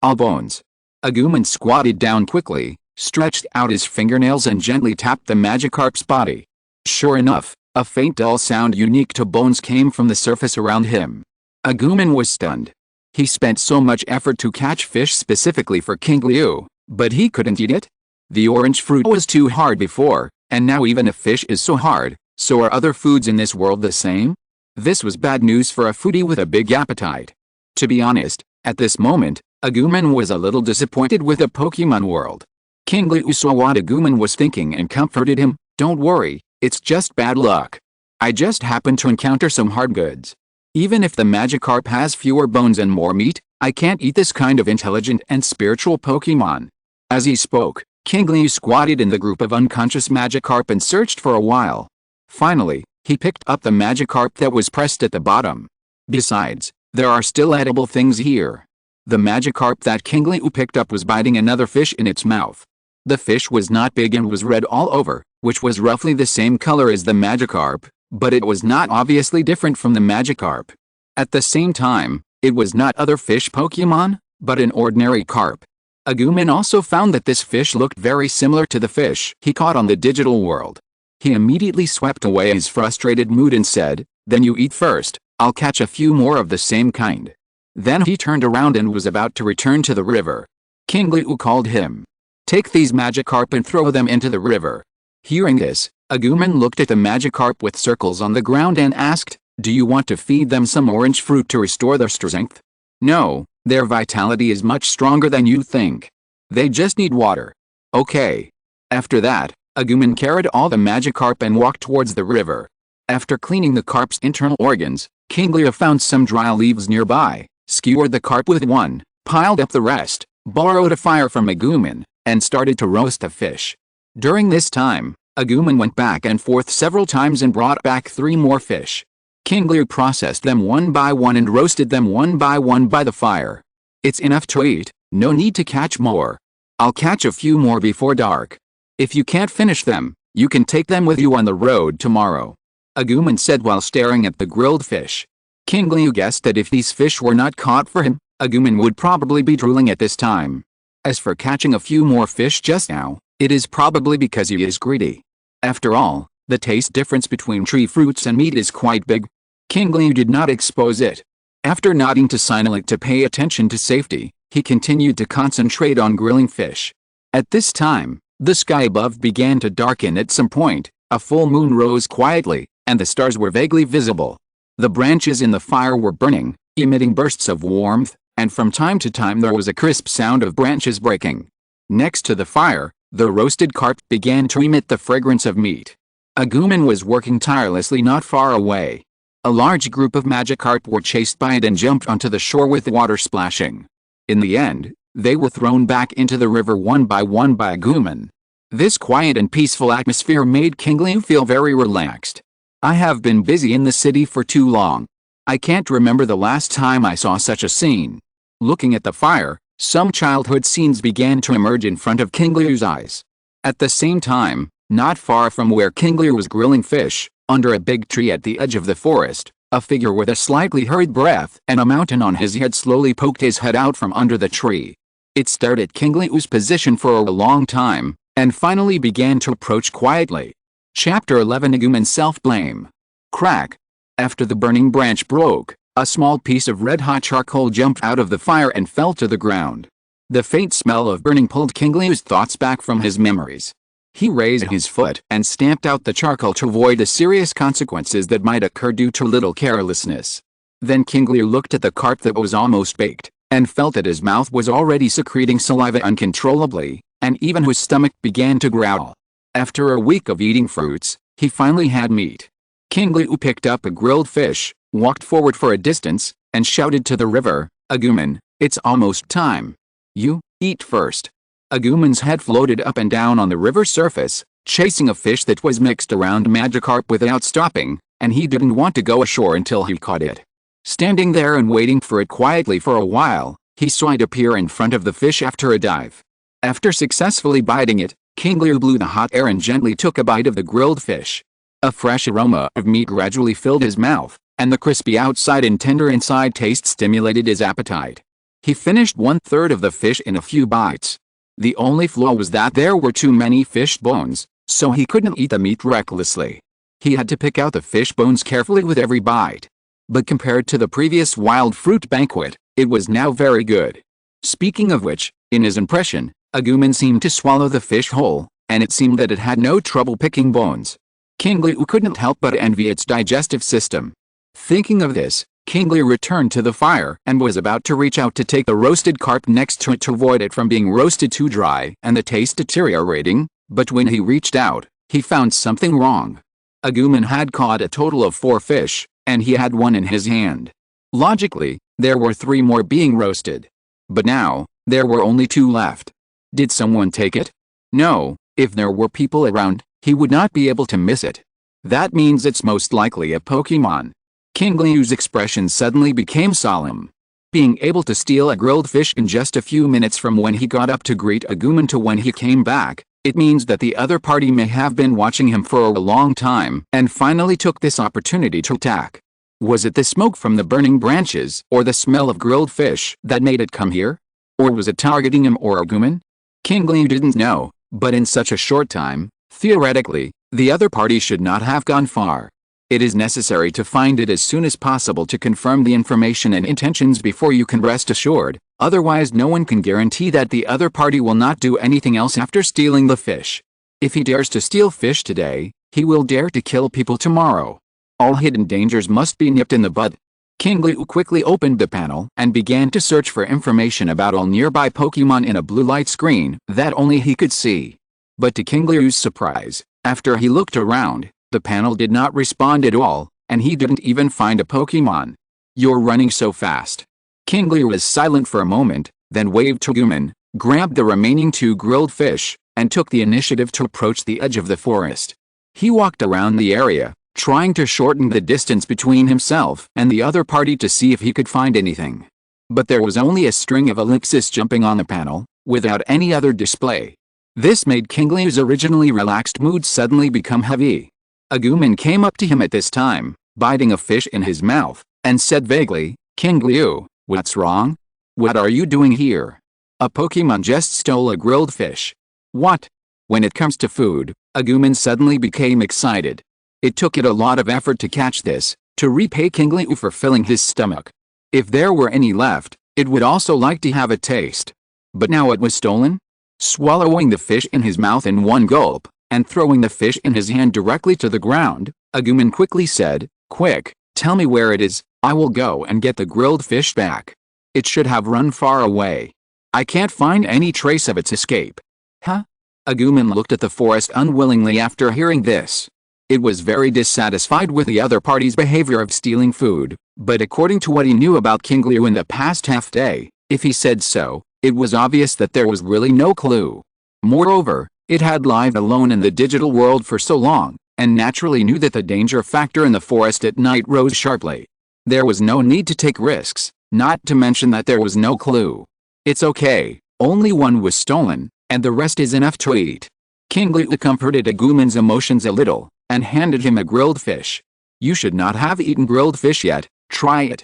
All bones. Agumon squatted down quickly, stretched out his fingernails and gently tapped the Magikarp's body. Sure enough, a faint dull sound unique to bones came from the surface around him. Agumon was stunned. He spent so much effort to catch fish specifically for Qingliu, but he couldn't eat it? The orange fruit was too hard before, and now even if fish is so hard, so are other foods in this world the same? This was bad news for a foodie with a big appetite. To be honest, at this moment, Agumon was a little disappointed with the Pokemon world. Qingliu saw what Agumon was thinking and comforted him, don't worry, it's just bad luck. I just happened to encounter some hard goods. Even if the Magikarp has fewer bones and more meat, I can't eat this kind of intelligent and spiritual Pokemon. As he spoke, Qingliu squatted in the group of unconscious Magikarp and searched for a while. Finally, he picked up the Magikarp that was pressed at the bottom. Besides, there are still edible things here. The Magikarp that Qingliu picked up was biting another fish in its mouth. The fish was not big and was red all over, which was roughly the same color as the Magikarp, but it was not obviously different from the Magikarp. At the same time, it was not other fish Pokemon, but an ordinary carp. Agumon also found that this fish looked very similar to the fish he caught on the digital world. He immediately swept away his frustrated mood and said, then you eat first, I'll catch a few more of the same kind. Then he turned around and was about to return to the river. Qingliu called him. Take these Magikarp and throw them into the river. Hearing this, Agumon looked at the Magikarp with circles on the ground and asked, do you want to feed them some orange fruit to restore their strength? No, their vitality is much stronger than you think. They just need water. Okay. After that, Agumon carried all the Magikarp and walked towards the river. After cleaning the carp's internal organs, Qingliu found some dry leaves nearby, skewered the carp with one, piled up the rest, borrowed a fire from Agumon, and started to roast the fish. During this time, Agumon went back and forth several times and brought back 3 more fish. Qingliu processed them one by one and roasted them one by the fire. It's enough to eat, no need to catch more. I'll catch a few more before dark. If you can't finish them, you can take them with you on the road tomorrow. Agumon said while staring at the grilled fish. Qingliu guessed that if these fish were not caught for him, Agumon would probably be drooling at this time. As for catching a few more fish just now, it is probably because he is greedy. After all, the taste difference between tree fruits and meat is quite big. Qingliu did not expose it. After nodding to Sinalik to pay attention to safety, he continued to concentrate on grilling fish. At this time, the sky above began to darken at some point, a full moon rose quietly, and the stars were vaguely visible. The branches in the fire were burning, emitting bursts of warmth, and from time to time there was a crisp sound of branches breaking. Next to the fire, the roasted carp began to emit the fragrance of meat. Agumon was working tirelessly not far away. A large group of Magikarp were chased by it and jumped onto the shore with water splashing. In the end, they were thrown back into the river one by Agumon. This quiet and peaceful atmosphere made Qingliu feel very relaxed. I have been busy in the city for too long. I can't remember the last time I saw such a scene. Looking at the fire, some childhood scenes began to emerge in front of Qingliu's eyes. At the same time, not far from where Qingliu was grilling fish, Under a big tree at the edge of the forest, a figure with a slightly hurried breath and a mountain on his head slowly poked his head out from under the tree. It stared at Qingliu's position for a long time, and finally began to approach quietly. Chapter 11 Agumon Self-Blame. Crack. After the burning branch broke, a small piece of red-hot charcoal jumped out of the fire and fell to the ground. The faint smell of burning pulled Qingliu's thoughts back from his memories. He raised his foot and stamped out the charcoal to avoid the serious consequences that might occur due to little carelessness. Then Qingliu looked at the carp that was almost baked, and felt that his mouth was already secreting saliva uncontrollably, and even his stomach began to growl. After a week of eating fruits, he finally had meat. Qingliu picked up a grilled fish, walked forward for a distance, and shouted to the river, "Agumon, it's almost time. You, eat first." Agumon's head floated up and down on the river surface, chasing a fish that was mixed around Magikarp without stopping, and he didn't want to go ashore until he caught it. Standing there and waiting for it quietly for a while, he saw it appear in front of the fish after a dive. After successfully biting it, Qingliu blew the hot air and gently took a bite of the grilled fish. A fresh aroma of meat gradually filled his mouth, and the crispy outside and tender inside taste stimulated his appetite. He finished 1/3 of the fish in a few bites. The only flaw was that there were too many fish bones, so he couldn't eat the meat recklessly. He had to pick out the fish bones carefully with every bite. But compared to the previous wild fruit banquet, it was now very good. Speaking of which, in his impression, Agumon seemed to swallow the fish whole, and it seemed that it had no trouble picking bones. Qingliu couldn't help but envy its digestive system. Thinking of this, Qingliu returned to the fire and was about to reach out to take the roasted carp next to it to avoid it from being roasted too dry and the taste deteriorating, but when he reached out, he found something wrong. Agumon had caught a total of 4 fish, and he had one in his hand. Logically, there were 3 more being roasted. But now, there were only 2 left. Did someone take it? No, if there were people around, he would not be able to miss it. That means it's most likely a Pokemon. Qingliu's expression suddenly became solemn. Being able to steal a grilled fish in just a few minutes from when he got up to greet Agumon to when he came back, it means that the other party may have been watching him for a long time and finally took this opportunity to attack. Was it the smoke from the burning branches or the smell of grilled fish that made it come here? Or was it targeting him or Agumon? Qingliu didn't know, but in such a short time, theoretically, the other party should not have gone far. It is necessary to find it as soon as possible to confirm the information and intentions before you can rest assured, otherwise no one can guarantee that the other party will not do anything else after stealing the fish. If he dares to steal fish today, he will dare to kill people tomorrow. All hidden dangers must be nipped in the bud. Qingliu quickly opened the panel and began to search for information about all nearby Pokemon in a blue light screen that only he could see. But to Qingliu's surprise, after he looked around, the panel did not respond at all, and he didn't even find a Pokemon. "You're running so fast." Qingliu was silent for a moment, then waved to Agumon, grabbed the remaining 2 grilled fish, and took the initiative to approach the edge of the forest. He walked around the area, trying to shorten the distance between himself and the other party to see if he could find anything. But there was only a string of ellipses jumping on the panel, without any other display. This made Qingliu's originally relaxed mood suddenly become heavy. Agumon came up to him at this time, biting a fish in his mouth, and said vaguely, "Qingliu, what's wrong? What are you doing here? A Pokemon just stole a grilled fish." "What?" When it comes to food, Agumon suddenly became excited. It took it a lot of effort to catch this, to repay Qingliu for filling his stomach. If there were any left, it would also like to have a taste. But now it was stolen? Swallowing the fish in his mouth in one gulp, and throwing the fish in his hand directly to the ground, Agumon quickly said, "Quick, tell me where it is, I will go and get the grilled fish back. It should have run far away. I can't find any trace of its escape." "Huh?" Agumon looked at the forest unwillingly after hearing this. It was very dissatisfied with the other party's behavior of stealing food, but according to what he knew about Qingliu in the past half day, if he said so, it was obvious that there was really no clue. Moreover, it had lived alone in the digital world for so long, and naturally knew that the danger factor in the forest at night rose sharply. There was no need to take risks, not to mention that there was no clue. "It's okay, only one was stolen, and the rest is enough to eat." Qingliu comforted Agumon's emotions a little, and handed him a grilled fish. "You should not have eaten grilled fish yet, try it."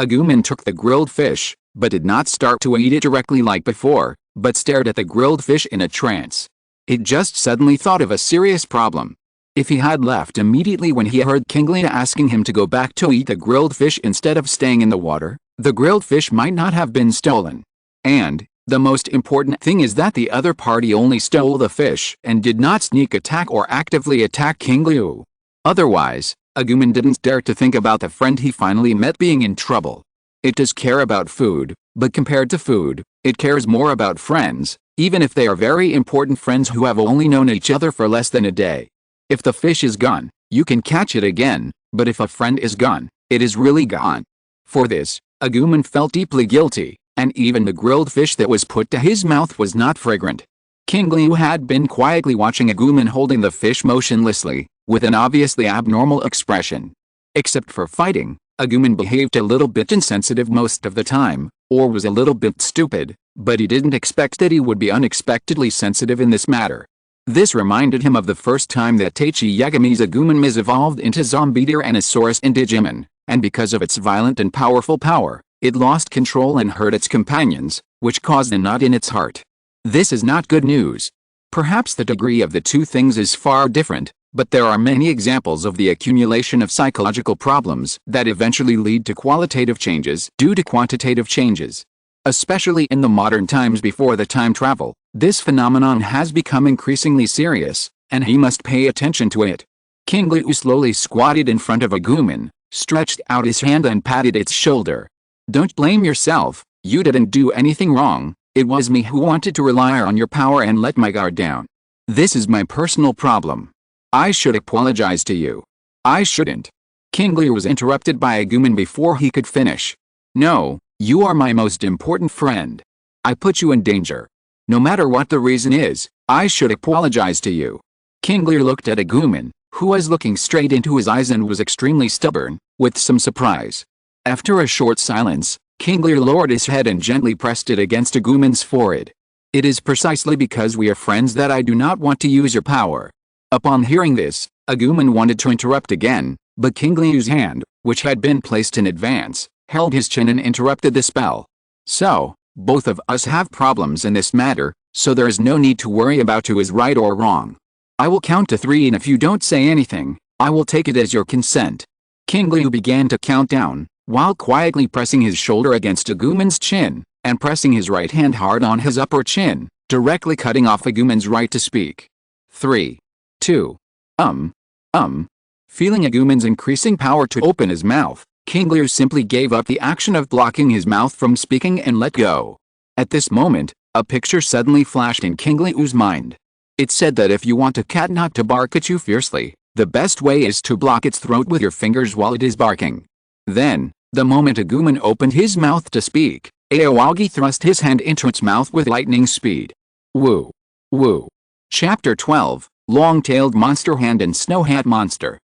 Agumon took the grilled fish, but did not start to eat it directly like before, but stared at the grilled fish in a trance. It just suddenly thought of a serious problem. If he had left immediately when he heard Qingliu asking him to go back to eat the grilled fish instead of staying in the water, the grilled fish might not have been stolen. And, the most important thing is that the other party only stole the fish and did not sneak attack or actively attack Qingliu. Otherwise, Agumon didn't dare to think about the friend he finally met being in trouble. It does care about food, but compared to food, it cares more about friends, even if they are very important friends who have only known each other for less than a day. If the fish is gone, you can catch it again, but if a friend is gone, it is really gone. For this, Agumon felt deeply guilty, and even the grilled fish that was put to his mouth was not fragrant. Qingliu had been quietly watching Agumon holding the fish motionlessly, with an obviously abnormal expression. Except for fighting, Agumon behaved a little bit insensitive most of the time, or was a little bit stupid, but he didn't expect that he would be unexpectedly sensitive in this matter. This reminded him of the first time that Taichi Yagami's Agumon Miz evolved into Zombie Tyrannosaurus in Digimon, and because of its violent and powerful power, it lost control and hurt its companions, which caused a knot in its heart. This is not good news. Perhaps the degree of the two things is far different, but there are many examples of the accumulation of psychological problems that eventually lead to qualitative changes due to quantitative changes. Especially in the modern times before the time travel, this phenomenon has become increasingly serious, and he must pay attention to it. Qingliu slowly squatted in front of Agumon, stretched out his hand and patted its shoulder. "Don't blame yourself, you didn't do anything wrong, it was me who wanted to rely on your power and let my guard down. This is my personal problem. I should apologize to you." "I shouldn't." Qingliu was interrupted by Agumon before he could finish. "No, you are my most important friend. I put you in danger. No matter what the reason is, I should apologize to you." Qingliu looked at Agumon, who was looking straight into his eyes and was extremely stubborn, with some surprise. After a short silence, Qingliu lowered his head and gently pressed it against Agumon's forehead. "It is precisely because we are friends that I do not want to use your power." Upon hearing this, Agumon wanted to interrupt again, but Qingliu's hand, which had been placed in advance, held his chin and interrupted the spell. "So, both of us have problems in this matter, so there is no need to worry about who is right or wrong. I will count to 3 and if you don't say anything, I will take it as your consent." Qingliu began to count down, while quietly pressing his shoulder against Agumon's chin, and pressing his right hand hard on his upper chin, directly cutting off Agumon's right to speak. 3, 2, Feeling Agumon's increasing power to open his mouth, Qingliu simply gave up the action of blocking his mouth from speaking and let go. At this moment, a picture suddenly flashed in Qingliu's mind. It said that if you want a cat not to bark at you fiercely, the best way is to block its throat with your fingers while it is barking. Then, the moment Agumon opened his mouth to speak, Aoyagi thrust his hand into its mouth with lightning speed. Woo! Woo! Chapter 12, Long-Tailed Monster Hand and Snow Hat Monster.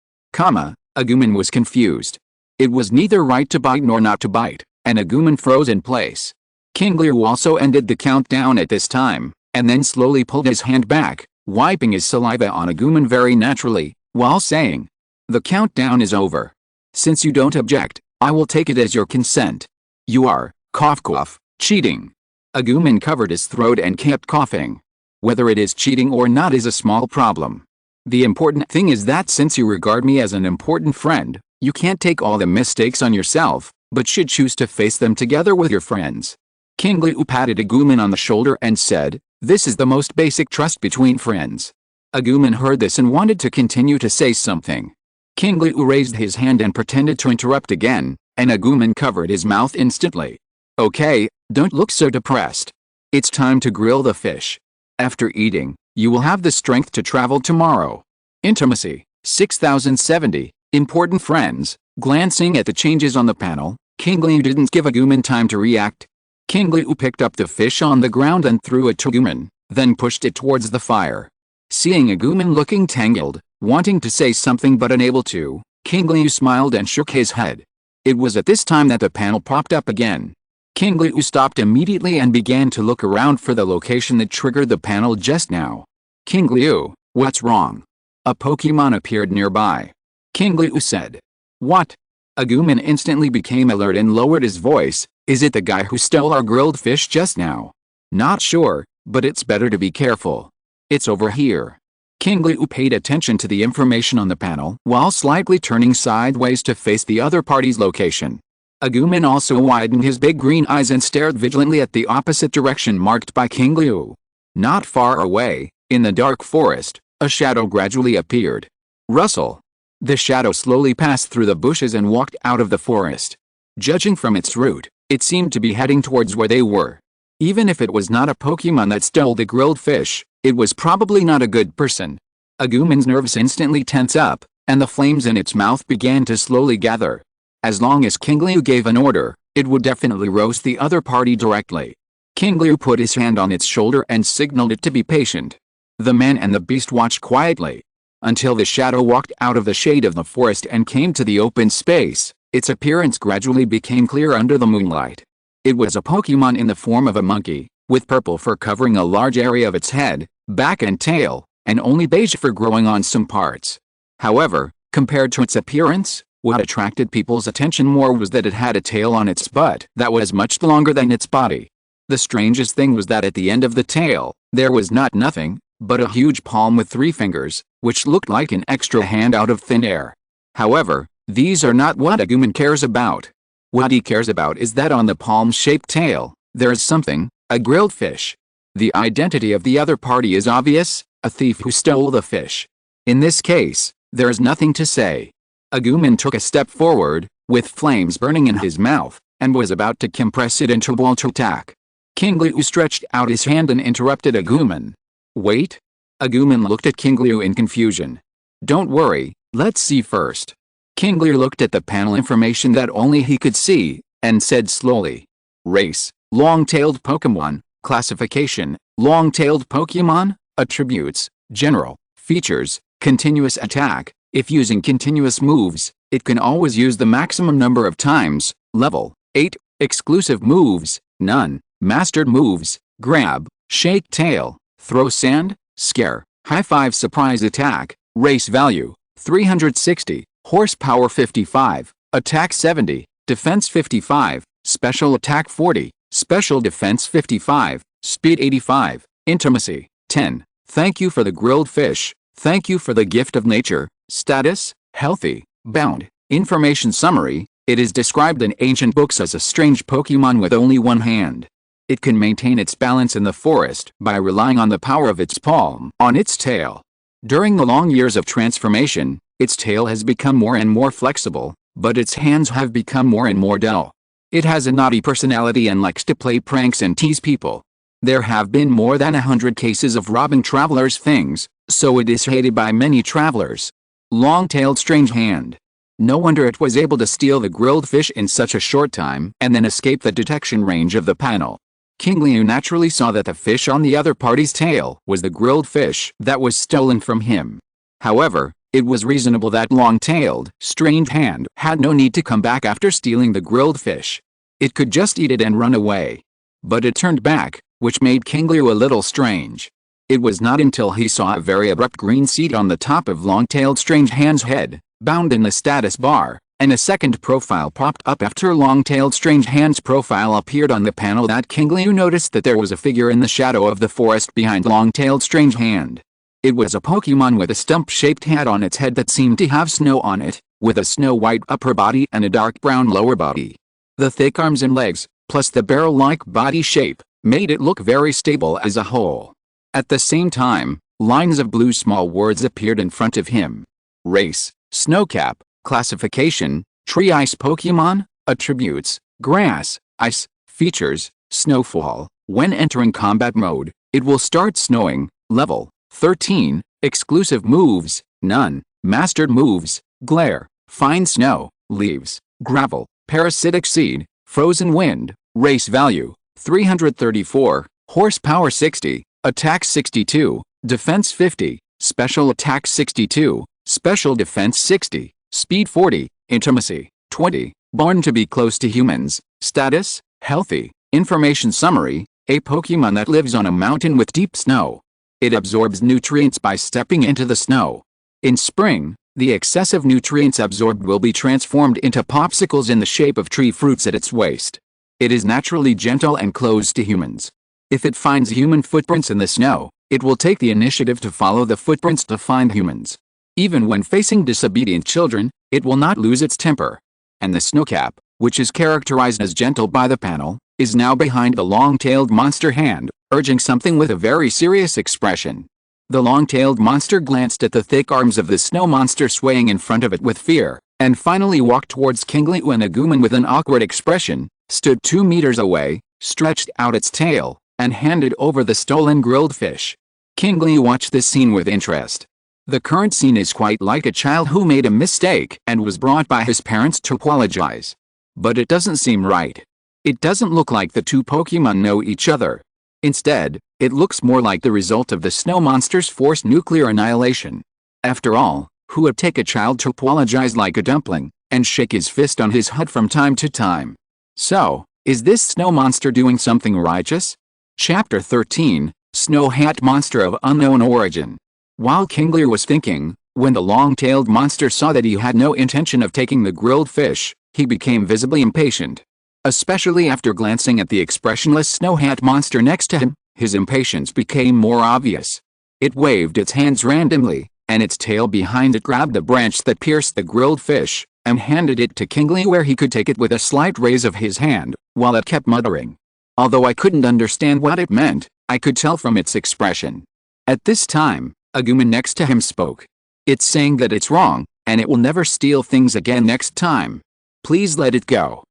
Agumon was confused. It was neither right to bite nor not to bite, and Agumon froze in place. Qingliu also ended the countdown at this time, and then slowly pulled his hand back, wiping his saliva on Agumon very naturally, while saying, "The countdown is over. Since you don't object, I will take it as your consent. You are, cough cough, cheating." Agumon covered his throat and kept coughing. Whether it is cheating or not is a small problem. The important thing is that since you regard me as an important friend, you can't take all the mistakes on yourself, but should choose to face them together with your friends. Qingliu patted Agumon on the shoulder and said, "This is the most basic trust between friends." Agumon heard this and wanted to continue to say something. Qingliu raised his hand and pretended to interrupt again, and Agumon covered his mouth instantly. "Okay, don't look so depressed. It's time to grill the fish. After eating, you will have the strength to travel tomorrow." Intimacy, 6070, important friends. Glancing at the changes on the panel, Qingliu didn't give Agumon time to react. Qingliu picked up the fish on the ground and threw it to Agumon, then pushed it towards the fire. Seeing Agumon looking tangled, wanting to say something but unable to, Qingliu smiled and shook his head. It was at this time that the panel popped up again. Qingliu stopped immediately and began to look around for the location that triggered the panel just now. "Qingliu, what's wrong?" A Pokemon appeared nearby. Qingliu said. What? Agumon instantly became alert and lowered his voice. Is it the guy who stole our grilled fish just now? Not sure, but it's better to be careful. It's over here. Qingliu paid attention to the information on the panel while slightly turning sideways to face the other party's location. Agumon also widened his big green eyes and stared vigilantly at the opposite direction marked by Qingliu. Not far away, in the dark forest, a shadow gradually appeared. Rustle. The shadow slowly passed through the bushes and walked out of the forest. Judging from its route, it seemed to be heading towards where they were. Even if it was not a Pokemon that stole the grilled fish, it was probably not a good person. Agumon's nerves instantly tense up, and the flames in its mouth began to slowly gather. As long as Qingliu gave an order, it would definitely roast the other party directly. Qingliu put his hand on its shoulder and signaled it to be patient. The man and the beast watched quietly until the shadow walked out of the shade of the forest and came to the open space. Its appearance gradually became clear under the moonlight. It was a Pokemon in the form of a monkey, with purple fur covering a large area of its head, back and tail, and only beige fur growing on some parts. However, compared to its appearance, what attracted people's attention more was that it had a tail on its butt that was much longer than its body. The strangest thing was that at the end of the tail, there was not nothing but a huge palm with 3 fingers, which looked like an extra hand out of thin air. However, these are not what Agumon cares about. What he cares about is that on the palm-shaped tail, there is something, a grilled fish. The identity of the other party is obvious, a thief who stole the fish. In this case, there is nothing to say. Agumon took a step forward, with flames burning in his mouth, and was about to compress it into a ball to attack. Qingliu stretched out his hand and interrupted Agumon. Wait? Agumon looked at Qingliu in confusion. Don't worry, let's see first. Qingliu looked at the panel information that only he could see, and said slowly. Race, long-tailed Pokemon. Classification, long-tailed Pokemon. Attributes, general. Features, continuous attack. If using continuous moves, it can always use the maximum number of times. Level 8. Exclusive moves, none. Mastered moves, grab, shake tail, throw sand, scare, high five surprise attack. Race value, 360, horsepower 55, attack 70, defense 55, special attack 40, special defense 55, speed 85, intimacy 10. Thank you for the grilled fish. Thank you for the gift of nature. Status, healthy, bound. Information summary, it is described in ancient books as a strange Pokemon with only one hand. It can maintain its balance in the forest by relying on the power of its palm on its tail. During the long years of transformation, its tail has become more and more flexible, but its hands have become more and more dull. It has a naughty personality and likes to play pranks and tease people. There have been more than 100 cases of robbing travelers' things, so it is hated by many travelers. Long-tailed strange hand. No wonder it was able to steal the grilled fish in such a short time and then escape the detection range of the panel. Qingliu naturally saw that the fish on the other party's tail was the grilled fish that was stolen from him. However, it was reasonable that long-tailed, strange hand had no need to come back after stealing the grilled fish. It could just eat it and run away. But it turned back, which made Qingliu a little strange. It was not until he saw a very abrupt green seed on the top of long-tailed strange hand's head, bound in the status bar, and a second profile popped up after long-tailed strange hand's profile appeared on the panel that Qingliu noticed that there was a figure in the shadow of the forest behind long-tailed strange hand. It was a Pokemon with a stump-shaped hat on its head that seemed to have snow on it, with a snow-white upper body and a dark brown lower body. The thick arms and legs, plus the barrel-like body shape, made it look very stable as a whole. At the same time, lines of blue small words appeared in front of him. Race, Snowcap. Classification, Tree Ice Pokemon. Attributes, Grass, Ice. Features, Snowfall. When entering combat mode, it will start snowing. Level 13. Exclusive moves, none. Mastered moves, Glare, Fine Snow, Leaves, Gravel, Parasitic Seed, Frozen Wind. Race value, 334, horsepower 60, attack 62, defense 50, special attack 62, special defense 60. Speed 40, intimacy 20, born to be close to humans. Status, healthy. Information summary, a Pokemon that lives on a mountain with deep snow. It absorbs nutrients by stepping into the snow. In spring, the excessive nutrients absorbed will be transformed into popsicles in the shape of tree fruits at its waist. It is naturally gentle and close to humans. If it finds human footprints in the snow, it will take the initiative to follow the footprints to find humans. Even when facing disobedient children, it will not lose its temper. And the snowcap, which is characterized as gentle by the panel, is now behind the long-tailed monster hand, urging something with a very serious expression. The long-tailed monster glanced at the thick arms of the snow monster swaying in front of it with fear, and finally walked towards Qingliu, and Agumon with an awkward expression, stood 2 meters away, stretched out its tail, and handed over the stolen grilled fish. Qingliu watched this scene with interest. The current scene is quite like a child who made a mistake and was brought by his parents to apologize. But it doesn't seem right. It doesn't look like the two Pokemon know each other. Instead, it looks more like the result of the snow monster's forced nuclear annihilation. After all, who would take a child to apologize like a dumpling, and shake his fist on his hut from time to time? So, is this snow monster doing something righteous? Chapter 13, Snow Hat Monster of Unknown Origin. While Qingliu was thinking, when the long-tailed monster saw that he had no intention of taking the grilled fish, he became visibly impatient. Especially after glancing at the expressionless snow hat monster next to him, his impatience became more obvious. It waved its hands randomly, and its tail behind it grabbed the branch that pierced the grilled fish, and handed it to Qingliu, where he could take it with a slight raise of his hand, while it kept muttering. Although I couldn't understand what it meant, I could tell from its expression. At this time, Agumon next to him spoke. It's saying that it's wrong, and it will never steal things again next time. Please let it go.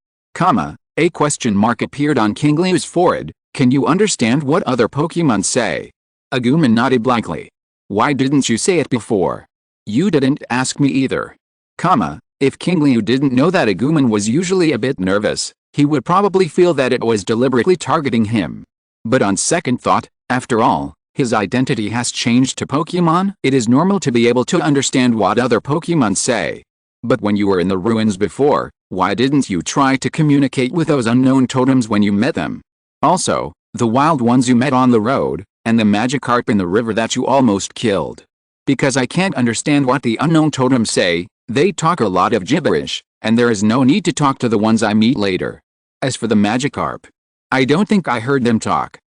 A question mark appeared on Qingliu's forehead. Can you understand what other Pokemon say? Agumon nodded blankly. Why didn't you say it before? You didn't ask me either. If Qingliu didn't know that Agumon was usually a bit nervous, he would probably feel that it was deliberately targeting him. But on second thought, after all, his identity has changed to Pokemon. It is normal to be able to understand what other Pokemon say. But when you were in the ruins before, why didn't you try to communicate with those unknown totems when you met them? Also, the wild ones you met on the road, and the Magikarp in the river that you almost killed. Because I can't understand what the unknown totems say. They talk a lot of gibberish, and there is no need to talk to the ones I meet later. As for the Magikarp, I don't think I heard them talk.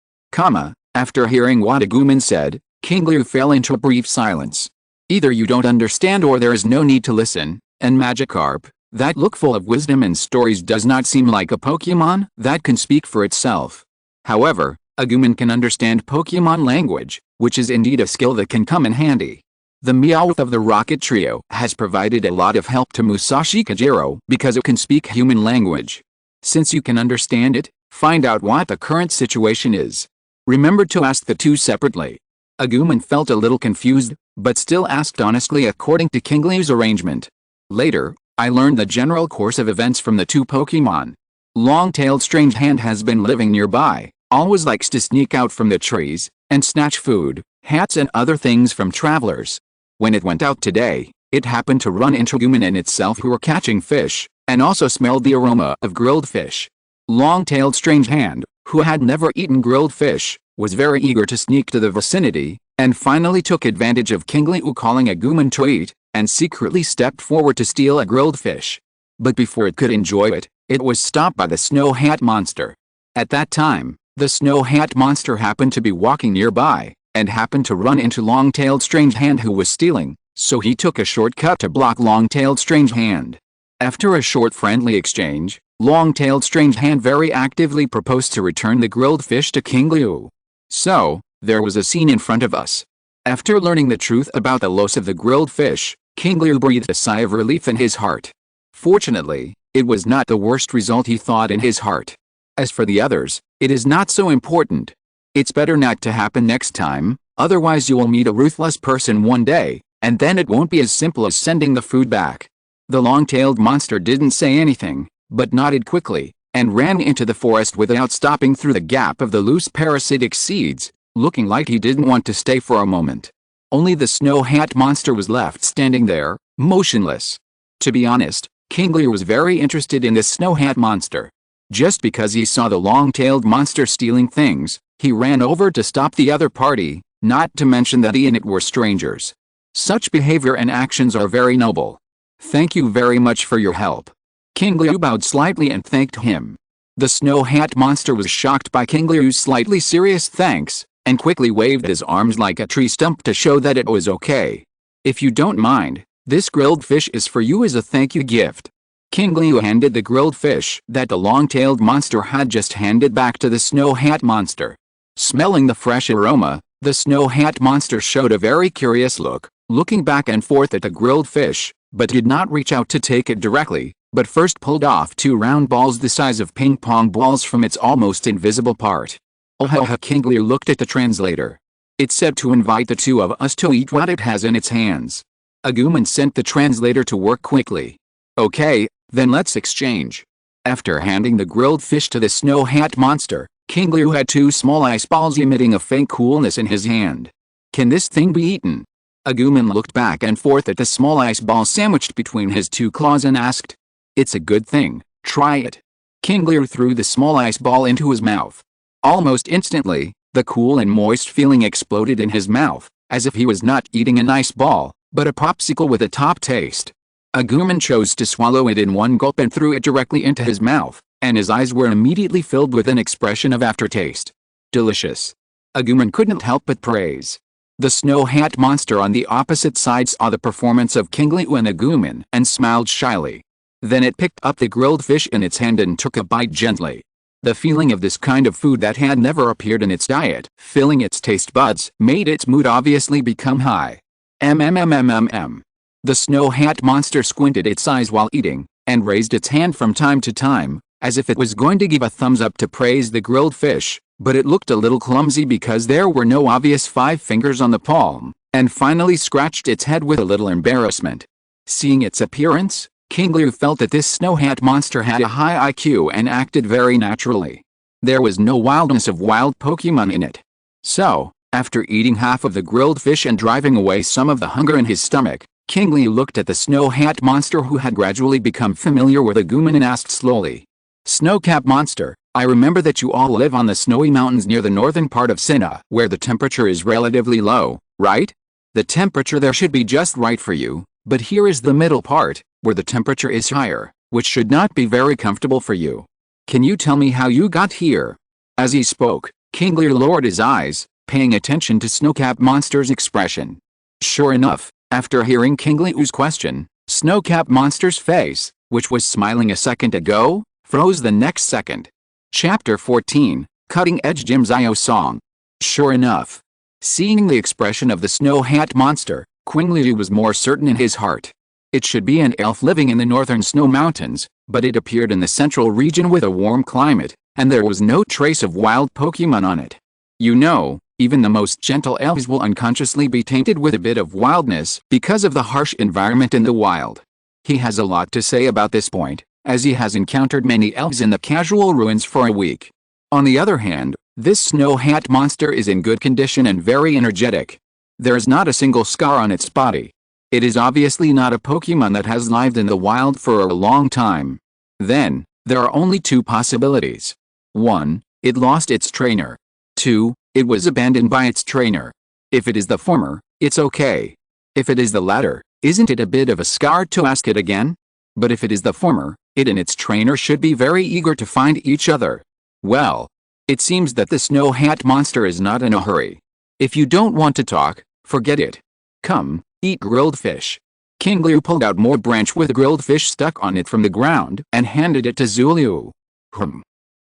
After hearing what Agumon said, Qingliu fell into a brief silence. Either you don't understand or there is no need to listen, and Magikarp, that look full of wisdom and stories, does not seem like a Pokemon that can speak for itself. However, Agumon can understand Pokemon language, which is indeed a skill that can come in handy. The Meowth of the Rocket Trio has provided a lot of help to Musashi Kajiro because it can speak human language. Since you can understand it, find out what the current situation is. Remember to ask the two separately. Agumon felt a little confused, but still asked honestly according to Qingliu's arrangement. Later, I learned the general course of events from the two Pokemon. Long-tailed Strange Hand has been living nearby, always likes to sneak out from the trees, and snatch food, hats and other things from travelers. When it went out today, it happened to run into Agumon and itself, who were catching fish, and also smelled the aroma of grilled fish. Long-tailed Strange Hand, who had never eaten grilled fish, was very eager to sneak to the vicinity, and finally took advantage of Qingliu calling Agumon to eat, and secretly stepped forward to steal a grilled fish. But before it could enjoy it, it was stopped by the Snow Hat Monster. At that time, the Snow Hat Monster happened to be walking nearby, and happened to run into Long-tailed Strange Hand, who was stealing, so he took a shortcut to block Long-tailed Strange Hand. After a short friendly exchange, Long-tailed Strange Hand very actively proposed to return the grilled fish to Qingliu. So, there was a scene in front of us. After learning the truth about the loss of the grilled fish, Qingliu breathed a sigh of relief in his heart. Fortunately, it was not the worst result he thought in his heart. As for the others, it is not so important. It's better not to happen next time, otherwise you will meet a ruthless person one day, and then it won't be as simple as sending the food back. The long-tailed monster didn't say anything, but nodded quickly, and ran into the forest without stopping through the gap of the loose parasitic seeds, looking like he didn't want to stay for a moment. Only the Snow Hat Monster was left standing there, motionless. To be honest, Qingliu was very interested in this Snow Hat Monster. Just because he saw the long-tailed monster stealing things, he ran over to stop the other party, not to mention that he and it were strangers. Such behavior and actions are very noble. Thank you very much for your help. Qingliu bowed slightly and thanked him. The Snow Hat monster was shocked by Qingliu's slightly serious thanks, and quickly waved his arms like a tree stump to show that it was okay. If you don't mind, this grilled fish is for you as a thank you gift. Qingliu handed the grilled fish that the long-tailed monster had just handed back to the Snow Hat monster. Smelling the fresh aroma, the Snow Hat monster showed a very curious look, looking back and forth at the grilled fish, but did not reach out to take it directly, but first pulled off 2 round balls the size of ping-pong balls from its almost invisible part. Qingliu looked at the translator. It said to invite the 2 of us to eat what it has in its hands. Agumon sent the translator to work quickly. Okay, then let's exchange. After handing the grilled fish to the Snow Hat monster, Qingliu had 2 small ice balls emitting a faint coolness in his hand. Can this thing be eaten? Agumon looked back and forth at the small ice ball sandwiched between his 2 claws and asked. It's a good thing, try it. Qingliu threw the small ice ball into his mouth. Almost instantly, the cool and moist feeling exploded in his mouth, as if he was not eating an ice ball, but a popsicle with a top taste. Agumon chose to swallow it in one gulp and threw it directly into his mouth, and his eyes were immediately filled with an expression of aftertaste. Delicious. Agumon couldn't help but praise. The Snow Hat monster on the opposite side saw the performance of Qingliu and Agumon and smiled shyly. Then it picked up the grilled fish in its hand and took a bite gently. The feeling of this kind of food that had never appeared in its diet, filling its taste buds, made its mood obviously become high. The Snow Hat monster squinted its eyes while eating, and raised its hand from time to time, as if it was going to give a thumbs up to praise the grilled fish, but it looked a little clumsy because there were no obvious 5 fingers on the palm, and finally scratched its head with a little embarrassment. Seeing its appearance, Qingliu felt that this Snow Hat monster had a high IQ and acted very naturally. There was no wildness of wild Pokemon in it. So, after eating half of the grilled fish and driving away some of the hunger in his stomach, Qingliu looked at the Snow Hat monster who had gradually become familiar with Agumon and asked slowly. Snowcap monster, I remember that you all live on the snowy mountains near the northern part of Sinnoh, where the temperature is relatively low, right? The temperature there should be just right for you, but here is the middle part, where the temperature is higher, which should not be very comfortable for you. Can you tell me how you got here? As he spoke, Qingliu lowered his eyes, paying attention to Snowcap monster's expression. Sure enough, after hearing Qingliu's question, Snowcap monster's face, which was smiling a second ago, froze the next second. Chapter 14, Cutting Edge Jim's IO Song. Sure enough. Seeing the expression of the Snow Hat monster, Qingliu was more certain in his heart. It should be an elf living in the northern snow mountains, but it appeared in the central region with a warm climate, and there was no trace of wild Pokemon on it. You know, even the most gentle elves will unconsciously be tainted with a bit of wildness because of the harsh environment in the wild. He has a lot to say about this point, as he has encountered many elves in the casual ruins for a week. On the other hand, this Snow Hat monster is in good condition and very energetic. There is not a single scar on its body. It is obviously not a Pokemon that has lived in the wild for a long time. Then, there are only 2 possibilities. 1. It lost its trainer. 2. It was abandoned by its trainer. If it is the former, it's okay. If it is the latter, isn't it a bit of a scar to ask it again? But if it is the former, it and its trainer should be very eager to find each other. Well, it seems that the Snow Hat monster is not in a hurry. If you don't want to talk, forget it. Come, eat grilled fish. Qingliu pulled out more branch with grilled fish stuck on it from the ground and handed it to Qingliu.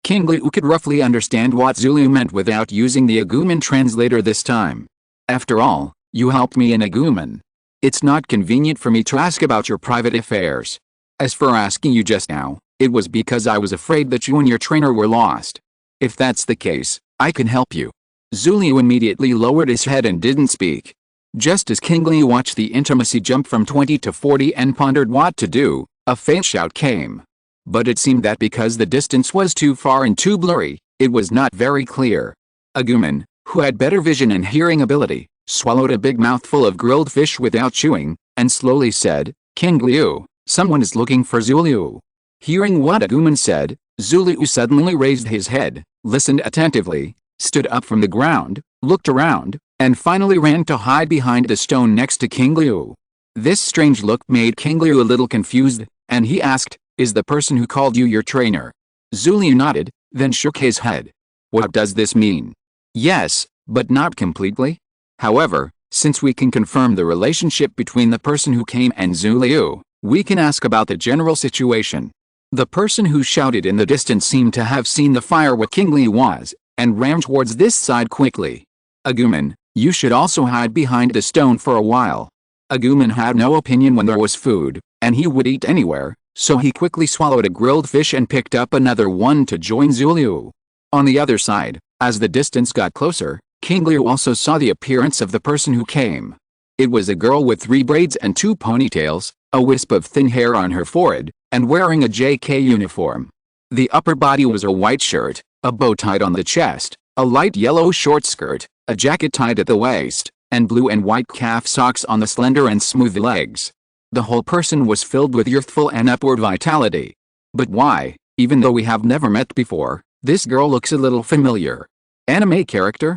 Qingliu could roughly understand what Qingliu meant without using the Agumon translator this time. After all, you helped me in Agumon. It's not convenient for me to ask about your private affairs. As for asking you just now, it was because I was afraid that you and your trainer were lost. If that's the case, I can help you. Qingliu immediately lowered his head and didn't speak. Just as Qingliu watched the intimacy jump from 20 to 40 and pondered what to do, a faint shout came. But it seemed that because the distance was too far and too blurry, it was not very clear. Agumon, who had better vision and hearing ability, swallowed a big mouthful of grilled fish without chewing, and slowly said, Qingliu, someone is looking for Qingliu. Hearing what Agumon said, Qingliu suddenly raised his head, listened attentively, stood up from the ground, looked around, and finally ran to hide behind the stone next to Qingliu. This strange look made Qingliu a little confused, and he asked, "Is the person who called you your trainer?" Qingliu nodded, then shook his head. "What does this mean?" "Yes, but not completely. However, since we can confirm the relationship between the person who came and Qingliu, we can ask about the general situation." The person who shouted in the distance seemed to have seen the fire where Qingliu was, and ran towards this side quickly. "Agumon, you should also hide behind the stone for a while." Agumon had no opinion when there was food, and he would eat anywhere, so he quickly swallowed a grilled fish and picked up another one to join Qingliu. On the other side, as the distance got closer, Qingliu also saw the appearance of the person who came. It was a girl with 3 braids and 2 ponytails, a wisp of thin hair on her forehead, and wearing a JK uniform. The upper body was a white shirt, a bow tied on the chest, a light yellow short skirt, a jacket tied at the waist, and blue and white calf socks on the slender and smooth legs. The whole person was filled with youthful and upward vitality. But why, even though we have never met before, this girl looks a little familiar? Anime character?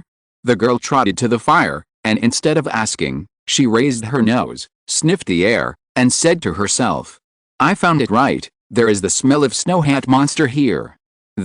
The girl trotted to the fire, and instead of asking, she raised her nose, sniffed the air, and said to herself, "I found it right, there is the smell of Snow Hat Monster here."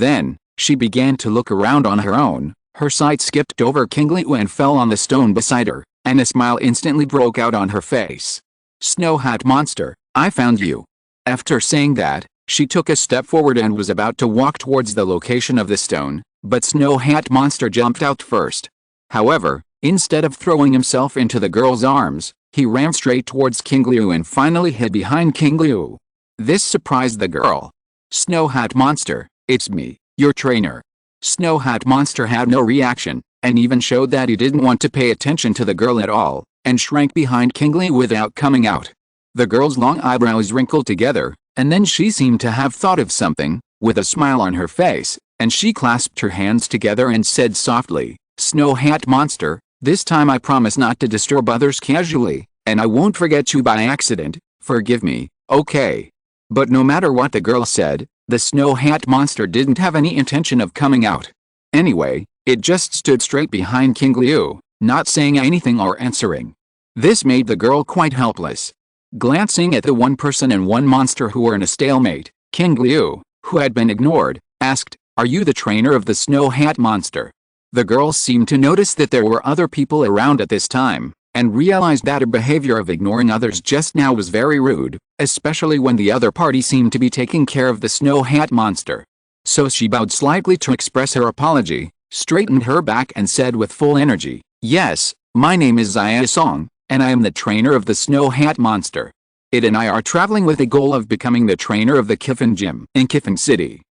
Then, she began to look around on her own, her sight skipped over Qingliu and fell on the stone beside her, and a smile instantly broke out on her face. "Snow Hat Monster, I found you." After saying that, she took a step forward and was about to walk towards the location of the stone, but Snow Hat Monster jumped out first. However, instead of throwing himself into the girl's arms, he ran straight towards Qingliu and finally hid behind Qingliu. This surprised the girl. "Snow Hat Monster, it's me, your trainer." Snow Hat Monster had no reaction, and even showed that he didn't want to pay attention to the girl at all, and shrank behind Qingliu without coming out. The girl's long eyebrows wrinkled together, and then she seemed to have thought of something, with a smile on her face, and she clasped her hands together and said softly, "Snow Hat Monster, this time I promise not to disturb others casually, and I won't forget you by accident, forgive me, okay?" But no matter what the girl said, the Snow Hat Monster didn't have any intention of coming out. Anyway, it just stood straight behind Qingliu, not saying anything or answering. This made the girl quite helpless. Glancing at the one person and one monster who were in a stalemate, Qingliu, who had been ignored, asked, "Are you the trainer of the Snow Hat Monster?" The girl seemed to notice that there were other people around at this time, and realized that her behavior of ignoring others just now was very rude, especially when the other party seemed to be taking care of the Snow Hat Monster. So she bowed slightly to express her apology, straightened her back and said with full energy, "Yes, my name is Xia Song, and I am the trainer of the Snow Hat Monster. It and I are traveling with the goal of becoming the trainer of the Qifeng Gym in Qifeng City."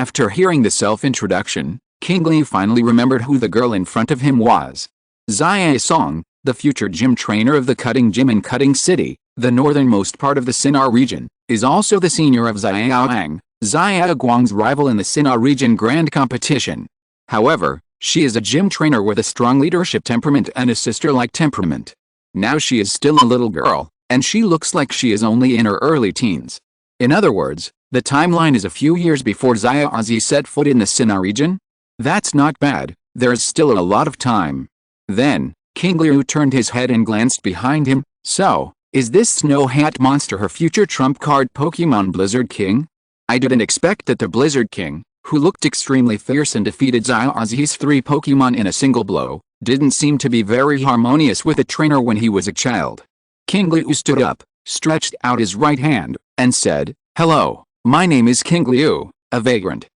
After hearing the self-introduction, Qingliu finally remembered who the girl in front of him was. Xia Song, the future gym trainer of the Cutting Gym in Cutting City, the northernmost part of the Sinnoh region, is also the senior of Xiaoang, Xia Guang's rival in the Sinnoh region grand competition. However, she is a gym trainer with a strong leadership temperament and a sister-like temperament. Now she is still a little girl, and she looks like she is only in her early teens. In other words, the timeline is a few years before Xiaozi set foot in the Sinnoh region. That's not bad, there is still a lot of time. Then, Qingliu turned his head and glanced behind him. "So, is this Snow Hat Monster her future trump card Pokemon Blizzard King?" I didn't expect that the Blizzard King, who looked extremely fierce and defeated Xiaozi's 3 Pokemon in a single blow, didn't seem to be very harmonious with a trainer when he was a child. Qingliu stood up, stretched out his right hand, and said, "Hello, my name is Qingliu, a vagrant."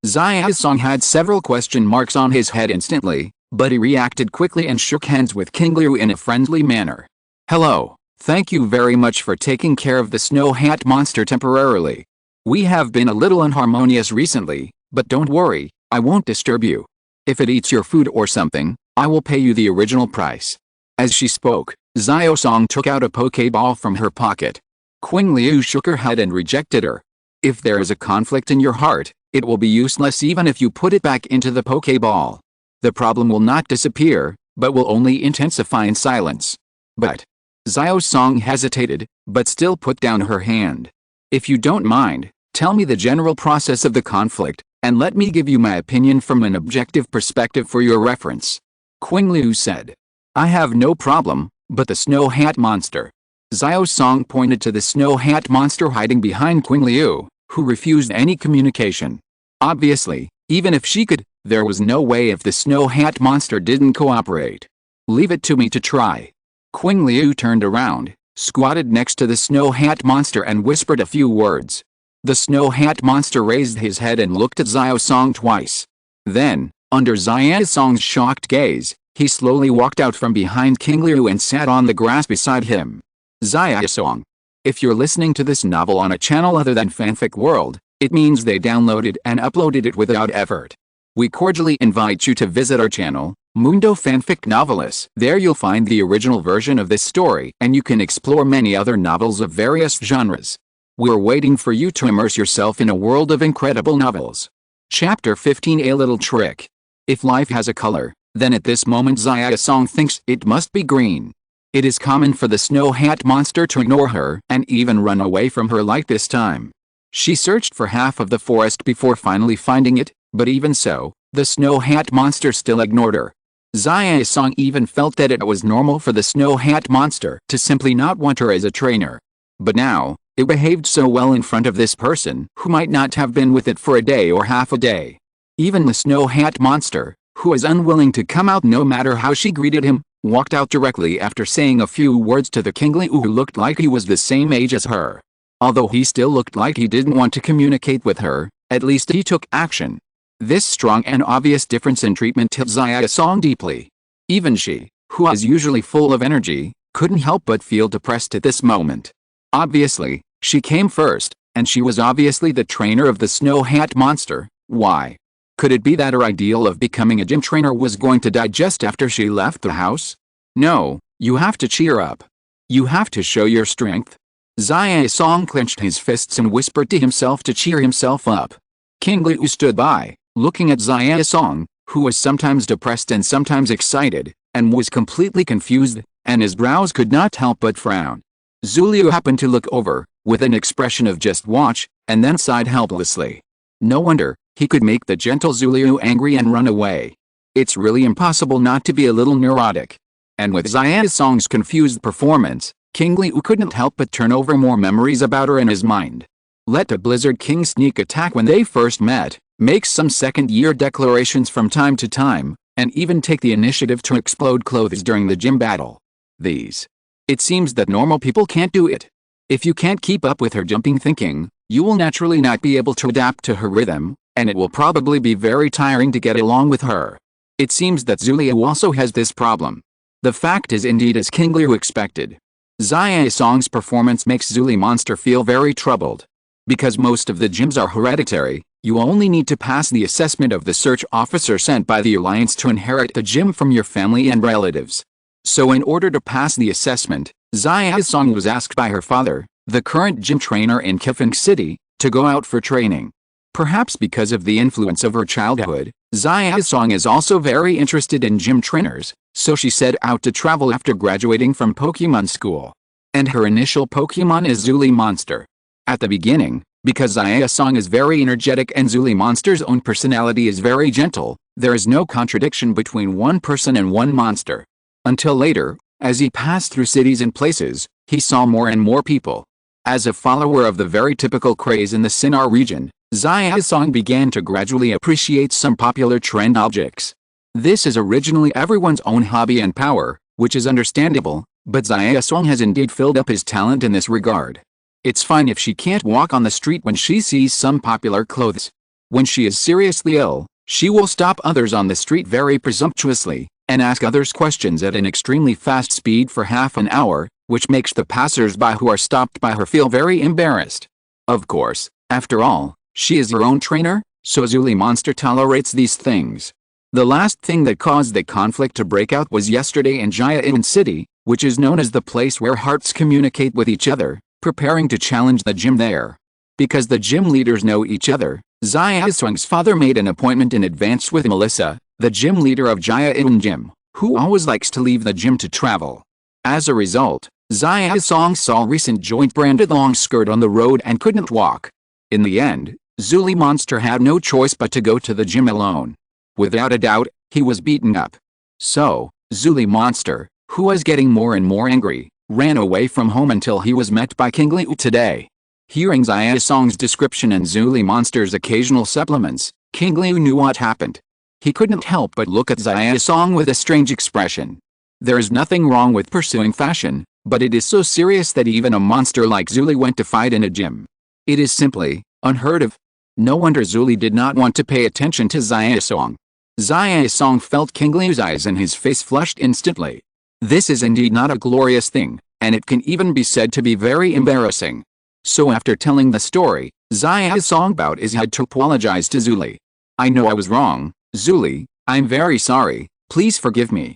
Xia Song had several question marks on his head instantly, but he reacted quickly and shook hands with Qingliu in a friendly manner. "Hello, thank you very much for taking care of the Snow Hat Monster temporarily. We have been a little unharmonious recently, but don't worry, I won't disturb you. If it eats your food or something, I will pay you the original price." As she spoke, Xia Song took out a Poké Ball from her pocket. Qingliu shook her head and rejected her. "If there is a conflict in your heart, it will be useless even if you put it back into the Poké Ball. The problem will not disappear, but will only intensify in silence." "But..." Xia Song hesitated, but still put down her hand. "If you don't mind, tell me the general process of the conflict, and let me give you my opinion from an objective perspective for your reference." Qingliu said. I have no problem, but the Snow Hat Monster. Xiao Song pointed to the Snow Hat Monster hiding behind Qingliu, who refused any communication. Obviously, even if she could, there was no way if the Snow Hat Monster didn't cooperate. Leave it to me to try. Qingliu turned around, squatted next to the Snow Hat Monster and whispered a few words. The Snow Hat Monster raised his head and looked at Xiao Song twice. Then, under Xiao Song's shocked gaze, he slowly walked out from behind Qingliu and sat on the grass beside him. Xiao Song. If you're listening to this novel on a channel other than Fanfic World, it means they downloaded and uploaded it without effort. We cordially invite you to visit our channel, Mundo Fanfic Novelists. There you'll find the original version of this story and you can explore many other novels of various genres. We're waiting for you to immerse yourself in a world of incredible novels. Chapter 15 A Little Trick. If life has a color, then at this moment Xiao Song thinks it must be green. It is common for the Snow Hat Monster to ignore her and even run away from her like this time. She searched for half of the forest before finally finding it, but even so, the Snow Hat Monster still ignored her. Xiao Song even felt that it was normal for the Snow Hat Monster to simply not want her as a trainer. But now, it behaved so well in front of this person who might not have been with it for a day or half a day. Even the Snow Hat Monster, who was unwilling to come out no matter how she greeted him, walked out directly after saying a few words to the Qingliu who looked like he was the same age as her. Although he still looked like he didn't want to communicate with her, at least he took action. This strong and obvious difference in treatment hit Xiao Song deeply. Even she, who is usually full of energy, couldn't help but feel depressed at this moment. Obviously, she came first, and she was obviously the trainer of the Snow Hat Monster. Why? Could it be that her ideal of becoming a gym trainer was going to die just after she left the house? No, you have to cheer up. You have to show your strength. Xiao Song clenched his fists and whispered to himself to cheer himself up. Qingliu stood by, looking at Xiao Song, who was sometimes depressed and sometimes excited, and was completely confused, and his brows could not help but frown. Zuliu happened to look over, with an expression of just watch, and then sighed helplessly. No wonder, he could make the gentle Zuliu angry and run away. It's really impossible not to be a little neurotic. And with Xiao Song's confused performance, Qingliu couldn't help but turn over more memories about her in his mind. Let a Blizzard King sneak attack when they first met, make some second-year declarations from time to time, and even take the initiative to explode clothes during the gym battle. It seems that normal people can't do it. If you can't keep up with her jumping thinking, you will naturally not be able to adapt to her rhythm, and it will probably be very tiring to get along with her. It seems that Zuliu also has this problem. The fact is indeed as Qingliu expected. Xiao Song's performance makes Zuli Monster feel very troubled. Because most of the gyms are hereditary, you only need to pass the assessment of the search officer sent by the Alliance to inherit the gym from your family and relatives. So in order to pass the assessment, Xiao Song was asked by her father, the current gym trainer in Qifeng City, to go out for training. Perhaps because of the influence of her childhood, Xiao Song is also very interested in gym trainers, so she set out to travel after graduating from Pokemon school. And her initial Pokemon is Zuli Monster. At the beginning, because Xiao Song is very energetic and Zuli Monster's own personality is very gentle, there is no contradiction between one person and one monster. Until later, as he passed through cities and places, he saw more and more people. As a follower of the very typical craze in the Sinnoh region, Xiao Song began to gradually appreciate some popular trend objects. This is originally everyone's own hobby and power, which is understandable, but Xiao Song has indeed filled up his talent in this regard. It's fine if she can't walk on the street when she sees some popular clothes. When she is seriously ill, she will stop others on the street very presumptuously, and ask others questions at an extremely fast speed for half an hour, which makes the passers-by who are stopped by her feel very embarrassed. Of course, after all, she is her own trainer, so Zuli Monster tolerates these things. The last thing that caused the conflict to break out was yesterday in Jiayin City, which is known as the place where hearts communicate with each other, preparing to challenge the gym there. Because the gym leaders know each other, Xiao Song's father made an appointment in advance with Melissa, the gym leader of Jiayin Gym, who always likes to leave the gym to travel. As a result, Xiao Song saw recent joint-branded long skirt on the road and couldn't walk. In the end, Zuli Monster had no choice but to go to the gym alone. Without a doubt, he was beaten up. So, Zuli Monster, who was getting more and more angry, ran away from home until he was met by Qingliu today. Hearing Xia Song's description and Zuli Monster's occasional supplements, Qingliu knew what happened. He couldn't help but look at Xia Song with a strange expression. There is nothing wrong with pursuing fashion, but it is so serious that even a monster like Zuli went to fight in a gym. It is simply unheard of. No wonder Zuli did not want to pay attention to Xia Song. Xia Song felt Qingliu's eyes and his face flushed instantly. This is indeed not a glorious thing, and it can even be said to be very embarrassing. So after telling the story, Xia Song bowed his head to apologize to Zuli. I know I was wrong, Zuli, I'm very sorry, please forgive me.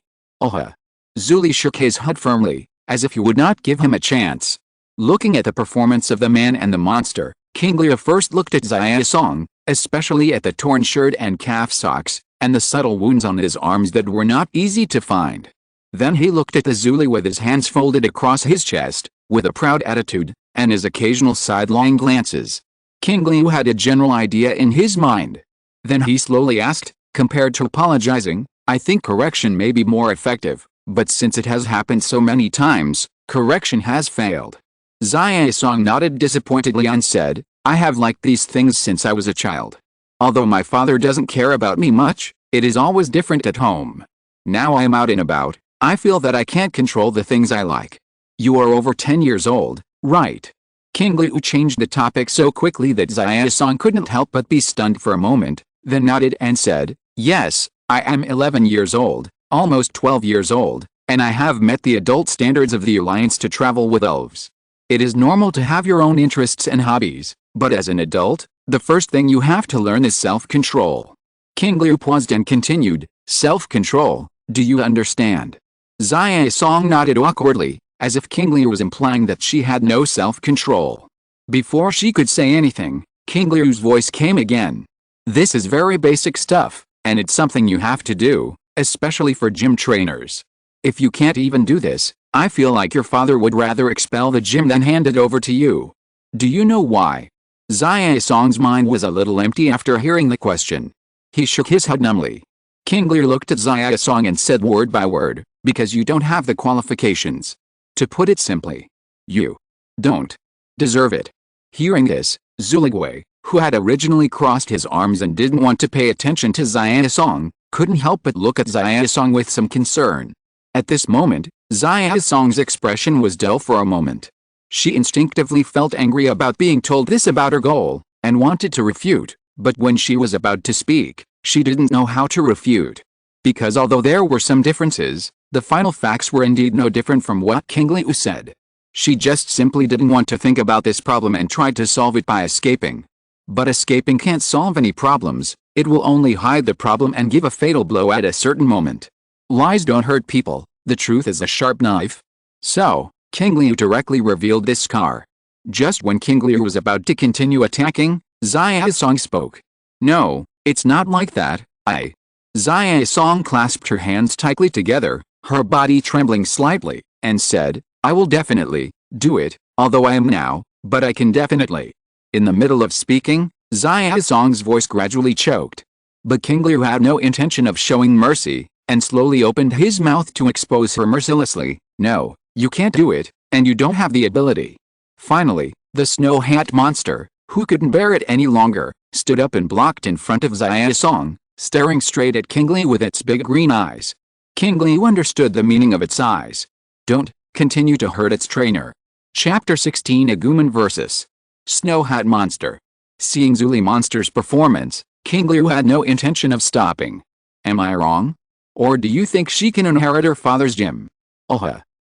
Zuli shook his head firmly, as if he would not give him a chance. Looking at the performance of the man and the monster, Qingliu first looked at Xia Song, especially at the torn shirt and calf socks, and the subtle wounds on his arms that were not easy to find. Then he looked at the Zuli with his hands folded across his chest, with a proud attitude, and his occasional sidelong glances. Qingliu had a general idea in his mind. Then he slowly asked, compared to apologizing, I think correction may be more effective, but since it has happened so many times, correction has failed. Xia Song nodded disappointedly and said, I have liked these things since I was a child. Although my father doesn't care about me much, it is always different at home. Now I am out and about, I feel that I can't control the things I like. You are over 10 years old, right? Qingliu changed the topic so quickly that Xia Song couldn't help but be stunned for a moment, then nodded and said, yes, I am 11 years old, almost 12 years old, and I have met the adult standards of the Alliance to travel with elves. It is normal to have your own interests and hobbies, but as an adult, the first thing you have to learn is self-control. Qingliu paused and continued, self-control, do you understand? Xia Song nodded awkwardly, as if Qingliu was implying that she had no self-control. Before she could say anything, Qingliu's voice came again. This is very basic stuff, and it's something you have to do, especially for gym trainers. If you can't even do this, I feel like your father would rather expel the gym than hand it over to you. Do you know why? Xia Song's mind was a little empty after hearing the question. He shook his head numbly. Qingliu looked at Xia Song and said word by word, because you don't have the qualifications. To put it simply, you don't deserve it. Hearing this, Zuligui, who had originally crossed his arms and didn't want to pay attention to Xia Song, couldn't help but look at Xia Song with some concern. At this moment, Xia Song's expression was dull for a moment. She instinctively felt angry about being told this about her goal, and wanted to refute, but when she was about to speak, she didn't know how to refute. Because although there were some differences, the final facts were indeed no different from what Qingliu said. She just simply didn't want to think about this problem and tried to solve it by escaping. But escaping can't solve any problems, it will only hide the problem and give a fatal blow at a certain moment. Lies don't hurt people, the truth is a sharp knife. So, Qingliu directly revealed this scar. Just when Qingliu was about to continue attacking, Xia Song spoke. No, it's not like that, Xia Song clasped her hands tightly together, her body trembling slightly, and said, I will definitely do it, although I am now, but I can definitely. In the middle of speaking, Xia Song's voice gradually choked. But Qingliu had no intention of showing mercy, and slowly opened his mouth to expose her mercilessly. No, you can't do it, and you don't have the ability. Finally, the Snow Hat monster, who couldn't bear it any longer, stood up and blocked in front of Xia Song, staring straight at Qingliu with its big green eyes. Qingliu understood the meaning of its eyes. Don't continue to hurt its trainer. Chapter 16 Agumon vs. Snow Hat Monster. Seeing Zuli Monster's performance, Qingliu had no intention of stopping. Am I wrong? Or do you think she can inherit her father's gym?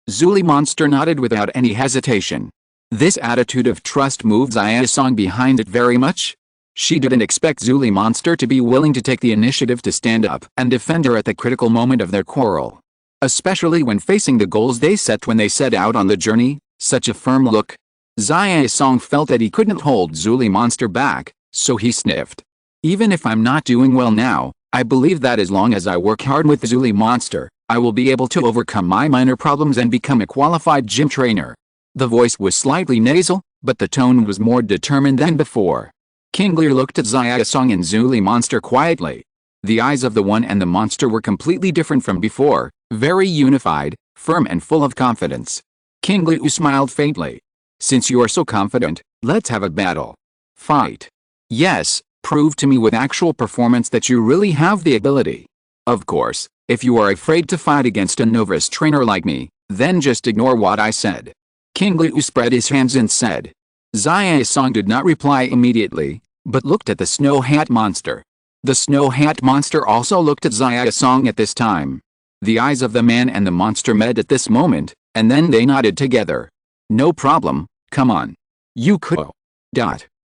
Zuli Monster nodded without any hesitation. This attitude of trust moved Xia Song behind it very much. She didn't expect Zuli Monster to be willing to take the initiative to stand up and defend her at the critical moment of their quarrel. Especially when facing the goals they set when they set out on the journey, such a firm look. Xia Song felt that he couldn't hold Zuli Monster back, so he sniffed. Even if I'm not doing well now, I believe that as long as I work hard with Zuli Monster, I will be able to overcome my minor problems and become a qualified gym trainer. The voice was slightly nasal, but the tone was more determined than before. Qingliu looked at Xia Song and Zuli Monster quietly. The eyes of the one and the monster were completely different from before, very unified, firm and full of confidence. Qingliu smiled faintly. Since you are so confident, let's have a battle. Fight. Yes, prove to me with actual performance that you really have the ability. Of course, if you are afraid to fight against a novice trainer like me, then just ignore what I said. Qingliu spread his hands and said. Xiaosong did not reply immediately, but looked at the Snow Hat monster. The Snow Hat monster also looked at Xiaosong at this time. The eyes of the man and the monster met at this moment, and then they nodded together. No problem, come on. You could.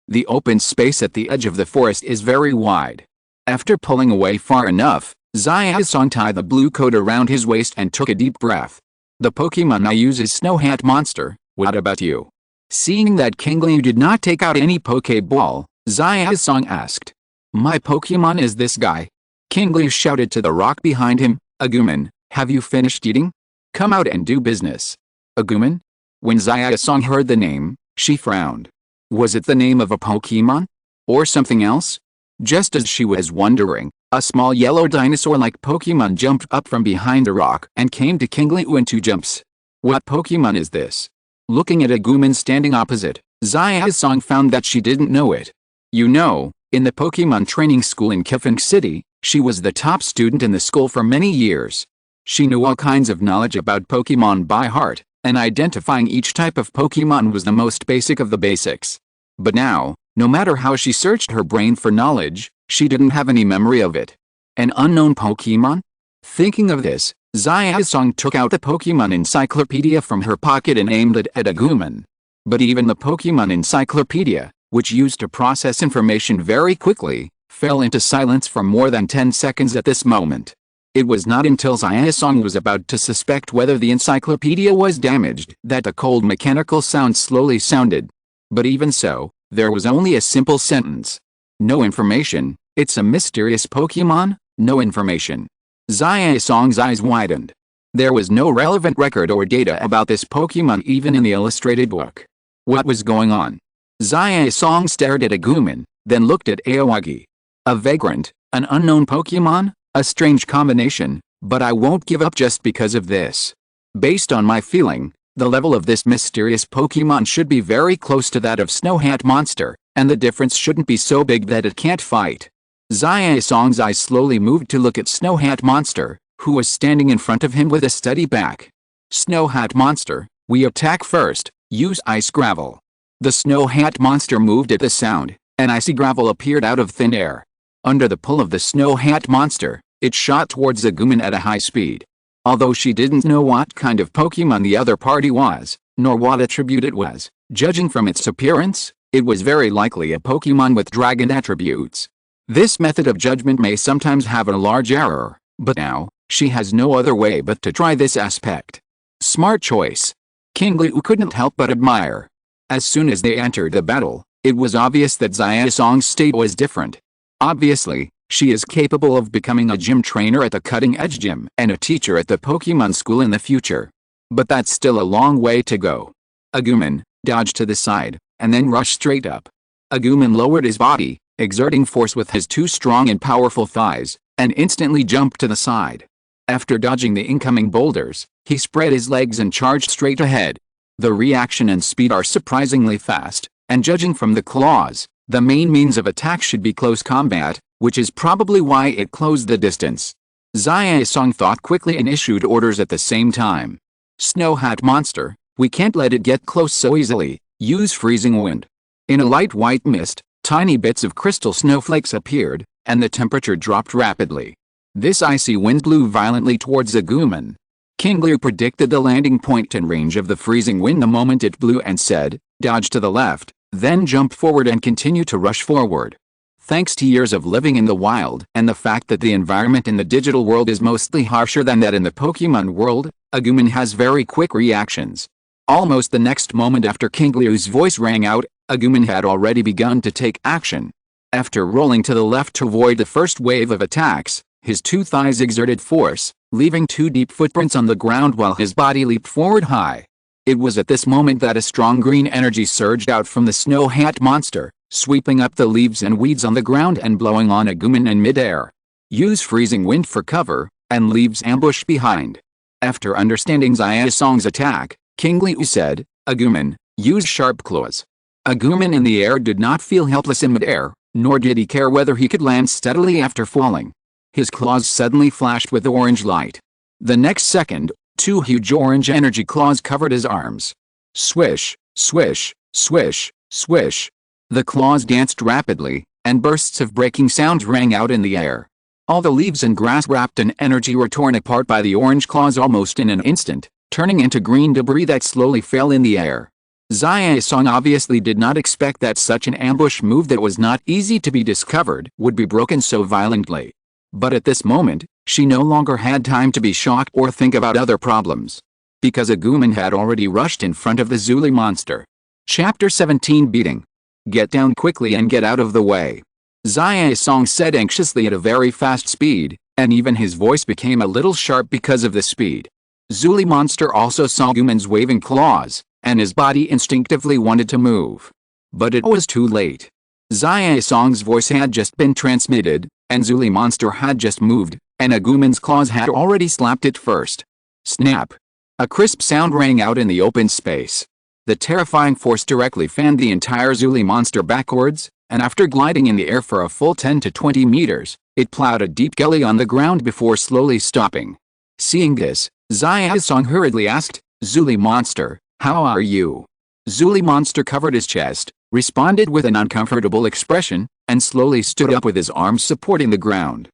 The open space at the edge of the forest is very wide. After pulling away far enough, Xiaosong tied the blue coat around his waist and took a deep breath. The Pokemon I use is Snow Hat monster, what about you? Seeing that Qingliu did not take out any Poké Ball, Xiaosong asked. My Pokemon is this guy. Qingliu shouted to the rock behind him, Agumon, have you finished eating? Come out and do business. Agumon? When Xiaosong heard the name, she frowned. Was it the name of a Pokemon? Or something else? Just as she was wondering, a small yellow dinosaur-like Pokemon jumped up from behind the rock and came to Qingliu in 2 jumps. What Pokemon is this? Looking at Agumon standing opposite, Xiaosong found that she didn't know it. You know, in the Pokemon training school in Qifeng City, she was the top student in the school for many years. She knew all kinds of knowledge about Pokemon by heart, and identifying each type of Pokemon was the most basic of the basics. But now, no matter how she searched her brain for knowledge, she didn't have any memory of it. An unknown Pokemon? Thinking of this, Xiaosong took out the Pokemon encyclopedia from her pocket and aimed it at Agumon. But even the Pokemon encyclopedia, which used to process information very quickly, fell into silence for more than 10 seconds at this moment. It was not until Xiaosong was about to suspect whether the encyclopedia was damaged that a cold mechanical sound slowly sounded. But even so, there was only a simple sentence. No information, it's a mysterious Pokemon, no information. Xiaosong's eyes widened. There was no relevant record or data about this Pokemon even in the illustrated book. What was going on? Xiaosong stared at Agumon, then looked at Aoyagi. A vagrant, an unknown Pokemon? A strange combination, but I won't give up just because of this. Based on my feeling, the level of this mysterious Pokemon should be very close to that of Snow Hat monster, and the difference shouldn't be so big that it can't fight. Xiaosong's eyes slowly moved to look at Snow Hat monster, who was standing in front of him with a steady back. Snow Hat monster, we attack first, use ice gravel. The Snow Hat monster moved at the sound, and icy gravel appeared out of thin air. Under the pull of the Snow Hat monster, it shot towards Agumon at a high speed. Although she didn't know what kind of Pokemon the other party was, nor what attribute it was, judging from its appearance, it was very likely a Pokemon with dragon attributes. This method of judgment may sometimes have a large error, but now, she has no other way but to try this aspect. Smart choice. Qingliu couldn't help but admire. As soon as they entered the battle, it was obvious that Xiaosong's state was different. Obviously, she is capable of becoming a gym trainer at the cutting-edge gym and a teacher at the Pokemon school in the future. But that's still a long way to go. Agumon dodged to the side, and then rushed straight up. Agumon lowered his body, exerting force with his 2 strong and powerful thighs, and instantly jumped to the side. After dodging the incoming boulders, he spread his legs and charged straight ahead. The reaction and speed are surprisingly fast, and judging from the claws, the main means of attack should be close combat, which is probably why it closed the distance. Xiaosong thought quickly and issued orders at the same time. Snow Hat monster, we can't let it get close so easily, use freezing wind. In a light white mist, tiny bits of crystal snowflakes appeared, and the temperature dropped rapidly. This icy wind blew violently towards Agumon. Qingliu predicted the landing point and range of the freezing wind the moment it blew and said, dodge to the left, then jump forward and continue to rush forward. Thanks to years of living in the wild and the fact that the environment in the digital world is mostly harsher than that in the Pokemon world, Agumon has very quick reactions. Almost the next moment after Qingliu's voice rang out, Agumon had already begun to take action. After rolling to the left to avoid the first wave of attacks, his 2 thighs exerted force, leaving 2 deep footprints on the ground while his body leaped forward high. It was at this moment that a strong green energy surged out from the Snow Hat monster, sweeping up the leaves and weeds on the ground and blowing on Agumon in midair. Use freezing wind for cover, and leaves ambush behind. After understanding Xiaosong's attack, Qingliu said, Agumon, use sharp claws. Agumon in the air did not feel helpless in mid-air, nor did he care whether he could land steadily after falling. His claws suddenly flashed with orange light. The next second, 2 huge orange energy claws covered his arms. Swish, swish, swish, swish. The claws danced rapidly, and bursts of breaking sounds rang out in the air. All the leaves and grass wrapped in energy were torn apart by the orange claws almost in an instant, turning into green debris that slowly fell in the air. Xiaosong obviously did not expect that such an ambush move that was not easy to be discovered would be broken so violently. But at this moment, she no longer had time to be shocked or think about other problems. Because Agumon had already rushed in front of the Zuli monster. Chapter 17 Beating. Get down quickly and get out of the way. Xiaosong said anxiously at a very fast speed, and even his voice became a little sharp because of the speed. Zuli monster also saw Agumon's waving claws, and his body instinctively wanted to move. But it was too late. Xiaosong's voice had just been transmitted, and Zuli monster had just moved, and Agumon's claws had already slapped it first. Snap! A crisp sound rang out in the open space. The terrifying force directly fanned the entire Zuli monster backwards, and after gliding in the air for a full 10 to 20 meters, it plowed a deep gully on the ground before slowly stopping. Seeing this, Xiaosong hurriedly asked, Zuli monster, how are you? Zuli monster covered his chest, responded with an uncomfortable expression, and slowly stood up with his arms supporting the ground.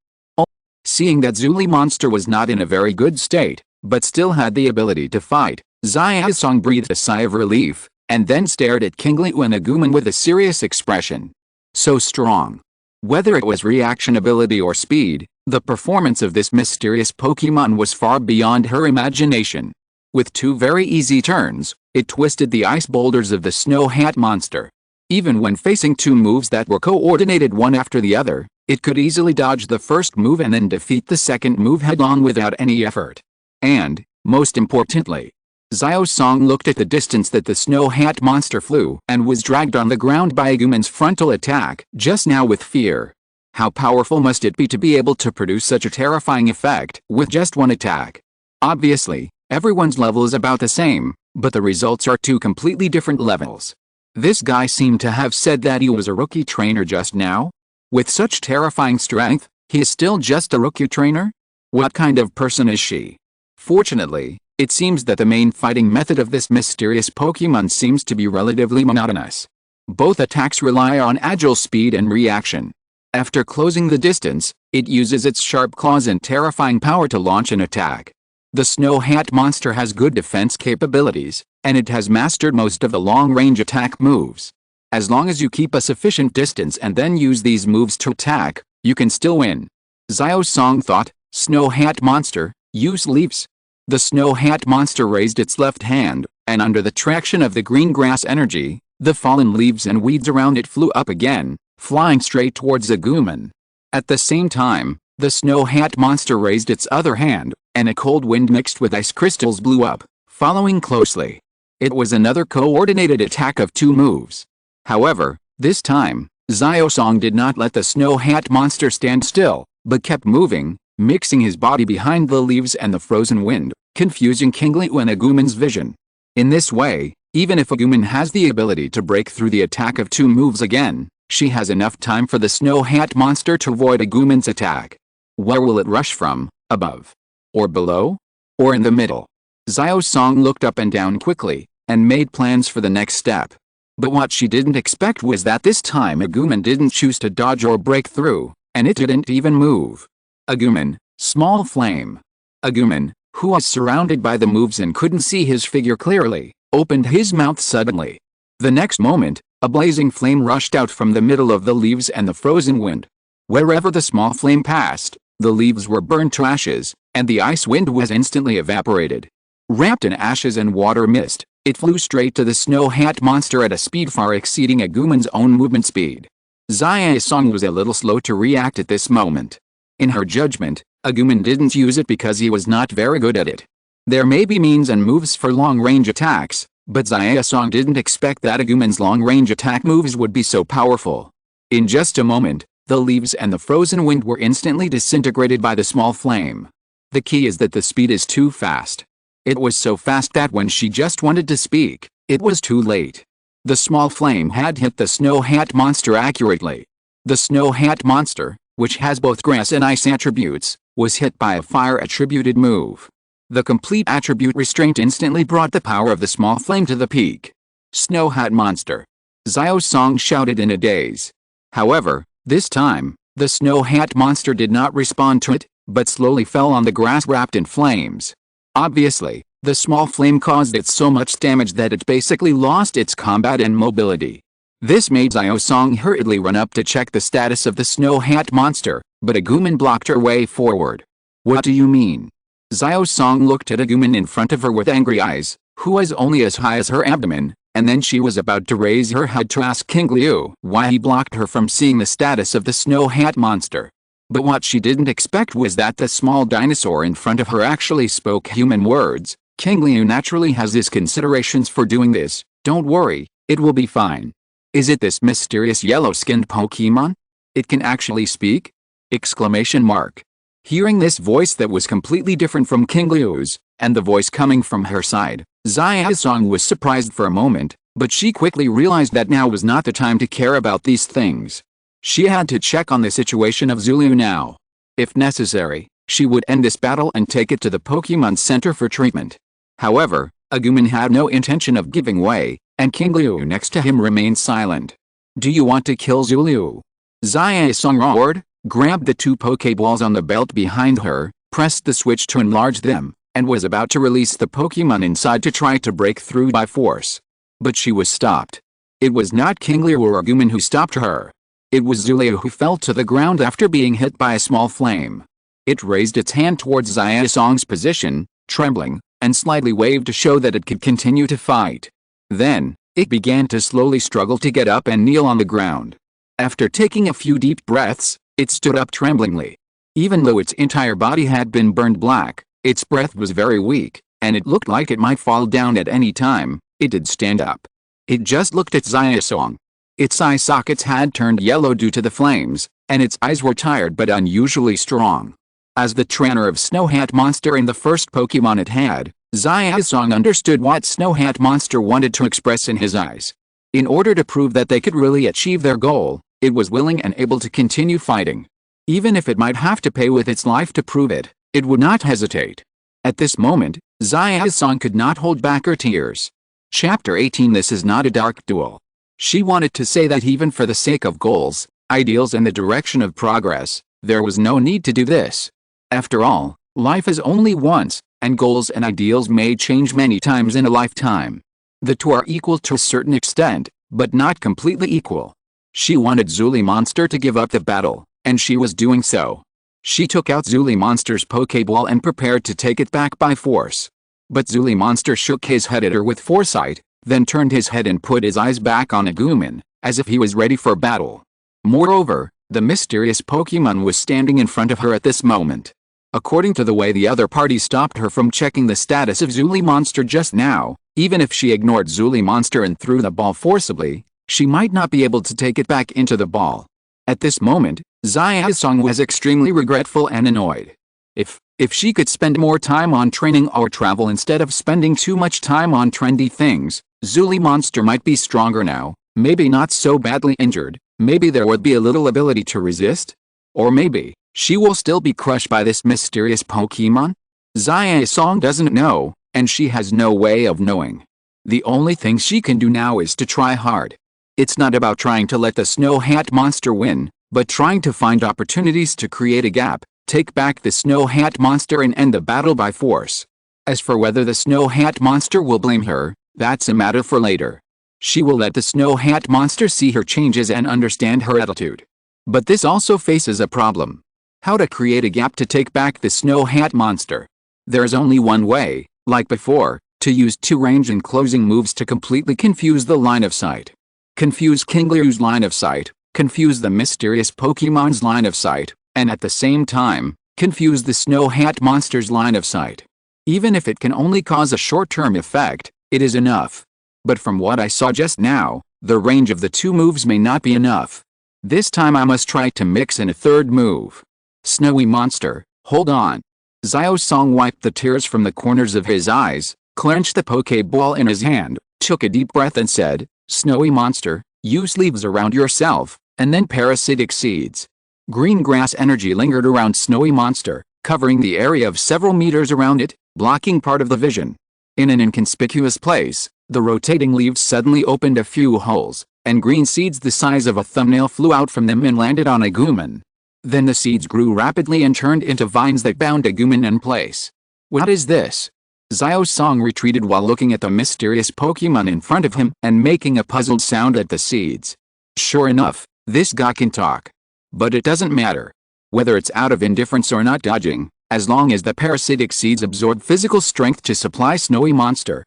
Seeing that Zuli monster was not in a very good state, but still had the ability to fight, Xiaosong breathed a sigh of relief, and then stared at Qingliu and Agumon with a serious expression. So strong. Whether it was reaction ability or speed, the performance of this mysterious Pokémon was far beyond her imagination. With 2 very easy turns, it twisted the ice boulders of the Snow Hat monster. Even when facing 2 moves that were coordinated one after the other, it could easily dodge the first move and then defeat the second move head-on without any effort. And, most importantly, Xiaosong looked at the distance that the Snow Hat monster flew and was dragged on the ground by Agumon's frontal attack just now with fear. How powerful must it be to be able to produce such a terrifying effect with just 1 attack? Obviously, everyone's level is about the same, but the results are 2 completely different levels. This guy seemed to have said that he was a rookie trainer just now? With such terrifying strength, he is still just a rookie trainer? What kind of person is she? Fortunately, it seems that the main fighting method of this mysterious Pokémon seems to be relatively monotonous. Both attacks rely on agile speed and reaction. After closing the distance, it uses its sharp claws and terrifying power to launch an attack. The Snow Hat monster has good defense capabilities, and it has mastered most of the long-range attack moves. As long as you keep a sufficient distance and then use these moves to attack, you can still win. Xiaosong thought, Snow Hat monster, use leaves. The Snow Hat monster raised its left hand, and under the traction of the green grass energy, the fallen leaves and weeds around it flew up again, flying straight towards Agumon. At the same time, the Snow Hat monster raised its other hand, and a cold wind mixed with ice crystals blew up, following closely. It was another coordinated attack of 2 moves. However, this time, Xiaosong did not let the Snow Hat monster stand still, but kept moving, mixing his body behind the leaves and the frozen wind, confusing Qingliu and Agumon's vision. In this way, even if Agumon has the ability to break through the attack of 2 moves again, she has enough time for the Snow Hat monster to avoid Agumon's attack. Where will it rush from? Above? Or below? Or in the middle? Xiaosong looked up and down quickly, and made plans for the next step. But what she didn't expect was that this time Agumon didn't choose to dodge or break through, and it didn't even move. Agumon, small flame. Agumon, who was surrounded by the moves and couldn't see his figure clearly, opened his mouth suddenly. The next moment, a blazing flame rushed out from the middle of the leaves and the frozen wind. Wherever the small flame passed, the leaves were burned to ashes, and the ice wind was instantly evaporated. Wrapped in ashes and water mist, it flew straight to the Snow Hat monster at a speed far exceeding Agumon's own movement speed. Xiaosong was a little slow to react at this moment. In her judgment, Agumon didn't use it because he was not very good at it. There may be means and moves for long-range attacks, but Xiaosong didn't expect that Agumon's long-range attack moves would be so powerful. In just a moment, The leaves and the frozen wind were instantly disintegrated by the small flame. The key is that the speed is too fast. It was so fast that when she just wanted to speak, it was too late. The small flame had hit the Snow Hat monster accurately. The Snow Hat monster, which has both grass and ice attributes, was hit by a fire-attributed move. The complete attribute restraint instantly brought the power of the small flame to the peak. Snow Hat monster. Xiao Song shouted in a daze. However, this time, the Snow Hat monster did not respond to it, but slowly fell on the grass wrapped in flames. Obviously, the small flame caused it so much damage that it basically lost its combat and mobility. This made Xiao Song hurriedly run up to check the status of the Snow Hat monster, but Agumon blocked her way forward. What do you mean? Xiao Song looked at Agumon in front of her with angry eyes, who was only as high as her abdomen, and then she was about to raise her head to ask Qingliu why he blocked her from seeing the status of the Snow Hat monster. But what she didn't expect was that the small dinosaur in front of her actually spoke human words. Qingliu naturally has his considerations for doing this. Don't worry, it will be fine. Is it this mysterious yellow-skinned Pokemon? It can actually speak? Exclamation mark. Hearing this voice that was completely different from Qingliu's, and the voice coming from her side, Xiao Song was surprised for a moment, but she quickly realized that now was not the time to care about these things. She had to check on the situation of Qingliu now. If necessary, she would end this battle and take it to the Pokemon Center for treatment. However, Agumon had no intention of giving way, and Qingliu next to him remained silent. Do you want to kill Qingliu? Xiao Song roared, grabbed the 2 Poké Balls on the belt behind her, pressed the switch to enlarge them, and was about to release the Pokemon inside to try to break through by force. But she was stopped. It was not Qingliu or Agumon who stopped her. It was Qingliu who fell to the ground after being hit by a small flame. It raised its hand towards Xiao Song's position, trembling, and slightly waved to show that it could continue to fight. Then, it began to slowly struggle to get up and kneel on the ground. After taking a few deep breaths, it stood up tremblingly. Even though its entire body had been burned black, its breath was very weak, and it looked like it might fall down at any time. It did stand up. It just looked at Xiao Song. Its eye sockets had turned yellow due to the flames, and its eyes were tired but unusually strong. As the trainer of Snow Hat Monster and the first Pokemon it had, Xiao Song understood what Snow Hat Monster wanted to express in his eyes. In order to prove that they could really achieve their goal, it was willing and able to continue fighting. Even if it might have to pay with its life to prove it, it would not hesitate. At this moment, Xiao Song could not hold back her tears. Chapter 18. This is not a dark duel. She wanted to say that even for the sake of goals, ideals and the direction of progress, there was no need to do this. After all, life is only once, and goals and ideals may change many times in a lifetime. The two are equal to a certain extent, but not completely equal. She wanted Qingliu Monster to give up the battle, and she was doing so. She took out Qingliu Monster's Poké Ball and prepared to take it back by force. But Qingliu Monster shook his head at her with foresight, then turned his head and put his eyes back on Agumon, as if he was ready for battle. Moreover, the mysterious Pokemon was standing in front of her at this moment. According to the way the other party stopped her from checking the status of Qingliu Monster just now, even if she ignored Qingliu Monster and threw the ball forcibly, she might not be able to take it back into the ball. At this moment, Xiao Song was extremely regretful and annoyed. If she could spend more time on training or travel instead of spending too much time on trendy things, Qingliu Monster might be stronger now, maybe not so badly injured, maybe there would be a little ability to resist? Or maybe, she will still be crushed by this mysterious Pokemon? Xiao Song doesn't know, and she has no way of knowing. The only thing she can do now is to try hard. It's not about trying to let the Snow Hat Monster win, but trying to find opportunities to create a gap, take back the Snow Hat Monster and end the battle by force. As for whether the Snow Hat Monster will blame her, that's a matter for later. She will let the Snow Hat Monster see her changes and understand her attitude. But this also faces a problem. How to create a gap to take back the Snow Hat Monster? There's only one way, like before, to use 2 range and closing moves to completely confuse the line of sight. Confuse Qingliu's line of sight, confuse the mysterious Pokemon's line of sight, and at the same time, confuse the Snow Hat Monster's line of sight. Even if it can only cause a short-term effect, it is enough. But from what I saw just now, the range of the 2 moves may not be enough. This time I must try to mix in a third move. Snowy monster, hold on. Xiao Song wiped the tears from the corners of his eyes, clenched the Poké Ball in his hand, took a deep breath and said, Snowy monster, use leaves around yourself, and then parasitic seeds. Green grass energy lingered around Snowy monster, covering the area of several meters around it, blocking part of the vision. In an inconspicuous place, the rotating leaves suddenly opened a few holes, and green seeds the size of a thumbnail flew out from them and landed on Agumon. Then the seeds grew rapidly and turned into vines that bound Agumon in place. What is this? Xiao Song retreated while looking at the mysterious Pokemon in front of him and making a puzzled sound at the seeds. Sure enough, this guy can talk. But it doesn't matter. Whether it's out of indifference or not dodging, as long as the parasitic seeds absorb physical strength to supply Snowy Monster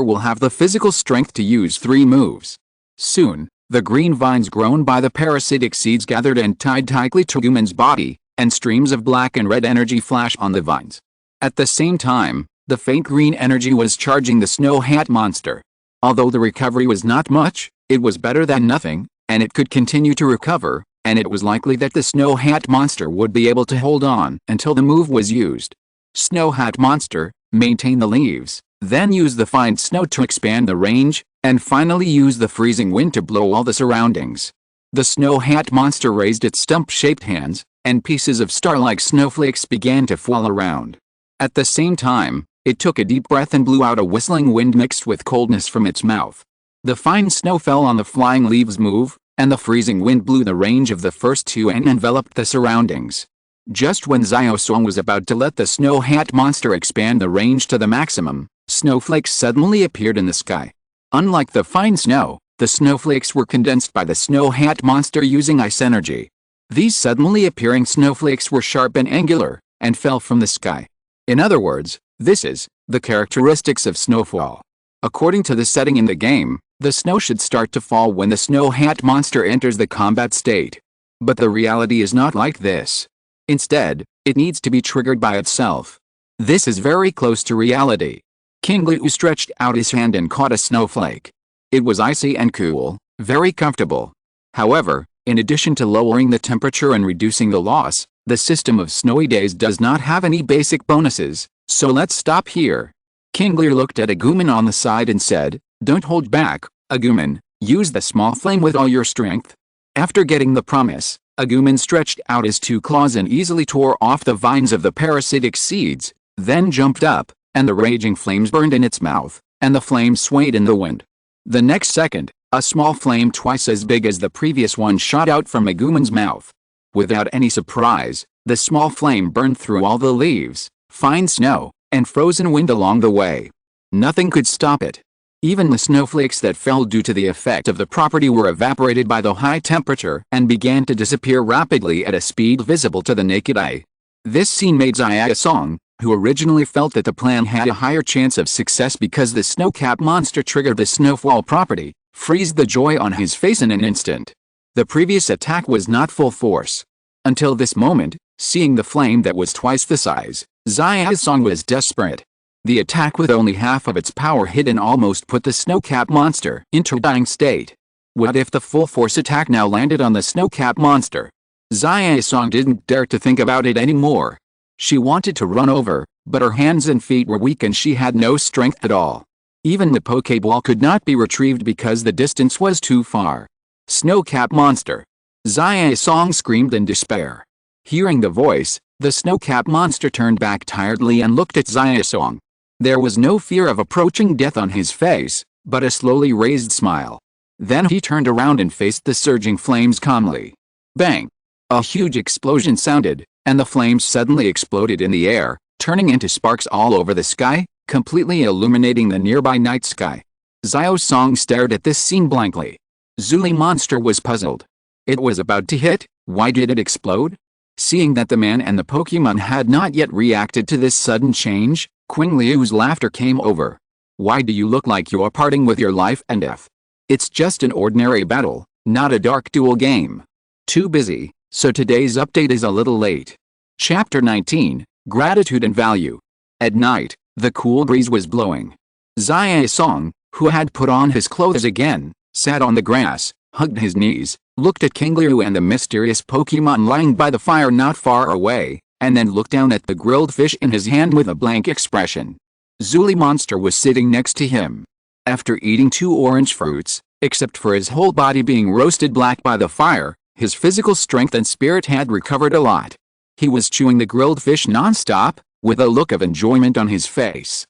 will have the physical strength to use 3 moves. Soon, the green vines grown by the parasitic seeds gathered and tied tightly to Agumon's body, and streams of black and red energy flash on the vines. At the same time, the faint green energy was charging the Snow Hat monster. Although the recovery was not much, it was better than nothing, and it could continue to recover, and it was likely that the Snow Hat monster would be able to hold on until the move was used. Snow Hat monster, maintain the leaves, then use the fine snow to expand the range, and finally use the freezing wind to blow all the surroundings. The Snow Hat monster raised its stump-shaped hands, and pieces of star-like snowflakes began to fall around. At the same time, it took a deep breath and blew out a whistling wind mixed with coldness from its mouth. The fine snow fell on the flying leaves' move, and the freezing wind blew the range of the first 2 and enveloped the surroundings. Just when Xiao Song was about to let the Snow Hat monster expand the range to the maximum, snowflakes suddenly appeared in the sky. Unlike the fine snow, the snowflakes were condensed by the Snow Hat monster using ice energy. These suddenly appearing snowflakes were sharp and angular, and fell from the sky. In other words, this is the characteristics of snowfall. According to the setting in the game, the snow should start to fall when the Snow Hat monster enters the combat state. But the reality is not like this. Instead, it needs to be triggered by itself. This is very close to reality. Qingliu stretched out his hand and caught a snowflake. It was icy and cool, very comfortable. However, in addition to lowering the temperature and reducing the loss, the system of snowy days does not have any basic bonuses, so let's stop here. Qingliu looked at Agumon on the side and said, Don't hold back, Agumon, use the small flame with all your strength. After getting the promise, Agumon stretched out his 2 claws and easily tore off the vines of the parasitic seeds, then jumped up, and the raging flames burned in its mouth, and the flames swayed in the wind. The next second, a small flame twice as big as the previous one shot out from Agumon's mouth. Without any surprise, the small flame burned through all the leaves, fine snow, and frozen wind along the way. Nothing could stop it. Even the snowflakes that fell due to the effect of the property were evaporated by the high temperature and began to disappear rapidly at a speed visible to the naked eye. This scene made Xiao Song, who originally felt that the plan had a higher chance of success because the snowcap monster triggered the snowfall property, freeze the joy on his face in an instant. The previous attack was not full force. Until this moment, seeing the flame that was twice the size, Xiao Song was desperate. The attack with only half of its power hit and almost put the snowcap monster into a dying state. What if the full force attack now landed on the snowcap monster? Xiao Song didn't dare to think about it anymore. She wanted to run over, but her hands and feet were weak and she had no strength at all. Even the Poké Ball could not be retrieved because the distance was too far. Snowcap monster! Xiao Song screamed in despair. Hearing the voice, the snowcap monster turned back tiredly and looked at Xiao Song. There was no fear of approaching death on his face, but a slowly raised smile. Then he turned around and faced the surging flames calmly. Bang! A huge explosion sounded, and the flames suddenly exploded in the air, turning into sparks all over the sky, completely illuminating the nearby night sky. Xiao Song stared at this scene blankly. Zuli monster was puzzled. It was about to hit, why did it explode? Seeing that the man and the Pokemon had not yet reacted to this sudden change, Qingliu's laughter came over. Why do you look like you're parting with your life and death? It's just an ordinary battle, not a dark duel game. Too busy, so today's update is a little late. Chapter 19, Gratitude and Value. At night, the cool breeze was blowing. Xiao Song, who had put on his clothes again, sat on the grass, hugged his knees, looked at Qingliu and the mysterious Pokemon lying by the fire not far away, and then looked down at the grilled fish in his hand with a blank expression. Zuli Monster was sitting next to him. After eating 2 orange fruits, except for his whole body being roasted black by the fire, his physical strength and spirit had recovered a lot. He was chewing the grilled fish non-stop, with a look of enjoyment on his face.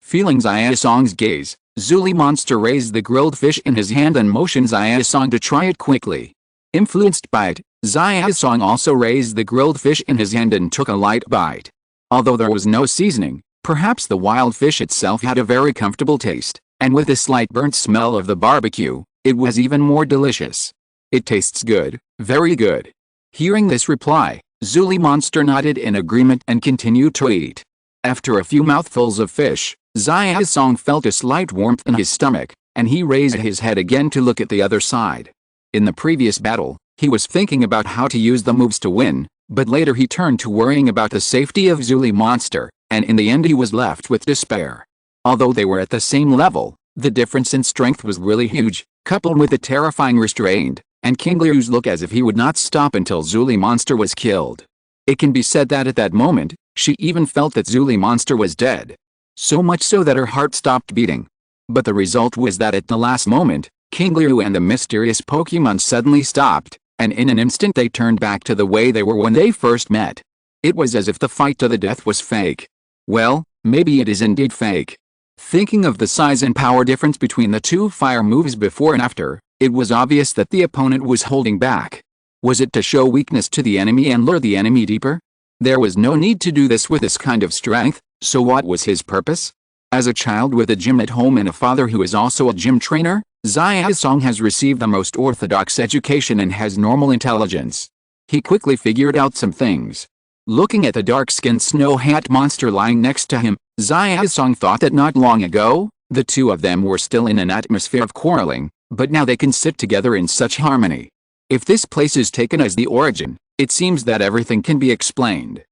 Feeling Xiaosong's gaze, Zuli Monster raised the grilled fish in his hand and motioned Xiaosong to try it quickly. Influenced by it, Xiaosong also raised the grilled fish in his hand and took a light bite. Although there was no seasoning, perhaps the wild fish itself had a very comfortable taste, and with the slight burnt smell of the barbecue, it was even more delicious. It tastes good, very good. Hearing this reply, Zuli Monster nodded in agreement and continued to eat. After a few mouthfuls of fish, Xiaosong felt a slight warmth in his stomach, and he raised his head again to look at the other side. In the previous battle, he was thinking about how to use the moves to win, but later he turned to worrying about the safety of Zuli Monster, and in the end he was left with despair. Although they were at the same level, the difference in strength was really huge, coupled with the terrifying restraint, and Qingliu's look as if he would not stop until Zuli Monster was killed. It can be said that at that moment, she even felt that Zuli Monster was dead. So much so that her heart stopped beating. But the result was that at the last moment, Qingliu and the mysterious Pokemon suddenly stopped, and in an instant they turned back to the way they were when they first met. It was as if the fight to the death was fake. Well, maybe it is indeed fake. Thinking of the size and power difference between the 2 fire moves before and after, it was obvious that the opponent was holding back. Was it to show weakness to the enemy and lure the enemy deeper? There was no need to do this with this kind of strength, so what was his purpose? As a child with a gym at home and a father who is also a gym trainer, Xiaosong has received the most orthodox education and has normal intelligence. He quickly figured out some things. Looking at the dark-skinned snow hat monster lying next to him, Xiaosong thought that not long ago, the 2 of them were still in an atmosphere of quarreling, but now they can sit together in such harmony. If this place is taken as the origin, it seems that everything can be explained.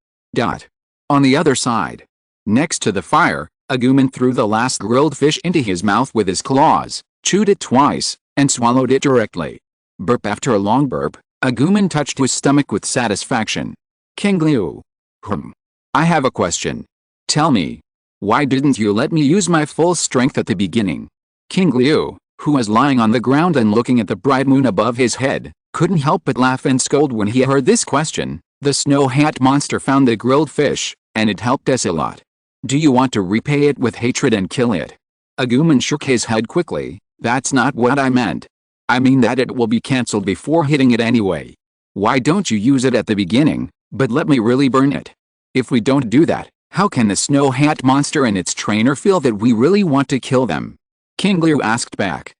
On the other side, next to the fire, Agumon threw the last grilled fish into his mouth with his claws, chewed it twice, and swallowed it directly. Burp after a long burp, Agumon touched his stomach with satisfaction. Qingliu. I have a question. Tell me, why didn't you let me use my full strength at the beginning? Qingliu, who was lying on the ground and looking at the bright moon above his head, couldn't help but laugh and scold when he heard this question. The snow hat monster found the grilled fish, and it helped us a lot. Do you want to repay it with hatred and kill it? Agumon shook his head quickly. That's not what I meant. I mean that it will be cancelled before hitting it anyway. Why don't you use it at the beginning, but let me really burn it? If we don't do that, how can the snow hat monster and its trainer feel that we really want to kill them? Qingliu asked back.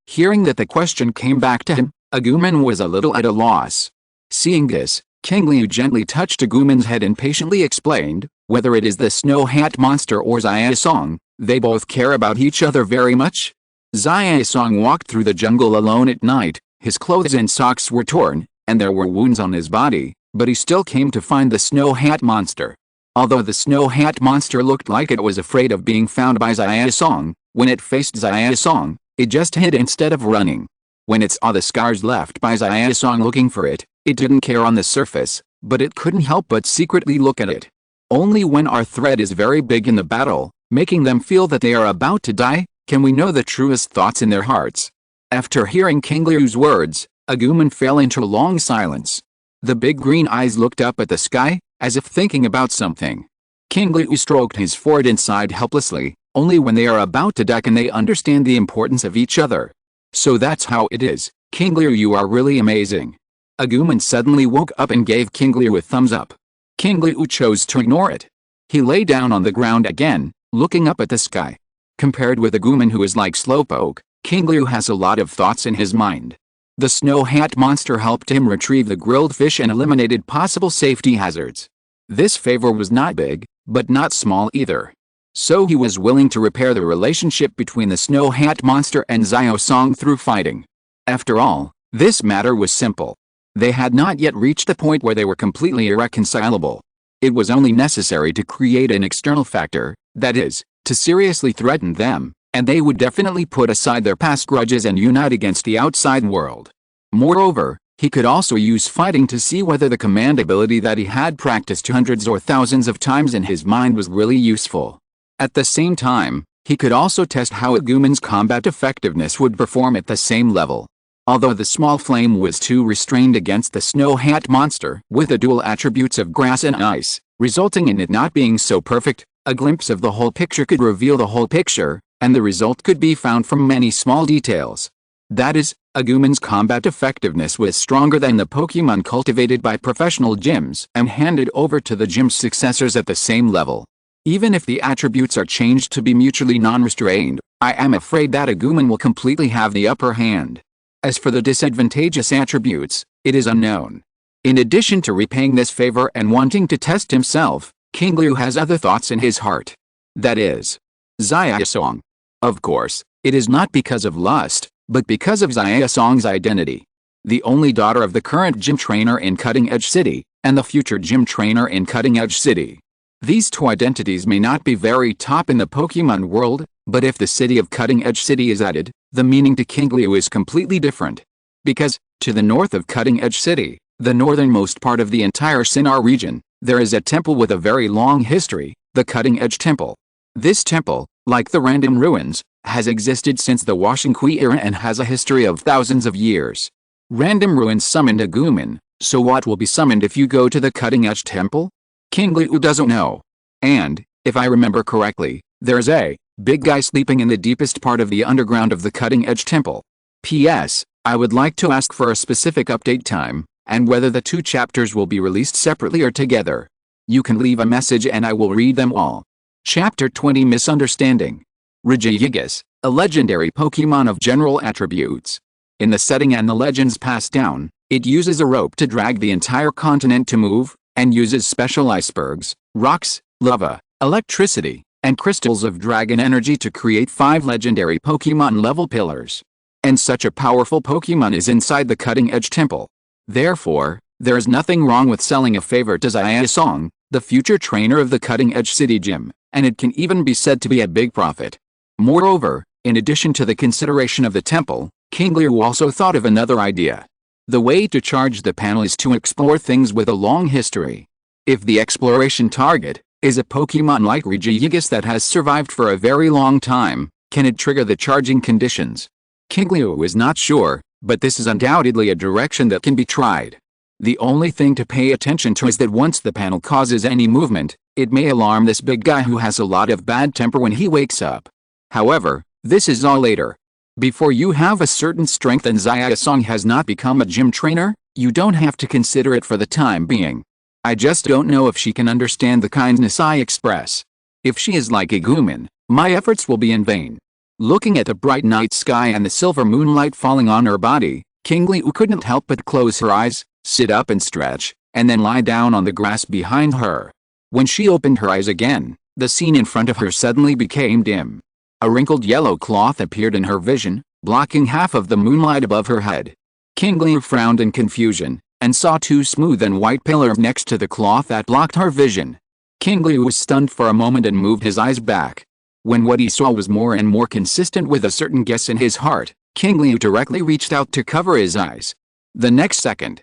Hearing that the question came back to him, Agumon was a little at a loss. Seeing this, Qingliu gently touched Agumon's head and patiently explained, whether it is the snow hat monster or Xiaosong, they both care about each other very much. Xiaosong walked through the jungle alone at night, his clothes and socks were torn, and there were wounds on his body, but he still came to find the snow hat monster. Although the snow hat monster looked like it was afraid of being found by Xiaosong, when it faced Xiaosong, it just hid instead of running. When it saw the scars left by Xiaosong looking for it, it didn't care on the surface, but it couldn't help but secretly look at it. Only when our threat is very big in the battle, making them feel that they are about to die, can we know the truest thoughts in their hearts. After hearing Qingliu's words, Agumon fell into a long silence. The big green eyes looked up at the sky, as if thinking about something. Qingliu stroked his forehead and sighed helplessly. Only when they are about to die can they understand the importance of each other. So that's how it is. Qingliu, you are really amazing. Agumon suddenly woke up and gave Qingliu a thumbs up. Qingliu chose to ignore it. He lay down on the ground again, looking up at the sky. Compared with Agumon, who is like Slowpoke, Qingliu has a lot of thoughts in his mind. The snow hat monster helped him retrieve the grilled fish and eliminated possible safety hazards. This favor was not big, but not small either. So he was willing to repair the relationship between the snow hat monster and Xiaosong through fighting. After all, this matter was simple. They had not yet reached the point where they were completely irreconcilable. It was only necessary to create an external factor, that is, to seriously threaten them, and they would definitely put aside their past grudges and unite against the outside world. Moreover, he could also use fighting to see whether the command ability that he had practiced hundreds or thousands of times in his mind was really useful. At the same time, he could also test how Agumon's combat effectiveness would perform at the same level. Although the small flame was too restrained against the Snow Hat monster with the dual attributes of grass and ice, resulting in it not being so perfect, a glimpse of the whole picture could reveal the whole picture, and the result could be found from many small details. That is, Agumon's combat effectiveness was stronger than the Pokemon cultivated by professional gyms and handed over to the gym's successors at the same level. Even if the attributes are changed to be mutually non-restrained, I am afraid that Agumon will completely have the upper hand. As for the disadvantageous attributes, it is unknown. In addition to repaying this favor and wanting to test himself, Qingliu has other thoughts in his heart. That is, Xiaosong. Of course, it is not because of lust, but because of Xiaosong's identity. The only daughter of the current gym trainer in Cutting Edge City, and the future gym trainer in Cutting Edge City. These two identities may not be very top in the Pokemon world, but if the city of Cutting Edge City is added, the meaning to Qingliu is completely different. Because, to the north of Cutting Edge City, the northernmost part of the entire Sinnoh region, there is a temple with a very long history, the Cutting Edge Temple. This temple, like the random ruins, has existed since the Washinkui era and has a history of thousands of years. Random ruins summoned Agumon, so what will be summoned if you go to the Cutting Edge Temple? Qingliu doesn't know. And, if I remember correctly, there's a big guy sleeping in the deepest part of the underground of the Cutting Edge Temple. P.S. I would like to ask for a specific update time, and whether the two chapters will be released separately or together. You can leave a message and I will read them all. Chapter 20 Misunderstanding. Regigigas, a legendary Pokemon of general attributes. In the setting and the legends passed down, it uses a rope to drag the entire continent to move, and uses special icebergs, rocks, lava, electricity, and crystals of dragon energy to create 5 legendary Pokemon-level pillars. And such a powerful Pokemon is inside the Cutting Edge Temple. Therefore, there is nothing wrong with selling a favor to Xiaosong, the future trainer of the Cutting Edge City Gym, and it can even be said to be a big profit. Moreover, in addition to the consideration of the temple, Qingliu also thought of another idea. The way to charge the panel is to explore things with a long history. If the exploration target is a Pokemon like Regigigas that has survived for a very long time, can it trigger the charging conditions? Qingliu is not sure, but this is undoubtedly a direction that can be tried. The only thing to pay attention to is that once the panel causes any movement, it may alarm this big guy who has a lot of bad temper when he wakes up. However, this is all later. Before you have a certain strength and Xiaosong has not become a gym trainer, you don't have to consider it for the time being. I just don't know if she can understand the kindness I express. If she is like Agumon, my efforts will be in vain. Looking at the bright night sky and the silver moonlight falling on her body, Qingliu couldn't help but close her eyes, sit up and stretch, and then lie down on the grass behind her. When she opened her eyes again, the scene in front of her suddenly became dim. A wrinkled yellow cloth appeared in her vision, blocking half of the moonlight above her head. Qingliu frowned in confusion, and saw 2 smooth and white pillars next to the cloth that blocked her vision. Qingliu was stunned for a moment and moved his eyes back. When what he saw was more and more consistent with a certain guess in his heart, Qingliu directly reached out to cover his eyes. The next second,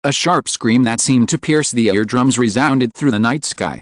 a sharp scream that seemed to pierce the eardrums resounded through the night sky.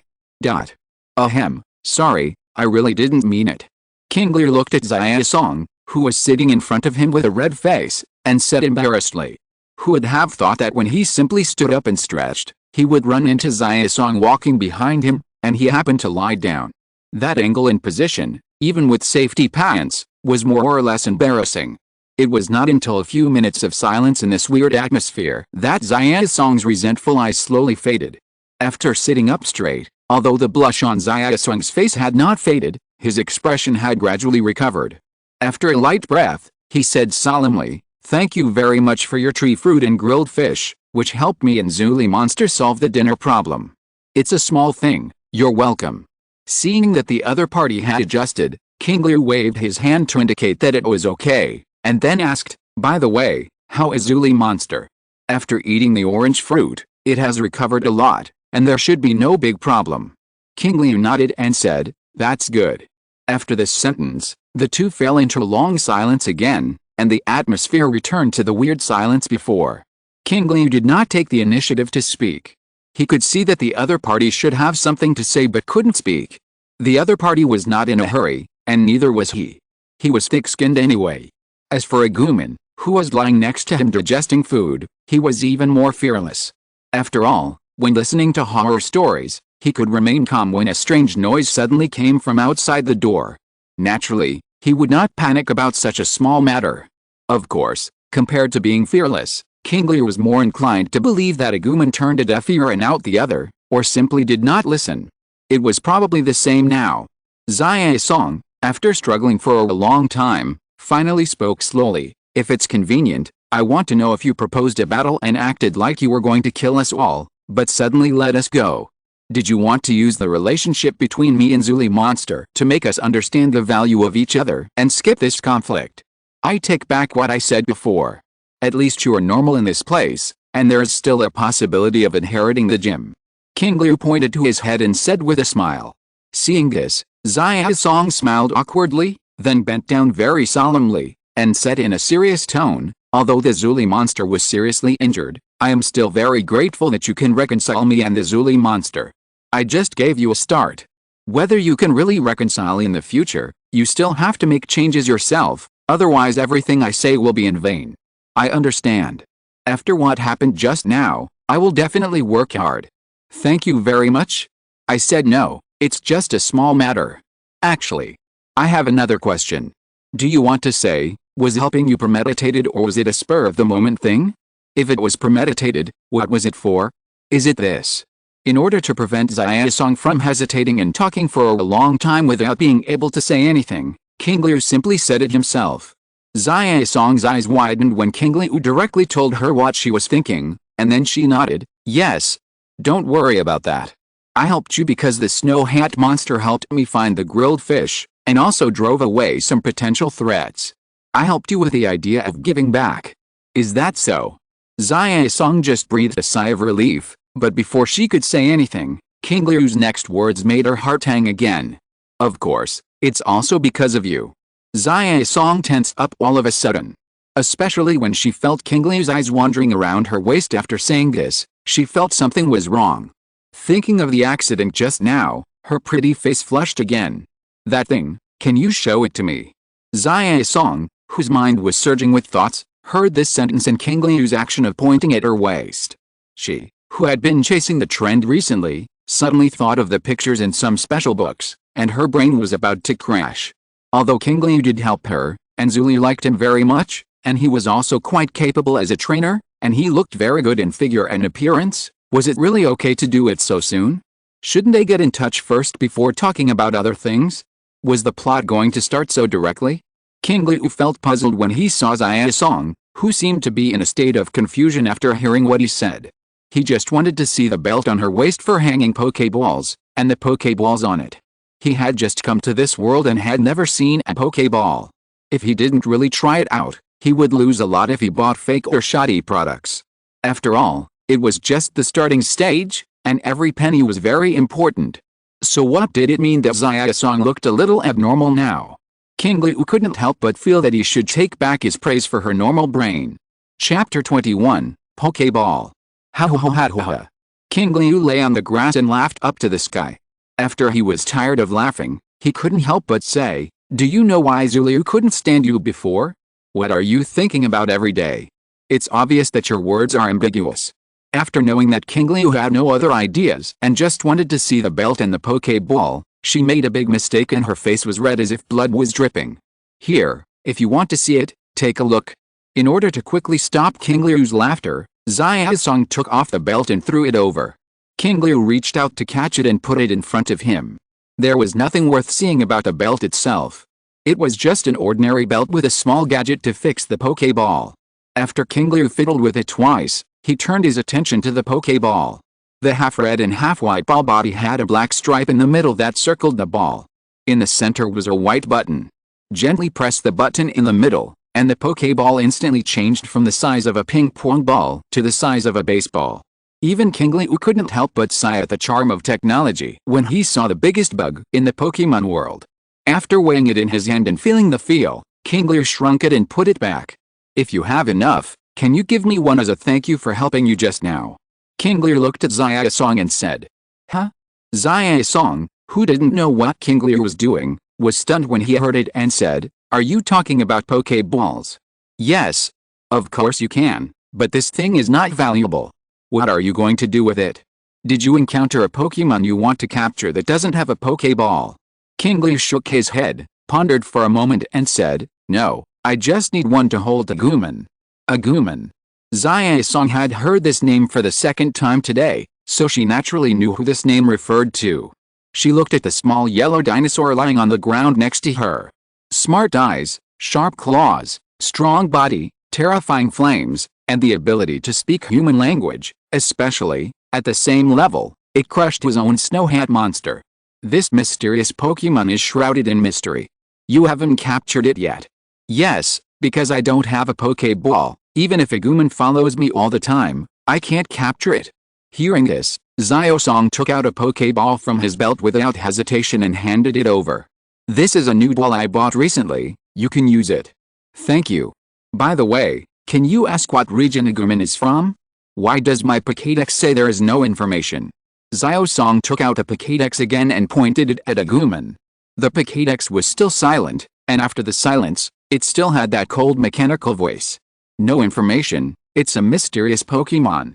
Ahem, sorry, I really didn't mean it. Qingliu looked at Xiaosong, who was sitting in front of him with a red face, and said embarrassedly. Who would have thought that when he simply stood up and stretched, he would run into Xiaosong walking behind him, and he happened to lie down. That angle and position, even with safety pants, was more or less embarrassing. It was not until a few minutes of silence in this weird atmosphere that Xiaosong's resentful eyes slowly faded. After sitting up straight, although the blush on Xiaosong's face had not faded, his expression had gradually recovered. After a light breath, he said solemnly, "Thank you very much for your tree fruit and grilled fish, which helped me and Zuli Monster solve the dinner problem. It's a small thing, you're welcome." Seeing that the other party had adjusted, Qingliu waved his hand to indicate that it was okay, and then asked, "By the way, how is Zuli Monster? After eating the orange fruit, it has recovered a lot, and there should be no big problem." Qingliu nodded and said, "That's good." After this sentence, the two fell into a long silence again, and the atmosphere returned to the weird silence before. Qingliu did not take the initiative to speak. He could see that the other party should have something to say but couldn't speak. The other party was not in a hurry, and neither was he. He was thick-skinned anyway. As for Agumon, who was lying next to him digesting food, he was even more fearless. After all, when listening to horror stories, he could remain calm when a strange noise suddenly came from outside the door. Naturally, he would not panic about such a small matter. Of course, compared to being fearless, Qingliu was more inclined to believe that Agumon turned a deaf ear and out the other, or simply did not listen. It was probably the same now. Xia Song, after struggling for a long time, finally spoke slowly. If it's convenient, I want to know if you proposed a battle and acted like you were going to kill us all, but suddenly let us go. Did you want to use the relationship between me and Zuli Monster to make us understand the value of each other and skip this conflict? I take back what I said before. At least you are normal in this place, and there is still a possibility of inheriting the gym. Qingliu pointed to his head and said with a smile. Seeing this, Xia Song smiled awkwardly, then bent down very solemnly, and said in a serious tone, although the Zuli Monster was seriously injured, I am still very grateful that you can reconcile me and the Zuli Monster. I just gave you a start. Whether you can really reconcile in the future, you still have to make changes yourself, otherwise everything I say will be in vain. I understand. After what happened just now, I will definitely work hard. Thank you very much. I said no, it's just a small matter. Actually, I have another question. Do you want to say, was helping you premeditated or was it a spur-of-the-moment thing? If it was premeditated, what was it for? Is it this? In order to prevent Xia Song from hesitating and talking for a long time without being able to say anything, Qingliu simply said it himself. Xia Song's eyes widened when Qingliu directly told her what she was thinking, and then she nodded, yes. Don't worry about that. I helped you because the Snow Hat monster helped me find the grilled fish, and also drove away some potential threats. I helped you with the idea of giving back. Is that so? Xia Song just breathed a sigh of relief, but before she could say anything, Qingliu's next words made her heart hang again. Of course, it's also because of you. Xia Song tensed up all of a sudden. Especially when she felt Qingliu's eyes wandering around her waist after saying this, she felt something was wrong. Thinking of the accident just now, her pretty face flushed again. That thing, can you show it to me? Xia Song, whose mind was surging with thoughts, heard this sentence and Qingliu's action of pointing at her waist. She, who had been chasing the trend recently, suddenly thought of the pictures in some special books, and her brain was about to crash. Although Qingliu did help her, and Zuli liked him very much, and he was also quite capable as a trainer, and he looked very good in figure and appearance, was it really okay to do it so soon? Shouldn't they get in touch first before talking about other things? Was the plot going to start so directly? Qingliu felt puzzled when he saw Xia Song, who seemed to be in a state of confusion after hearing what he said. He just wanted to see the belt on her waist for hanging Poké Balls, and the Poké Balls on it. He had just come to this world and had never seen a Poké Ball. If he didn't really try it out, he would lose a lot if he bought fake or shoddy products. After all, it was just the starting stage, and every penny was very important. So what did it mean that Xia Song looked a little abnormal now? Qingliu couldn't help but feel that he should take back his praise for her normal brain. Chapter 21, Poké Ball. Ha ha ha ha ha. Qingliu lay on the grass and laughed up to the sky. After he was tired of laughing, he couldn't help but say, do you know why Zuli couldn't stand you before? What are you thinking about every day? It's obvious that your words are ambiguous. After knowing that Qingliu had no other ideas and just wanted to see the belt and the Poké Ball, she made a big mistake and her face was red as if blood was dripping. Here, if you want to see it, take a look. In order to quickly stop Qingliu's laughter, Xia Song took off the belt and threw it over. Qingliu reached out to catch it and put it in front of him. There was nothing worth seeing about the belt itself. It was just an ordinary belt with a small gadget to fix the Poké Ball. After Qingliu fiddled with it twice, he turned his attention to the Poké Ball. The half-red and half-white ball body had a black stripe in the middle that circled the ball. In the center was a white button. Gently press the button in the middle, and the Poké Ball instantly changed from the size of a ping-pong ball to the size of a baseball. Even Qingliu couldn't help but sigh at the charm of technology when he saw the biggest bug in the Pokemon world. After weighing it in his hand and feeling the feel, Qingliu shrunk it and put it back. If you have enough, can you give me one as a thank you for helping you just now? Qingliu looked at Xiaosong and said. Huh? Xiaosong, who didn't know what Qingliu was doing, was stunned when he heard it and said, Are you talking about Poké Balls? Yes. Of course you can, but this thing is not valuable. What are you going to do with it? Did you encounter a Pokemon you want to capture that doesn't have a Poké Ball? Qingliu shook his head, pondered for a moment and said, No, I just need one to hold Agumon. Agumon. Xiaosong had heard this name for the second time today, so she naturally knew who this name referred to. She looked at the small yellow dinosaur lying on the ground next to her. Smart eyes, sharp claws, strong body, terrifying flames, and the ability to speak human language, especially, at the same level, it crushed his own Snow Hat monster. This mysterious Pokemon is shrouded in mystery. You haven't captured it yet. Yes, because I don't have a Poké Ball, even if Agumon follows me all the time, I can't capture it. Hearing this, Xiaosong took out a Poké Ball from his belt without hesitation and handed it over. This is a new ball I bought recently, you can use it. Thank you. By the way, can you ask what region Agumon is from? Why does my Pokédex say there is no information? Xiaosong took out a Pokédex again and pointed it at Agumon. The Pokédex was still silent, and after the silence, it still had that cold mechanical voice. No information, it's a mysterious Pokemon.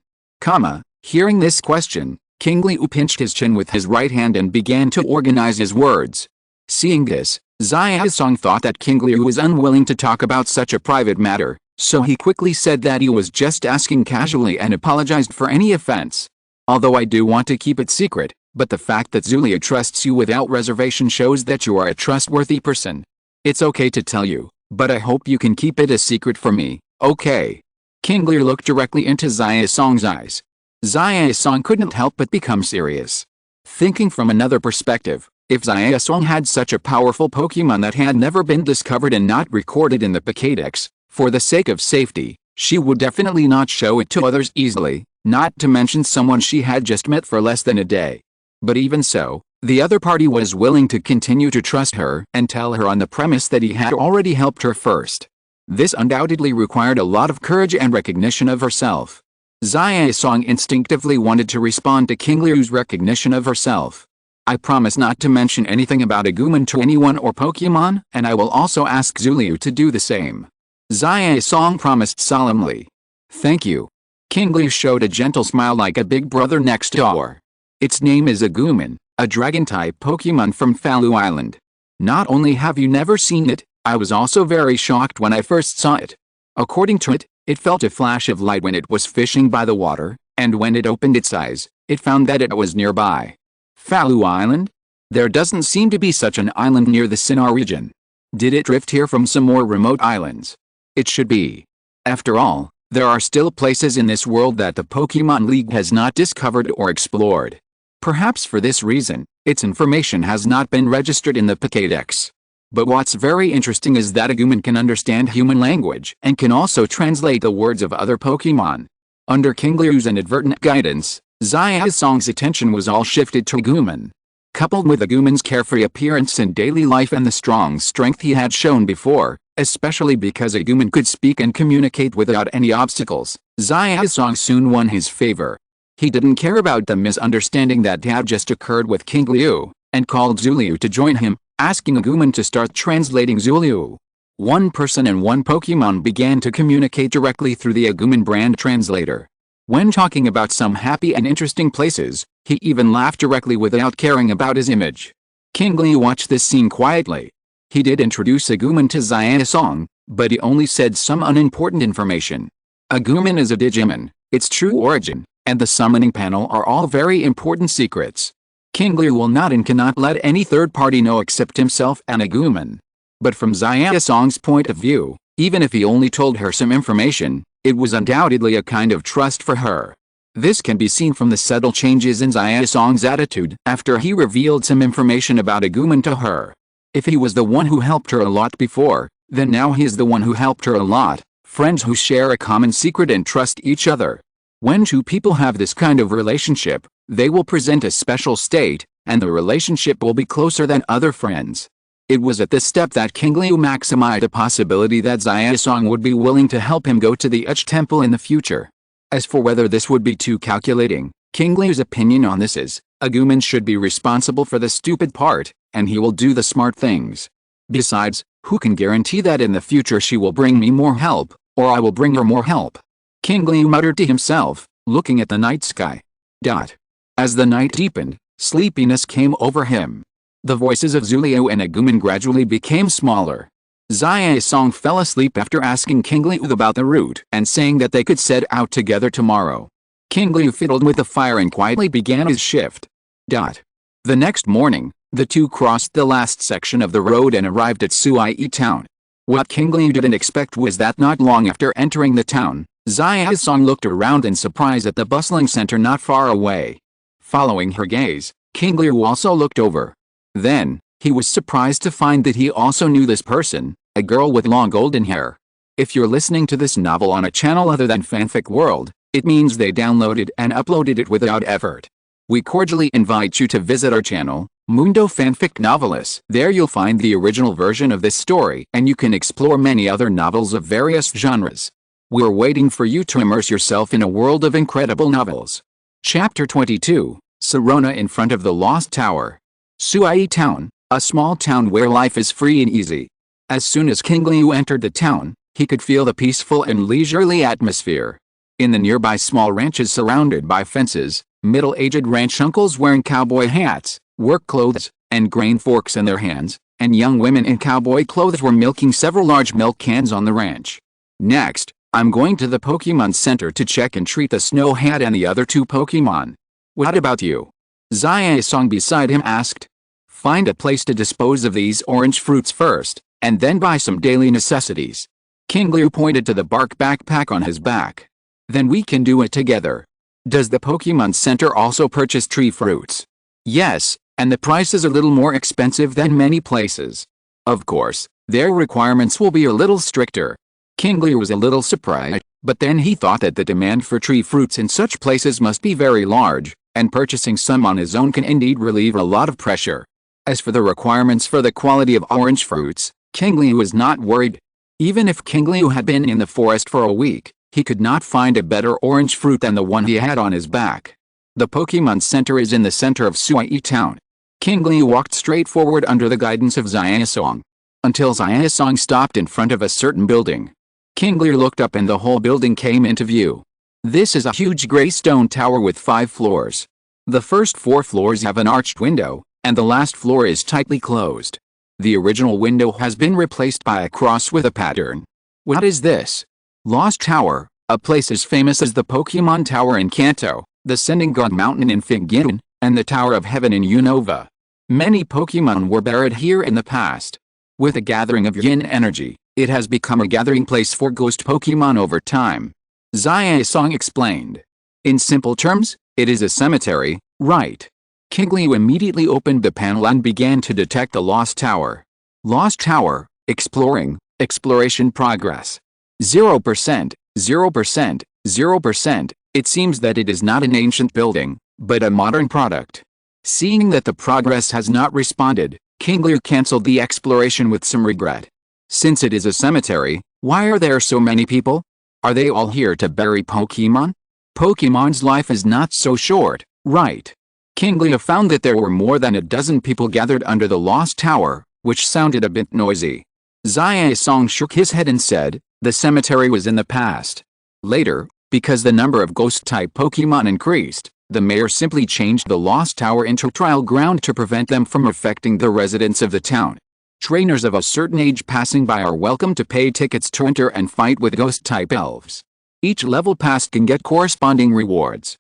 Hearing this question, Qingliu pinched his chin with his right hand and began to organize his words. Seeing this, Xiaosong thought that Qingliu was unwilling to talk about such a private matter, so he quickly said that he was just asking casually and apologized for any offense. Although I do want to keep it secret, but the fact that Zulia trusts you without reservation shows that you are a trustworthy person. It's okay to tell you, but I hope you can keep it a secret for me, okay? Qingliu looked directly into Xiaosong's eyes. Xiaosong couldn't help but become serious. Thinking from another perspective, if Xiaosong had such a powerful Pokemon that had never been discovered and not recorded in the Pokédex, for the sake of safety, she would definitely not show it to others easily, not to mention someone she had just met for less than a day. But even so, the other party was willing to continue to trust her and tell her on the premise that he had already helped her first. This undoubtedly required a lot of courage and recognition of herself. Xiaosong instinctively wanted to respond to Qingliu's recognition of herself. I promise not to mention anything about Agumon to anyone or Pokemon, and I will also ask Zuliu to do the same. Xiaosong promised solemnly. Thank you. Qingliu showed a gentle smile like a big brother next door. Its name is Agumon, a Dragon-type Pokémon from Falu Island. Not only have you never seen it, I was also very shocked when I first saw it. According to it, it felt a flash of light when it was fishing by the water, and when it opened its eyes, it found that it was nearby. Falu Island? There doesn't seem to be such an island near the Sinnoh region. Did it drift here from some more remote islands? It should be. After all, there are still places in this world that the Pokemon League has not discovered or explored. Perhaps for this reason, its information has not been registered in the Pokédex. But what's very interesting is that Agumon can understand human language and can also translate the words of other Pokemon. Under Qingliu's inadvertent guidance, Xiaosong's attention was all shifted to Agumon. Coupled with Agumon's carefree appearance in daily life and the strong strength he had shown before, especially because Agumon could speak and communicate without any obstacles, Xiaosong soon won his favor. He didn't care about the misunderstanding that had just occurred with Qingliu, and called Zuliu to join him, asking Agumon to start translating Zuliu. One person and one Pokemon began to communicate directly through the Agumon brand translator. When talking about some happy and interesting places, he even laughed directly without caring about his image. Qingliu watched this scene quietly. He did introduce Agumon to Xiaosong, but he only said some unimportant information. Agumon is a Digimon, its true origin, and the summoning panel are all very important secrets. Qingliu will not and cannot let any third party know except himself and Agumon. But from Xiaosong's point of view, even if he only told her some information, it was undoubtedly a kind of trust for her. This can be seen from the subtle changes in Xiaosong's attitude after he revealed some information about Agumon to her. If he was the one who helped her a lot before, then now he is the one who helped her a lot, friends who share a common secret and trust each other. When two people have this kind of relationship, they will present a special state, and the relationship will be closer than other friends. It was at this step that Qingliu maximized the possibility that Xiaosong would be willing to help him go to the Edge Temple in the future. As for whether this would be too calculating, Qingliu's opinion on this is, Agumon should be responsible for the stupid part, and he will do the smart things. Besides, who can guarantee that in the future she will bring me more help, or I will bring her more help? Qingliu muttered to himself, looking at the night sky. As the night deepened, sleepiness came over him. The voices of Xuliu and Agumon gradually became smaller. Xiaosong fell asleep after asking Qingliu about the route and saying that they could set out together tomorrow. Qingliu fiddled with the fire and quietly began his shift. The next morning, the two crossed the last section of the road and arrived at Sui town. What Qingliu didn't expect was that not long after entering the town, Xiaosong looked around in surprise at the bustling center not far away. Following her gaze, Qingliu also looked over. Then, he was surprised to find that he also knew this person, a girl with long golden hair. If you're listening to this novel on a channel other than Fanfic World, it means they downloaded and uploaded it without effort. We cordially invite you to visit our channel, Mundo Fanfic Novelist. There you'll find the original version of this story and you can explore many other novels of various genres. We're waiting for you to immerse yourself in a world of incredible novels. Chapter 22, Sirona in front of the Lost Tower. Sui Town, a small town where life is free and easy. As soon as Qingliu entered the town, he could feel the peaceful and leisurely atmosphere. In the nearby small ranches surrounded by fences, middle-aged ranch uncles wearing cowboy hats, work clothes, and grain forks in their hands, and young women in cowboy clothes were milking several large milk cans on the ranch. Next, I'm going to the Pokemon Center to check and treat the Snow Hat and the other two Pokemon. What about you? Xiaosong beside him asked. Find a place to dispose of these orange fruits first, and then buy some daily necessities. Qingliu pointed to the bark backpack on his back. Then we can do it together. Does the Pokemon Center also purchase tree fruits? Yes, and the price is a little more expensive than many places. Of course, their requirements will be a little stricter. Qingliu was a little surprised, but then he thought that the demand for tree fruits in such places must be very large, and purchasing some on his own can indeed relieve a lot of pressure. As for the requirements for the quality of orange fruits, Qingliu was not worried. Even if Qingliu had been in the forest for a week, he could not find a better orange fruit than the one he had on his back. The Pokemon Center is in the center of Sui Town. Qingliu walked straight forward under the guidance of Xiaosong, until Xiaosong stopped in front of a certain building. Qingliu looked up and the whole building came into view. This is a huge gray stone tower with 5 floors. The first 4 floors have an arched window, and the last floor is tightly closed. The original window has been replaced by a cross with a pattern. What is this? Lost Tower, a place as famous as the Pokemon Tower in Kanto, the Sending God Mountain in Fujian, and the Tower of Heaven in Unova. Many Pokemon were buried here in the past. With the gathering of yin energy, it has become a gathering place for ghost Pokemon over time. Xiaosong explained. In simple terms, it is a cemetery, right? Qingliu immediately opened the panel and began to detect the Lost Tower. Lost Tower, exploring, exploration progress. 0%, 0%, 0%, it seems that it is not an ancient building, but a modern product. Seeing that the progress has not responded, Qingliu cancelled the exploration with some regret. Since it is a cemetery, why are there so many people? Are they all here to bury Pokemon? Pokemon's life is not so short, right? Qingliu found that there were more than a dozen people gathered under the Lost Tower, which sounded a bit noisy. Xiaosong shook his head and said, the cemetery was in the past. Later, because the number of ghost-type Pokemon increased, the mayor simply changed the Lost Tower into a trial ground to prevent them from affecting the residents of the town. Trainers of a certain age passing by are welcome to pay tickets to enter and fight with ghost-type elves. Each level passed can get corresponding rewards.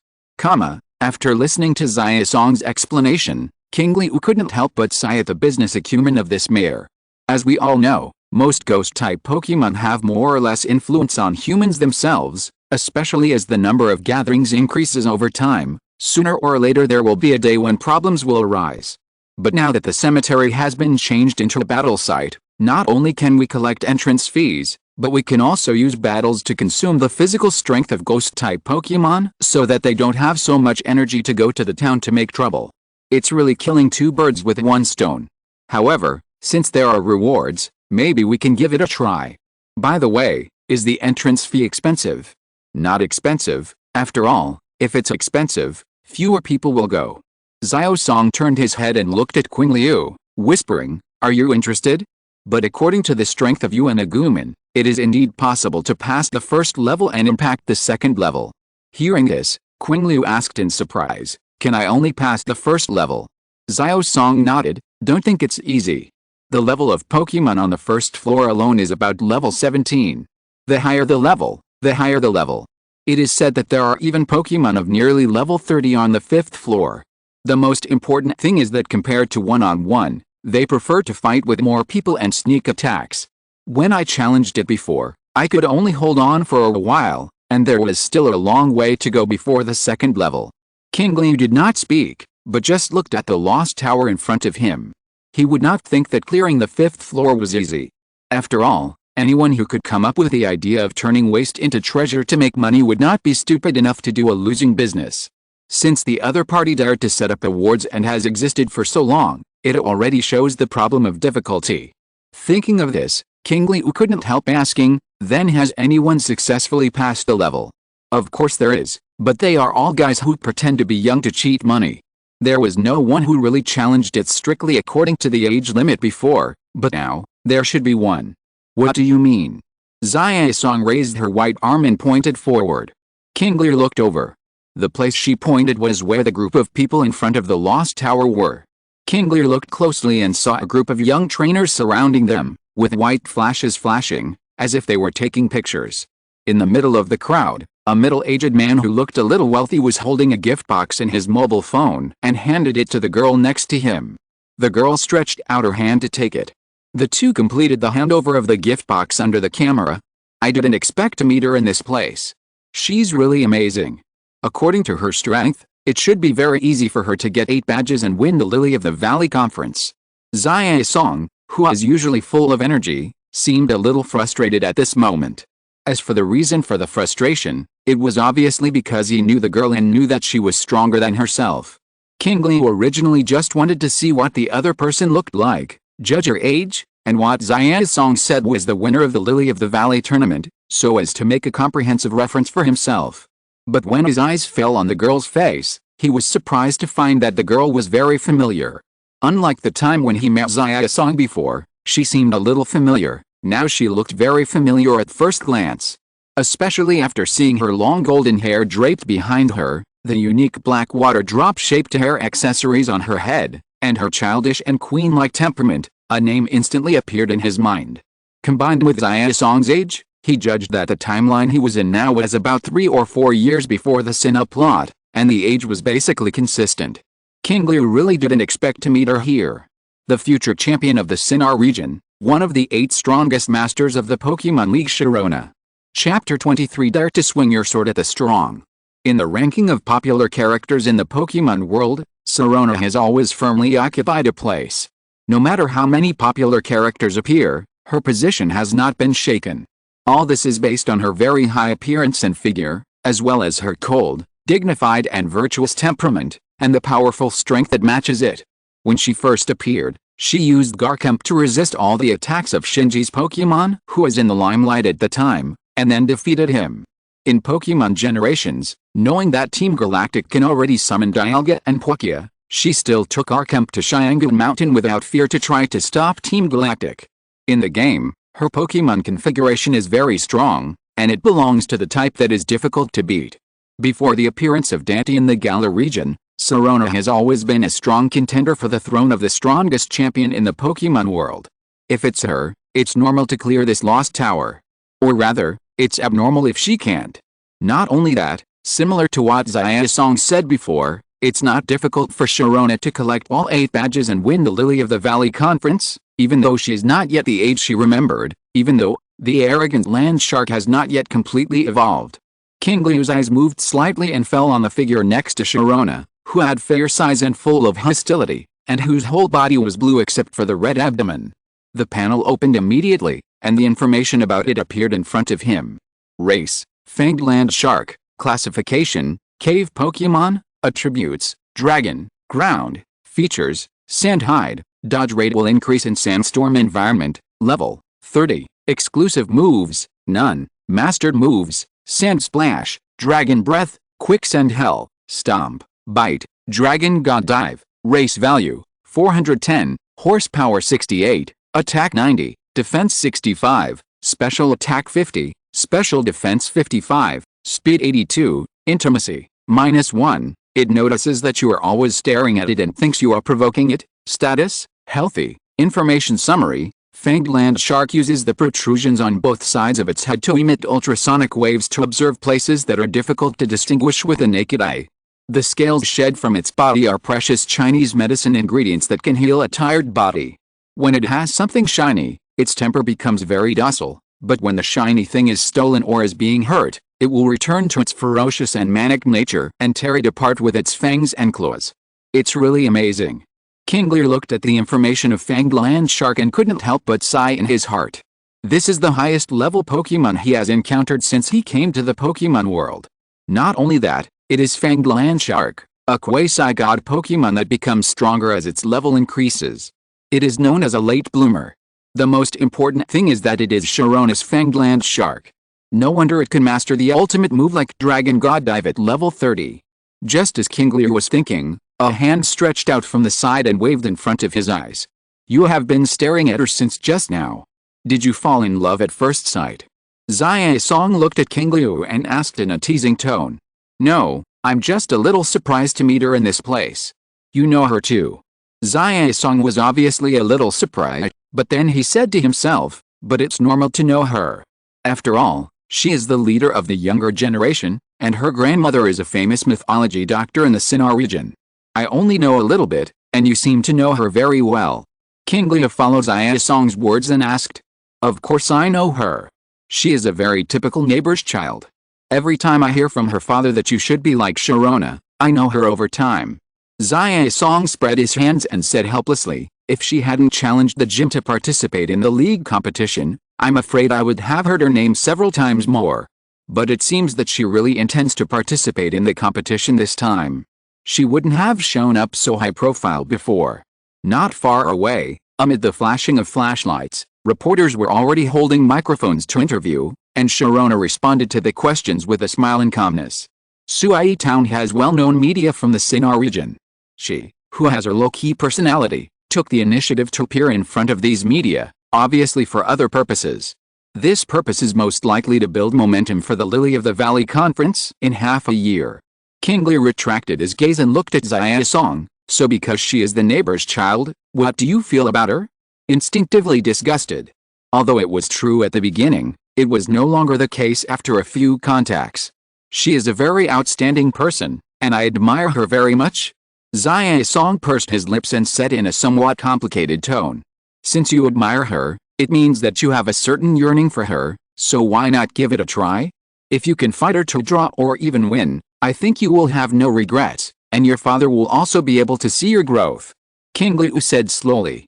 After listening to Xiaosong's explanation, Qingliu couldn't help but sigh at the business acumen of this mayor. As we all know, most ghost-type Pokemon have more or less influence on humans themselves, especially as the number of gatherings increases over time. Sooner or later there will be a day when problems will arise. But now that the cemetery has been changed into a battle site, not only can we collect entrance fees, but we can also use battles to consume the physical strength of ghost-type Pokemon so that they don't have so much energy to go to the town to make trouble. It's really killing 2 birds with 1 stone. However, Since there are rewards, maybe we can give it a try. By the way, is the entrance fee expensive? Not expensive, after all. If it's expensive, fewer people will go. Xiao Song turned his head and looked at Qingliu, whispering, "Are you interested?" But according to the strength of you and Agumon, it is indeed possible to pass the first level and impact the second level. Hearing this, Qingliu asked in surprise, "Can I only pass the first level?" Xiao Song nodded, "Don't think it's easy. The level of Pokemon on the first floor alone is about level 17. The higher the level, the higher the level. It is said that there are even Pokemon of nearly level 30 on the 5th floor. The most important thing is that compared to one-on-one, they prefer to fight with more people and sneak attacks. When I challenged it before, I could only hold on for a while, and there was still a long way to go before the second level." Qingliu did not speak, but just looked at the lost tower in front of him. He would not think that clearing the 5th floor was easy. After all, anyone who could come up with the idea of turning waste into treasure to make money would not be stupid enough to do a losing business. Since the other party dared to set up awards and has existed for so long, it already shows the problem of difficulty. Thinking of this, Qingliu couldn't help asking, "Then has anyone successfully passed the level?" Of course there is, but they are all guys who pretend to be young to cheat money. There was no one who really challenged it strictly according to the age limit before, but now, there should be one. "What do you mean?" Xiao Song raised her white arm and pointed forward. Qingliu looked over. The place she pointed was where the group of people in front of the lost tower were. Qingliu looked closely and saw a group of young trainers surrounding them, with white flashes flashing, as if they were taking pictures. In the middle of the crowd, a middle-aged man who looked a little wealthy was holding a gift box in his mobile phone and handed it to the girl next to him. The girl stretched out her hand to take it. The two completed the handover of the gift box under the camera. "I didn't expect to meet her in this place. She's really amazing. According to her strength, it should be very easy for her to get 8 badges and win the Lily of the Valley conference." Xiao Song, who is usually full of energy, seemed a little frustrated at this moment. As for the reason for the frustration, it was obviously because he knew the girl and knew that she was stronger than herself. Qingliu originally just wanted to see what the other person looked like, judge her age, and what Xiao Song said was the winner of the Lily of the Valley tournament, so as to make a comprehensive reference for himself. But when his eyes fell on the girl's face, he was surprised to find that the girl was very familiar. Unlike the time when he met Xiao Song before, she seemed a little familiar. Now she looked very familiar at first glance. Especially after seeing her long golden hair draped behind her, the unique black water drop-shaped hair accessories on her head, and her childish and queen-like temperament, a name instantly appeared in his mind. Combined with Xiao Song's age, he judged that the timeline he was in now was about 3 or 4 years before the Sinnoh plot, and the age was basically consistent. Qingliu really didn't expect to meet her here. The future champion of the Sinnoh region, one of the 8 strongest masters of the Pokemon League Sharona. Chapter 23 Dare to swing your sword at the strong. In the ranking of popular characters in the Pokemon world, Sharona has always firmly occupied a place. No matter how many popular characters appear, her position has not been shaken. All this is based on her very high appearance and figure, as well as her cold, dignified and virtuous temperament, and the powerful strength that matches it. When she first appeared, she used Garchomp to resist all the attacks of Shinji's Pokemon, who was in the limelight at the time, and then defeated him. In Pokemon Generations, knowing that Team Galactic can already summon Dialga and Palkia, she still took Garchomp to Chang'an Mountain without fear to try to stop Team Galactic. In the game, her Pokemon configuration is very strong, and it belongs to the type that is difficult to beat. Before the appearance of Dante in the Galar region, Sharona has always been a strong contender for the throne of the strongest champion in the Pokemon world. If it's her, it's normal to clear this lost tower. Or rather, it's abnormal if she can't. Not only that, similar to what Xiao Song said before, it's not difficult for Sharona to collect all 8 badges and win the Lily of the Valley conference, even though she is not yet the age she remembered, even though the arrogant land shark has not yet completely evolved. Qingliu's eyes moved slightly and fell on the figure next to Sharona, who had fair size and full of hostility, and whose whole body was blue except for the red abdomen. The panel opened immediately, and the information about it appeared in front of him. Race, Fanged Land Shark. Classification, Cave Pokemon. Attributes, Dragon. Ground. Features, Sand Hide. Dodge rate will increase in sandstorm environment. Level 30. Exclusive moves, none. Mastered moves, Sand Splash, Dragon Breath, Quicksand Hell, Stomp, Bite, Dragon God Dive. Race value, 410, horsepower 68, attack 90, defense 65, special attack 50, special defense 55, speed 82, intimacy, -1. It notices that you are always staring at it and thinks you are provoking it. Status, healthy. Information summary. Fanged land shark uses the protrusions on both sides of its head to emit ultrasonic waves to observe places that are difficult to distinguish with the naked eye. The scales shed from its body are precious Chinese medicine ingredients that can heal a tired body. When it has something shiny, its temper becomes very docile, but when the shiny thing is stolen or is being hurt, it will return to its ferocious and manic nature and tear it apart with its fangs and claws. It's really amazing. Qingliu looked at the information of Fanged Land Shark and couldn't help but sigh in his heart. This is the highest level Pokemon he has encountered since he came to the Pokemon world. Not only that, it is Fanged Land Shark, a quasi-god Pokemon that becomes stronger as its level increases. It is known as a late bloomer. The most important thing is that it is Sharona's Fanged Land Shark. No wonder it can master the ultimate move like Dragon God Dive at level 30. Just as Qingliu was thinking, a hand stretched out from the side and waved in front of his eyes. You have been staring at her since just now. Did you fall in love at first sight? Xia Song looked at Qingliu and asked in a teasing tone. No, I'm just a little surprised to meet her in this place. You know her too. Xia Song was obviously a little surprised, but then he said to himself, but it's normal to know her. After all, she is the leader of the younger generation, and her grandmother is a famous mythology doctor in the Sinnoh region. I only know a little bit, and you seem to know her very well. Qingliu followed Xia Song's words and asked. Of course I know her. She is a very typical neighbor's child. Every time I hear from her father that you should be like Sharona, I know her over time. Xia Song spread his hands and said helplessly, if she hadn't challenged the gym to participate in the league competition, I'm afraid I would have heard her name several times more. But it seems that she really intends to participate in the competition this time. She wouldn't have shown up so high profile before. Not far away, amid the flashing of flashlights, reporters were already holding microphones to interview, and Sharona responded to the questions with a smile and calmness. Sui Town has well-known media from the Sinnoh region. She, who has her low-key personality, took the initiative to appear in front of these media, obviously for other purposes. This purpose is most likely to build momentum for the Lily of the Valley conference in half a year. Qingliu retracted his gaze and looked at Xia Song. So because she is the neighbor's child, what do you feel about her? Instinctively disgusted. Although it was true at the beginning, it was no longer the case after a few contacts. She is a very outstanding person, and I admire her very much. Xia Song pursed his lips and said in a somewhat complicated tone. Since you admire her, it means that you have a certain yearning for her, so why not give it a try? If you can fight her to draw or even win, I think you will have no regrets, and your father will also be able to see your growth. Qingliu said slowly.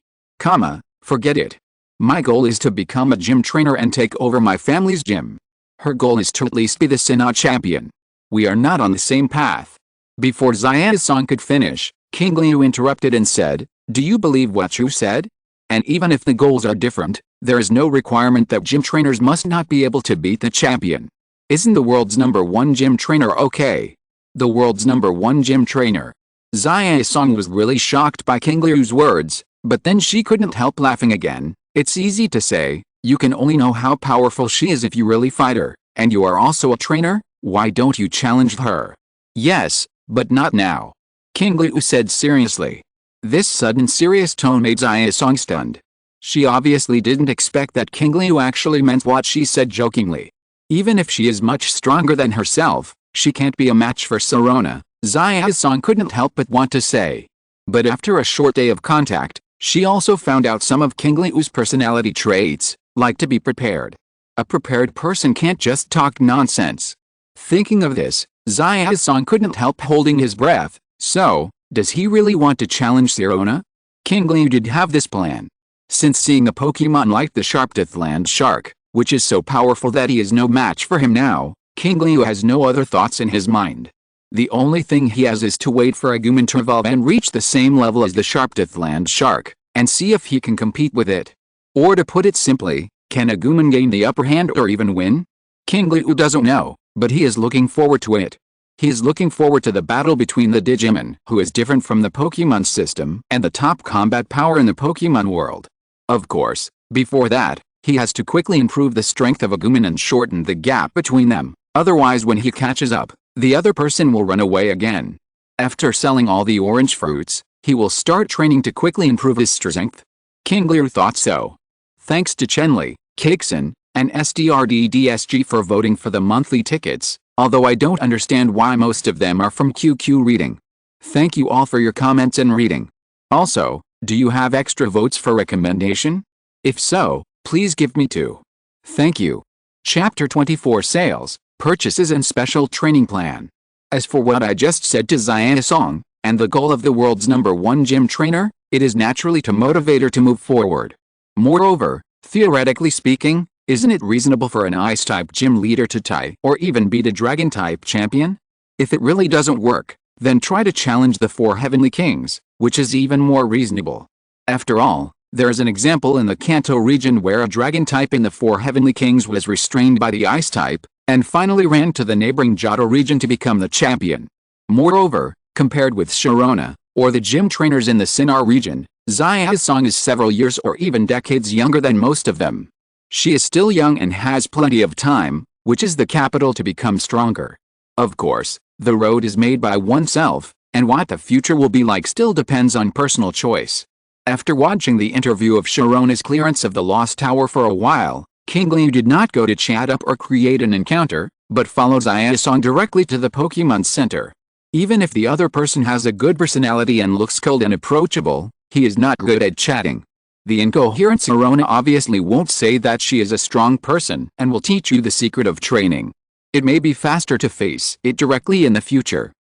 Forget it. My goal is to become a gym trainer and take over my family's gym. Her goal is to at least be the Sinnoh champion. We are not on the same path. Before Xia Song could finish, Qingliu interrupted and said, do you believe what you said? And even if the goals are different, there is no requirement that gym trainers must not be able to beat the champion. Isn't the world's #1 gym trainer okay? The world's #1 gym trainer. Xia Song was really shocked by Qingliu's words, but then she couldn't help laughing again. It's easy to say, you can only know how powerful she is if you really fight her, and you are also a trainer, why don't you challenge her? Yes, but not now. Qingliu said seriously. This sudden serious tone made Xia Song stunned. She obviously didn't expect that Qingliu actually meant what she said jokingly. Even if she is much stronger than herself, she can't be a match for Sharona, Xia Song couldn't help but want to say. But after a short day of contact, she also found out some of Qingliu's personality traits, like to be prepared. A prepared person can't just talk nonsense. Thinking of this, Xia Song couldn't help holding his breath. So, does he really want to challenge Sharona? Qingliu did have this plan. Since seeing a Pokemon like the Sharptooth Land Shark, which is so powerful that he is no match for him now, Qingliu has no other thoughts in his mind. The only thing he has is to wait for Agumon to evolve and reach the same level as the Sharptooth Land Shark, and see if he can compete with it. Or to put it simply, can Agumon gain the upper hand or even win? Qingliu doesn't know, but he is looking forward to it. He is looking forward to the battle between the Digimon, who is different from the Pokemon system, and the top combat power in the Pokemon world. Of course, before that, he has to quickly improve the strength of Agumon and shorten the gap between them, otherwise when he catches up, the other person will run away again. After selling all the orange fruits, he will start training to quickly improve his strength. Qingliu thought so. Thanks to Chenli, Kixin, and SDRDDSG for voting for the monthly tickets, although I don't understand why most of them are from QQ reading. Thank you all for your comments and reading. Also, do you have extra votes for recommendation? If so, please give me 2. Thank you. Chapter 24 Sales, Purchases and Special Training Plan. As for what I just said to Xiana Song, and the goal of the world's #1 gym trainer, it is naturally to motivate her to move forward. Moreover, theoretically speaking, isn't it reasonable for an Ice-type gym leader to tie or even beat a Dragon-type champion? If it really doesn't work, then try to challenge the 4 Heavenly Kings, which is even more reasonable. After all, there is an example in the Kanto region where a Dragon-type in the 4 Heavenly Kings was restrained by the Ice-type, and finally ran to the neighboring Johto region to become the champion. Moreover, compared with Sharona, or the gym trainers in the Sinnoh region, Xiao's Song is several years or even decades younger than most of them. She is still young and has plenty of time, which is the capital to become stronger. Of course, the road is made by oneself, and what the future will be like still depends on personal choice. After watching the interview of Sharona's clearance of the Lost Tower for a while, Qingliu did not go to chat up or create an encounter, but followed Xiao's Song directly to the Pokemon Center. Even if the other person has a good personality and looks cold and approachable, he is not good at chatting. The incoherent Sharona obviously won't say that she is a strong person and will teach you the secret of training. It may be faster to face it directly in the future.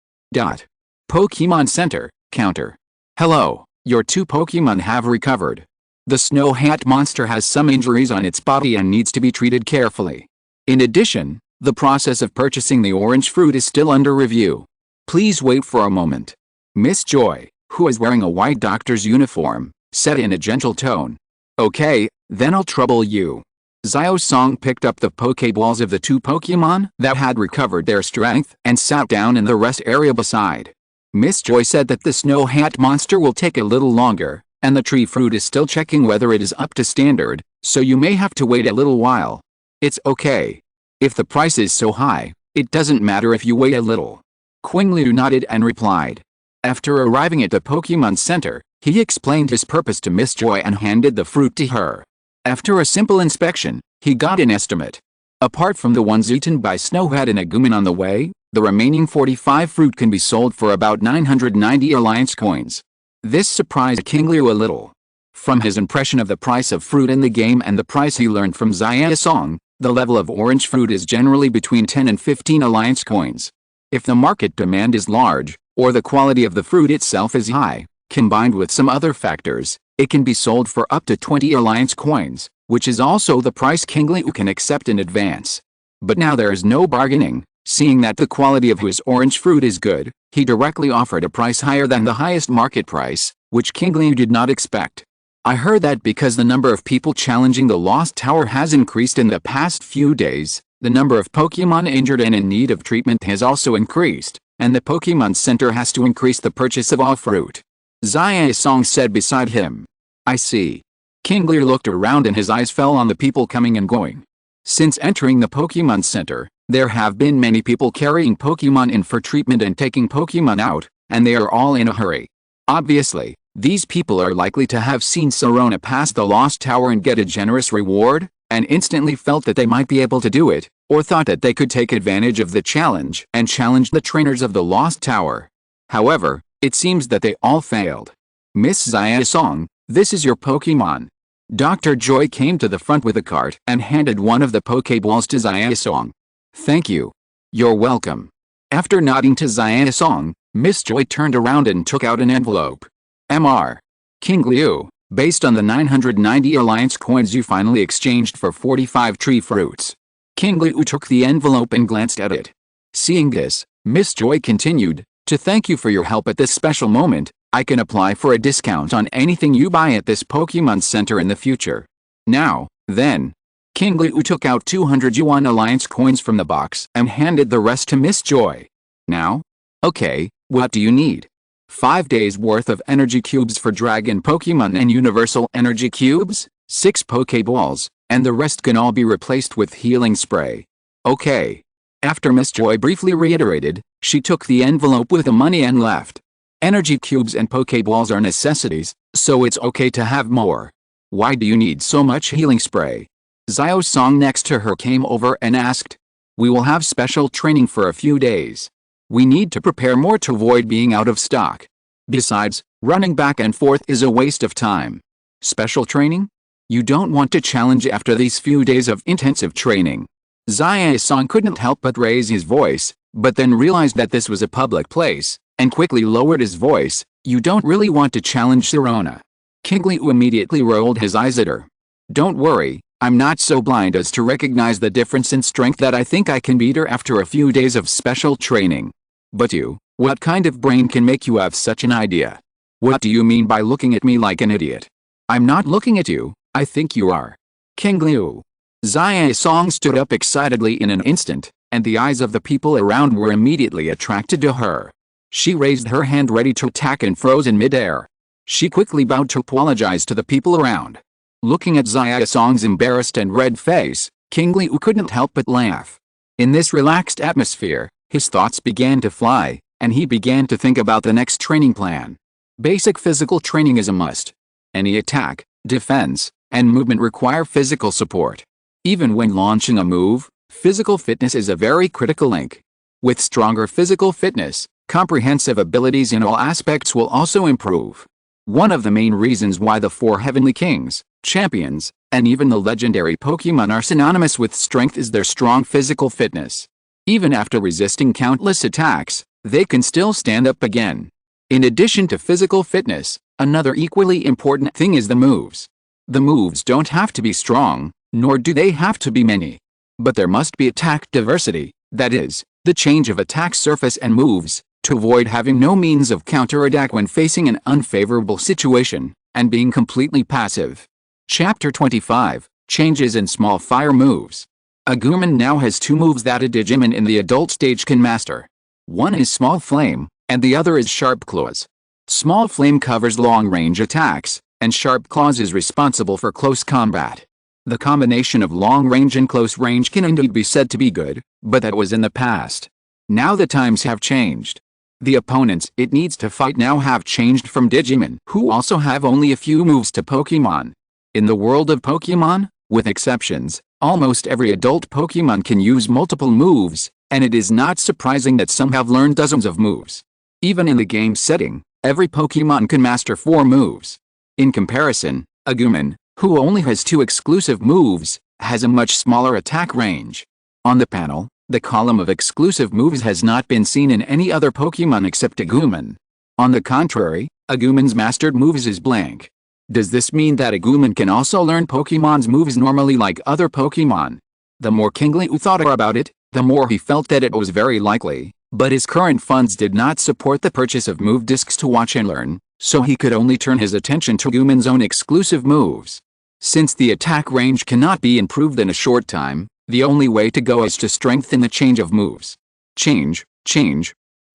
Pokemon Center, counter. Hello, your 2 Pokemon have recovered. The Snow Hat monster has some injuries on its body and needs to be treated carefully. In addition, the process of purchasing the orange fruit is still under review. Please wait for a moment. Miss Joy, who is wearing a white doctor's uniform, said in a gentle tone. Okay, then I'll trouble you. Xiao's Song picked up the Poké Balls of the 2 Pokemon that had recovered their strength and sat down in the rest area beside. Miss Joy said that the Snow Hat monster will take a little longer, and the tree fruit is still checking whether it is up to standard, so you may have to wait a little while. It's okay. If the price is so high, it doesn't matter if you wait a little. Qingliu nodded and replied. After arriving at the Pokemon Center, he explained his purpose to Miss Joy and handed the fruit to her. After a simple inspection, he got an estimate. Apart from the ones eaten by Snowhead and Agumon on the way, the remaining 45 fruit can be sold for about 990 Alliance coins. This surprised Qingliu a little. From his impression of the price of fruit in the game and the price he learned from Xiao's Song, the level of orange fruit is generally between 10 and 15 Alliance coins. If the market demand is large, or the quality of the fruit itself is high, combined with some other factors, it can be sold for up to 20 Alliance coins, which is also the price Qingliu can accept in advance. But now there is no bargaining. Seeing that the quality of his orange fruit is good, he directly offered a price higher than the highest market price, which Qingliu did not expect. I heard that because the number of people challenging the Lost Tower has increased in the past few days, the number of Pokemon injured and in need of treatment has also increased, and the Pokemon Center has to increase the purchase of all fruit. Xiao's Song said beside him. I see. Qingliu looked around and his eyes fell on the people coming and going. Since entering the Pokemon Center, there have been many people carrying Pokemon in for treatment and taking Pokemon out, and they are all in a hurry. Obviously, these people are likely to have seen Sharona pass the Lost Tower and get a generous reward, and instantly felt that they might be able to do it, or thought that they could take advantage of the challenge and challenge the trainers of the Lost Tower. However, it seems that they all failed. Miss Xiao's Song, this is your Pokemon. Dr. Joy came to the front with a cart and handed one of the Poké Balls to Xiao's Song. Thank you. You're welcome. After nodding to Xiao's Song, Miss Joy turned around and took out an envelope. Mr. Qingliu, based on the 990 Alliance coins you finally exchanged for 45 tree fruits. Qingliu took the envelope and glanced at it. Seeing this, Miss Joy continued, to thank you for your help at this special moment, I can apply for a discount on anything you buy at this Pokemon Center in the future. Now, then. Qingliu took out 200 Yuan Alliance coins from the box and handed the rest to Miss Joy. Now? Okay, what do you need? 5 days worth of energy cubes for Dragon Pokemon and Universal Energy Cubes, 6 Poké Balls, and the rest can all be replaced with healing spray. Okay. After Miss Joy briefly reiterated, she took the envelope with the money and left. Energy cubes and Poké Balls are necessities, so it's okay to have more. Why do you need so much healing spray? Xiao Song next to her came over and asked. We will have special training for a few days. We need to prepare more to avoid being out of stock. Besides, running back and forth is a waste of time. Special training? You don't want to challenge after these few days of intensive training. Xiao Song couldn't help but raise his voice, but then realized that this was a public place, and quickly lowered his voice. You don't really want to challenge Sirona. Qingliu immediately rolled his eyes at her. Don't worry. I'm not so blind as to recognize the difference in strength that I think I can beat her after a few days of special training. But you, what kind of brain can make you have such an idea? What do you mean by looking at me like an idiot? I'm not looking at you, I think you are. Qingliu. Xiao Song stood up excitedly in an instant, and the eyes of the people around were immediately attracted to her. She raised her hand ready to attack and froze in midair. She quickly bowed to apologize to the people around. Looking at Xiao Song's embarrassed and red face, Qingliu couldn't help but laugh. In this relaxed atmosphere, his thoughts began to fly, and he began to think about the next training plan. Basic physical training is a must. Any attack, defense, and movement require physical support. Even when launching a move, physical fitness is a very critical link. With stronger physical fitness, comprehensive abilities in all aspects will also improve. One of the main reasons why the 4 Heavenly Kings, champions, and even the legendary Pokemon are synonymous with strength is their strong physical fitness. Even after resisting countless attacks, they can still stand up again. In addition to physical fitness, another equally important thing is the moves. The moves don't have to be strong, nor do they have to be many. But there must be attack diversity, that is, the change of attack surface and moves, to avoid having no means of counterattack when facing an unfavorable situation, and being completely passive. Chapter 25, Changes in Small Fire Moves. Agumon now has 2 moves that a Digimon in the adult stage can master. One is Small Flame, and the other is Sharp Claws. Small Flame covers long-range attacks, and Sharp Claws is responsible for close combat. The combination of long-range and close range can indeed be said to be good, but that was in the past. Now the times have changed. The opponents it needs to fight now have changed from Digimon, who also have only a few moves, to Pokemon. In the world of Pokemon, with exceptions, almost every adult Pokemon can use multiple moves, and it is not surprising that some have learned dozens of moves. Even in the game setting, every Pokemon can master 4 moves. In comparison, Agumon, who only has 2 exclusive moves, has a much smaller attack range. On the panel, the column of exclusive moves has not been seen in any other Pokemon except Agumon. On the contrary, Agumon's mastered moves is blank. Does this mean that Agumon can also learn Pokemon's moves normally like other Pokemon? The more Qingliu thought about it, the more he felt that it was very likely, but his current funds did not support the purchase of move discs to watch and learn, so he could only turn his attention to Agumon's own exclusive moves. Since the attack range cannot be improved in a short time, the only way to go is to strengthen the change of moves. Change.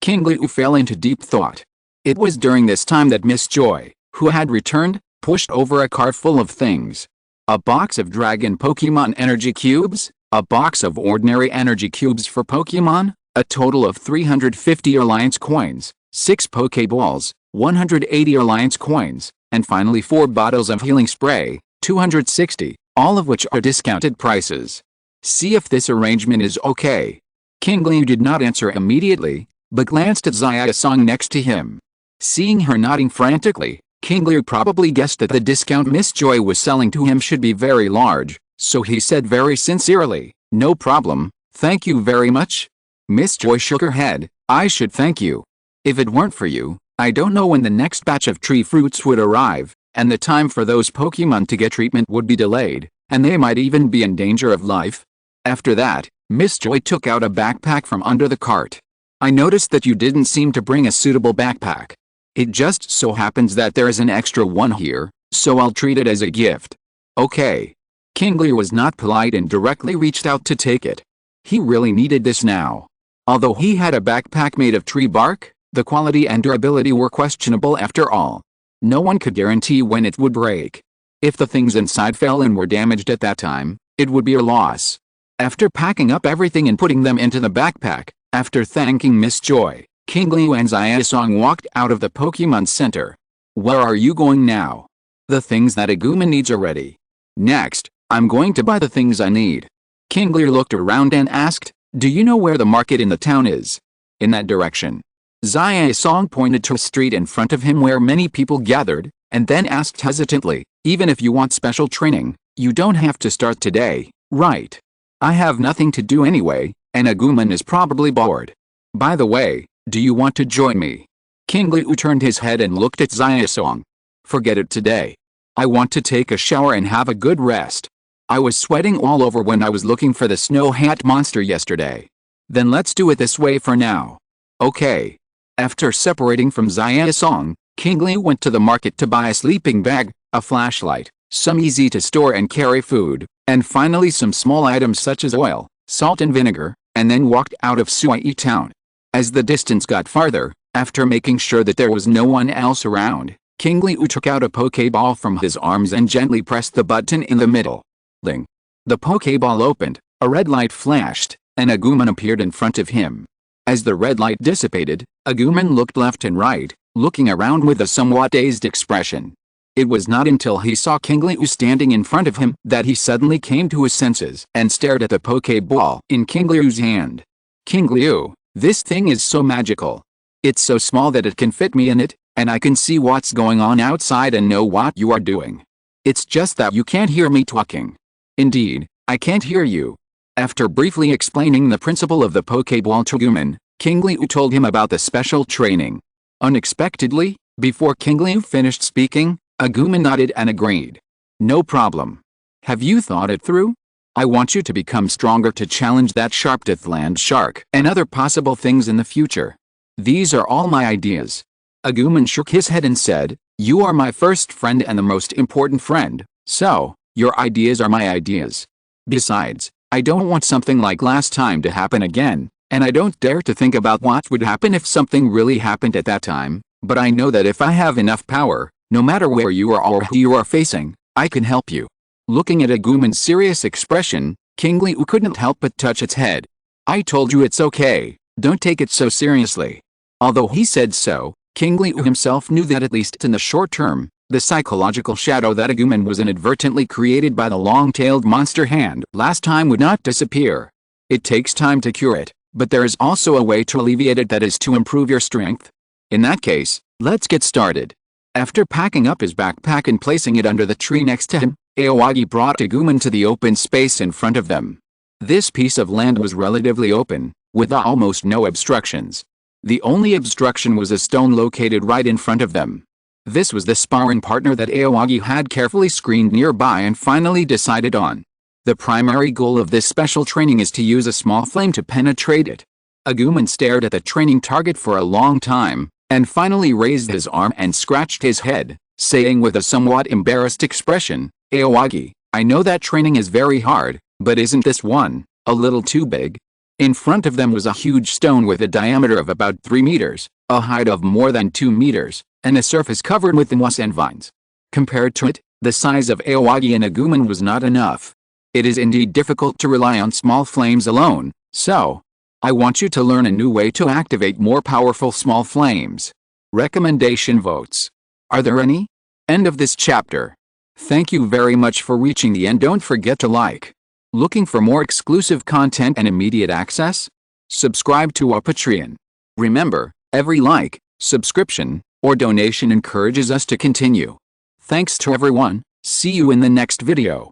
Qingliu fell into deep thought. It was during this time that Miss Joy, who had returned, pushed over a cart full of things. A box of Dragon Pokemon Energy Cubes, a box of ordinary Energy Cubes for Pokemon, a total of 350 Alliance coins, 6 Poké Balls, 180 Alliance coins, and finally 4 bottles of healing spray, 260, all of which are discounted prices. See if this arrangement is okay. Qingliu did not answer immediately, but glanced at Xiao Song next to him. Seeing her nodding frantically, Qingliu probably guessed that the discount Miss Joy was selling to him should be very large, so he said very sincerely, "No problem, thank you very much." Miss Joy shook her head. "I should thank you. If it weren't for you, I don't know when the next batch of tree fruits would arrive, and the time for those Pokemon to get treatment would be delayed, and they might even be in danger of life." After that, Miss Joy took out a backpack from under the cart. "I noticed that you didn't seem to bring a suitable backpack. It just so happens that there is an extra one here, so I'll treat it as a gift. Okay. Qingliu was not polite and directly reached out to take it. He really needed this now. Although he had a backpack made of tree bark, the quality and durability were questionable after all. No one could guarantee when it would break. If the things inside fell and were damaged at that time, it would be a loss. After packing up everything and putting them into the backpack, after thanking Miss Joy, Qingliu and Xiaosong walked out of the Pokemon Center. Where are you going now? The things that Agumon needs are ready. Next, I'm going to buy the things I need. Qingliu looked around and asked, do you know where the market in the town is? In that direction. Xiaosong pointed to a street in front of him where many people gathered, and then asked hesitantly, even if you want special training, you don't have to start today, right? I have nothing to do anyway, and Agumon is probably bored. By the way, do you want to join me? Qingliu turned his head and looked at Xiaosong. Forget it today. I want to take a shower and have a good rest. I was sweating all over when I was looking for the snow hat monster yesterday. Then let's do it this way for now. Okay. After separating from Xiaosong, Qingliu went to the market to buy a sleeping bag, a flashlight, some easy to store and carry food, and finally some small items such as oil, salt and vinegar, and then walked out of Sui town. As the distance got farther, after making sure that there was no one else around, Qingliu took out a Poké Ball from his arms and gently pressed the button in the middle. Ling. The Poké Ball opened, a red light flashed, and Agumon appeared in front of him. As the red light dissipated, Agumon looked left and right, looking around with a somewhat dazed expression. It was not until he saw Qingliu standing in front of him that he suddenly came to his senses and stared at the Poké Ball in Qingliu's hand. Qingliu, this thing is so magical. It's so small that it can fit me in it, and I can see what's going on outside and know what you are doing. It's just that you can't hear me talking. Indeed, I can't hear you. After briefly explaining the principle of the Poké Ball to Agumon, Qingliu told him about the special training. Unexpectedly, before Qingliu finished speaking, Agumon nodded and agreed. No problem. Have you thought it through? I want you to become stronger to challenge that sharp-toothed land shark and other possible things in the future. These are all my ideas. Agumon shook his head and said, you are my first friend and the most important friend, so, your ideas are my ideas. Besides, I don't want something like last time to happen again, and I don't dare to think about what would happen if something really happened at that time, but I know that if I have enough power, no matter where you are or who you are facing, I can help you. Looking at Agumon's serious expression, Qingliu couldn't help but touch its head. I told you it's okay, don't take it so seriously. Although he said so, Qingliu himself knew that at least in the short term, the psychological shadow that Agumon was inadvertently created by the long-tailed monster hand last time would not disappear. It takes time to cure it, but there is also a way to alleviate it, that is to improve your strength. In that case, let's get started. After packing up his backpack and placing it under the tree next to him, Aoyagi brought Agumon to the open space in front of them. This piece of land was relatively open, with almost no obstructions. The only obstruction was a stone located right in front of them. This was the sparring partner that Aoyagi had carefully screened nearby and finally decided on. The primary goal of this special training is to use a small flame to penetrate it. Agumon stared at the training target for a long time, and finally raised his arm and scratched his head, saying with a somewhat embarrassed expression, Aoyagi, I know that training is very hard, but isn't this one a little too big? In front of them was a huge stone with a diameter of about 3 meters, a height of more than 2 meters, and a surface covered with moss and vines. Compared to it, the size of Aoyagi and Agumon was not enough. It is indeed difficult to rely on small flames alone, so I want you to learn a new way to activate more powerful small flames. Recommendation votes. Are there any? End of this chapter. Thank you very much for reaching the end. Don't forget to like. Looking for more exclusive content and immediate access? Subscribe to our Patreon. Remember, every like, subscription, or donation encourages us to continue. Thanks to everyone. See you in the next video.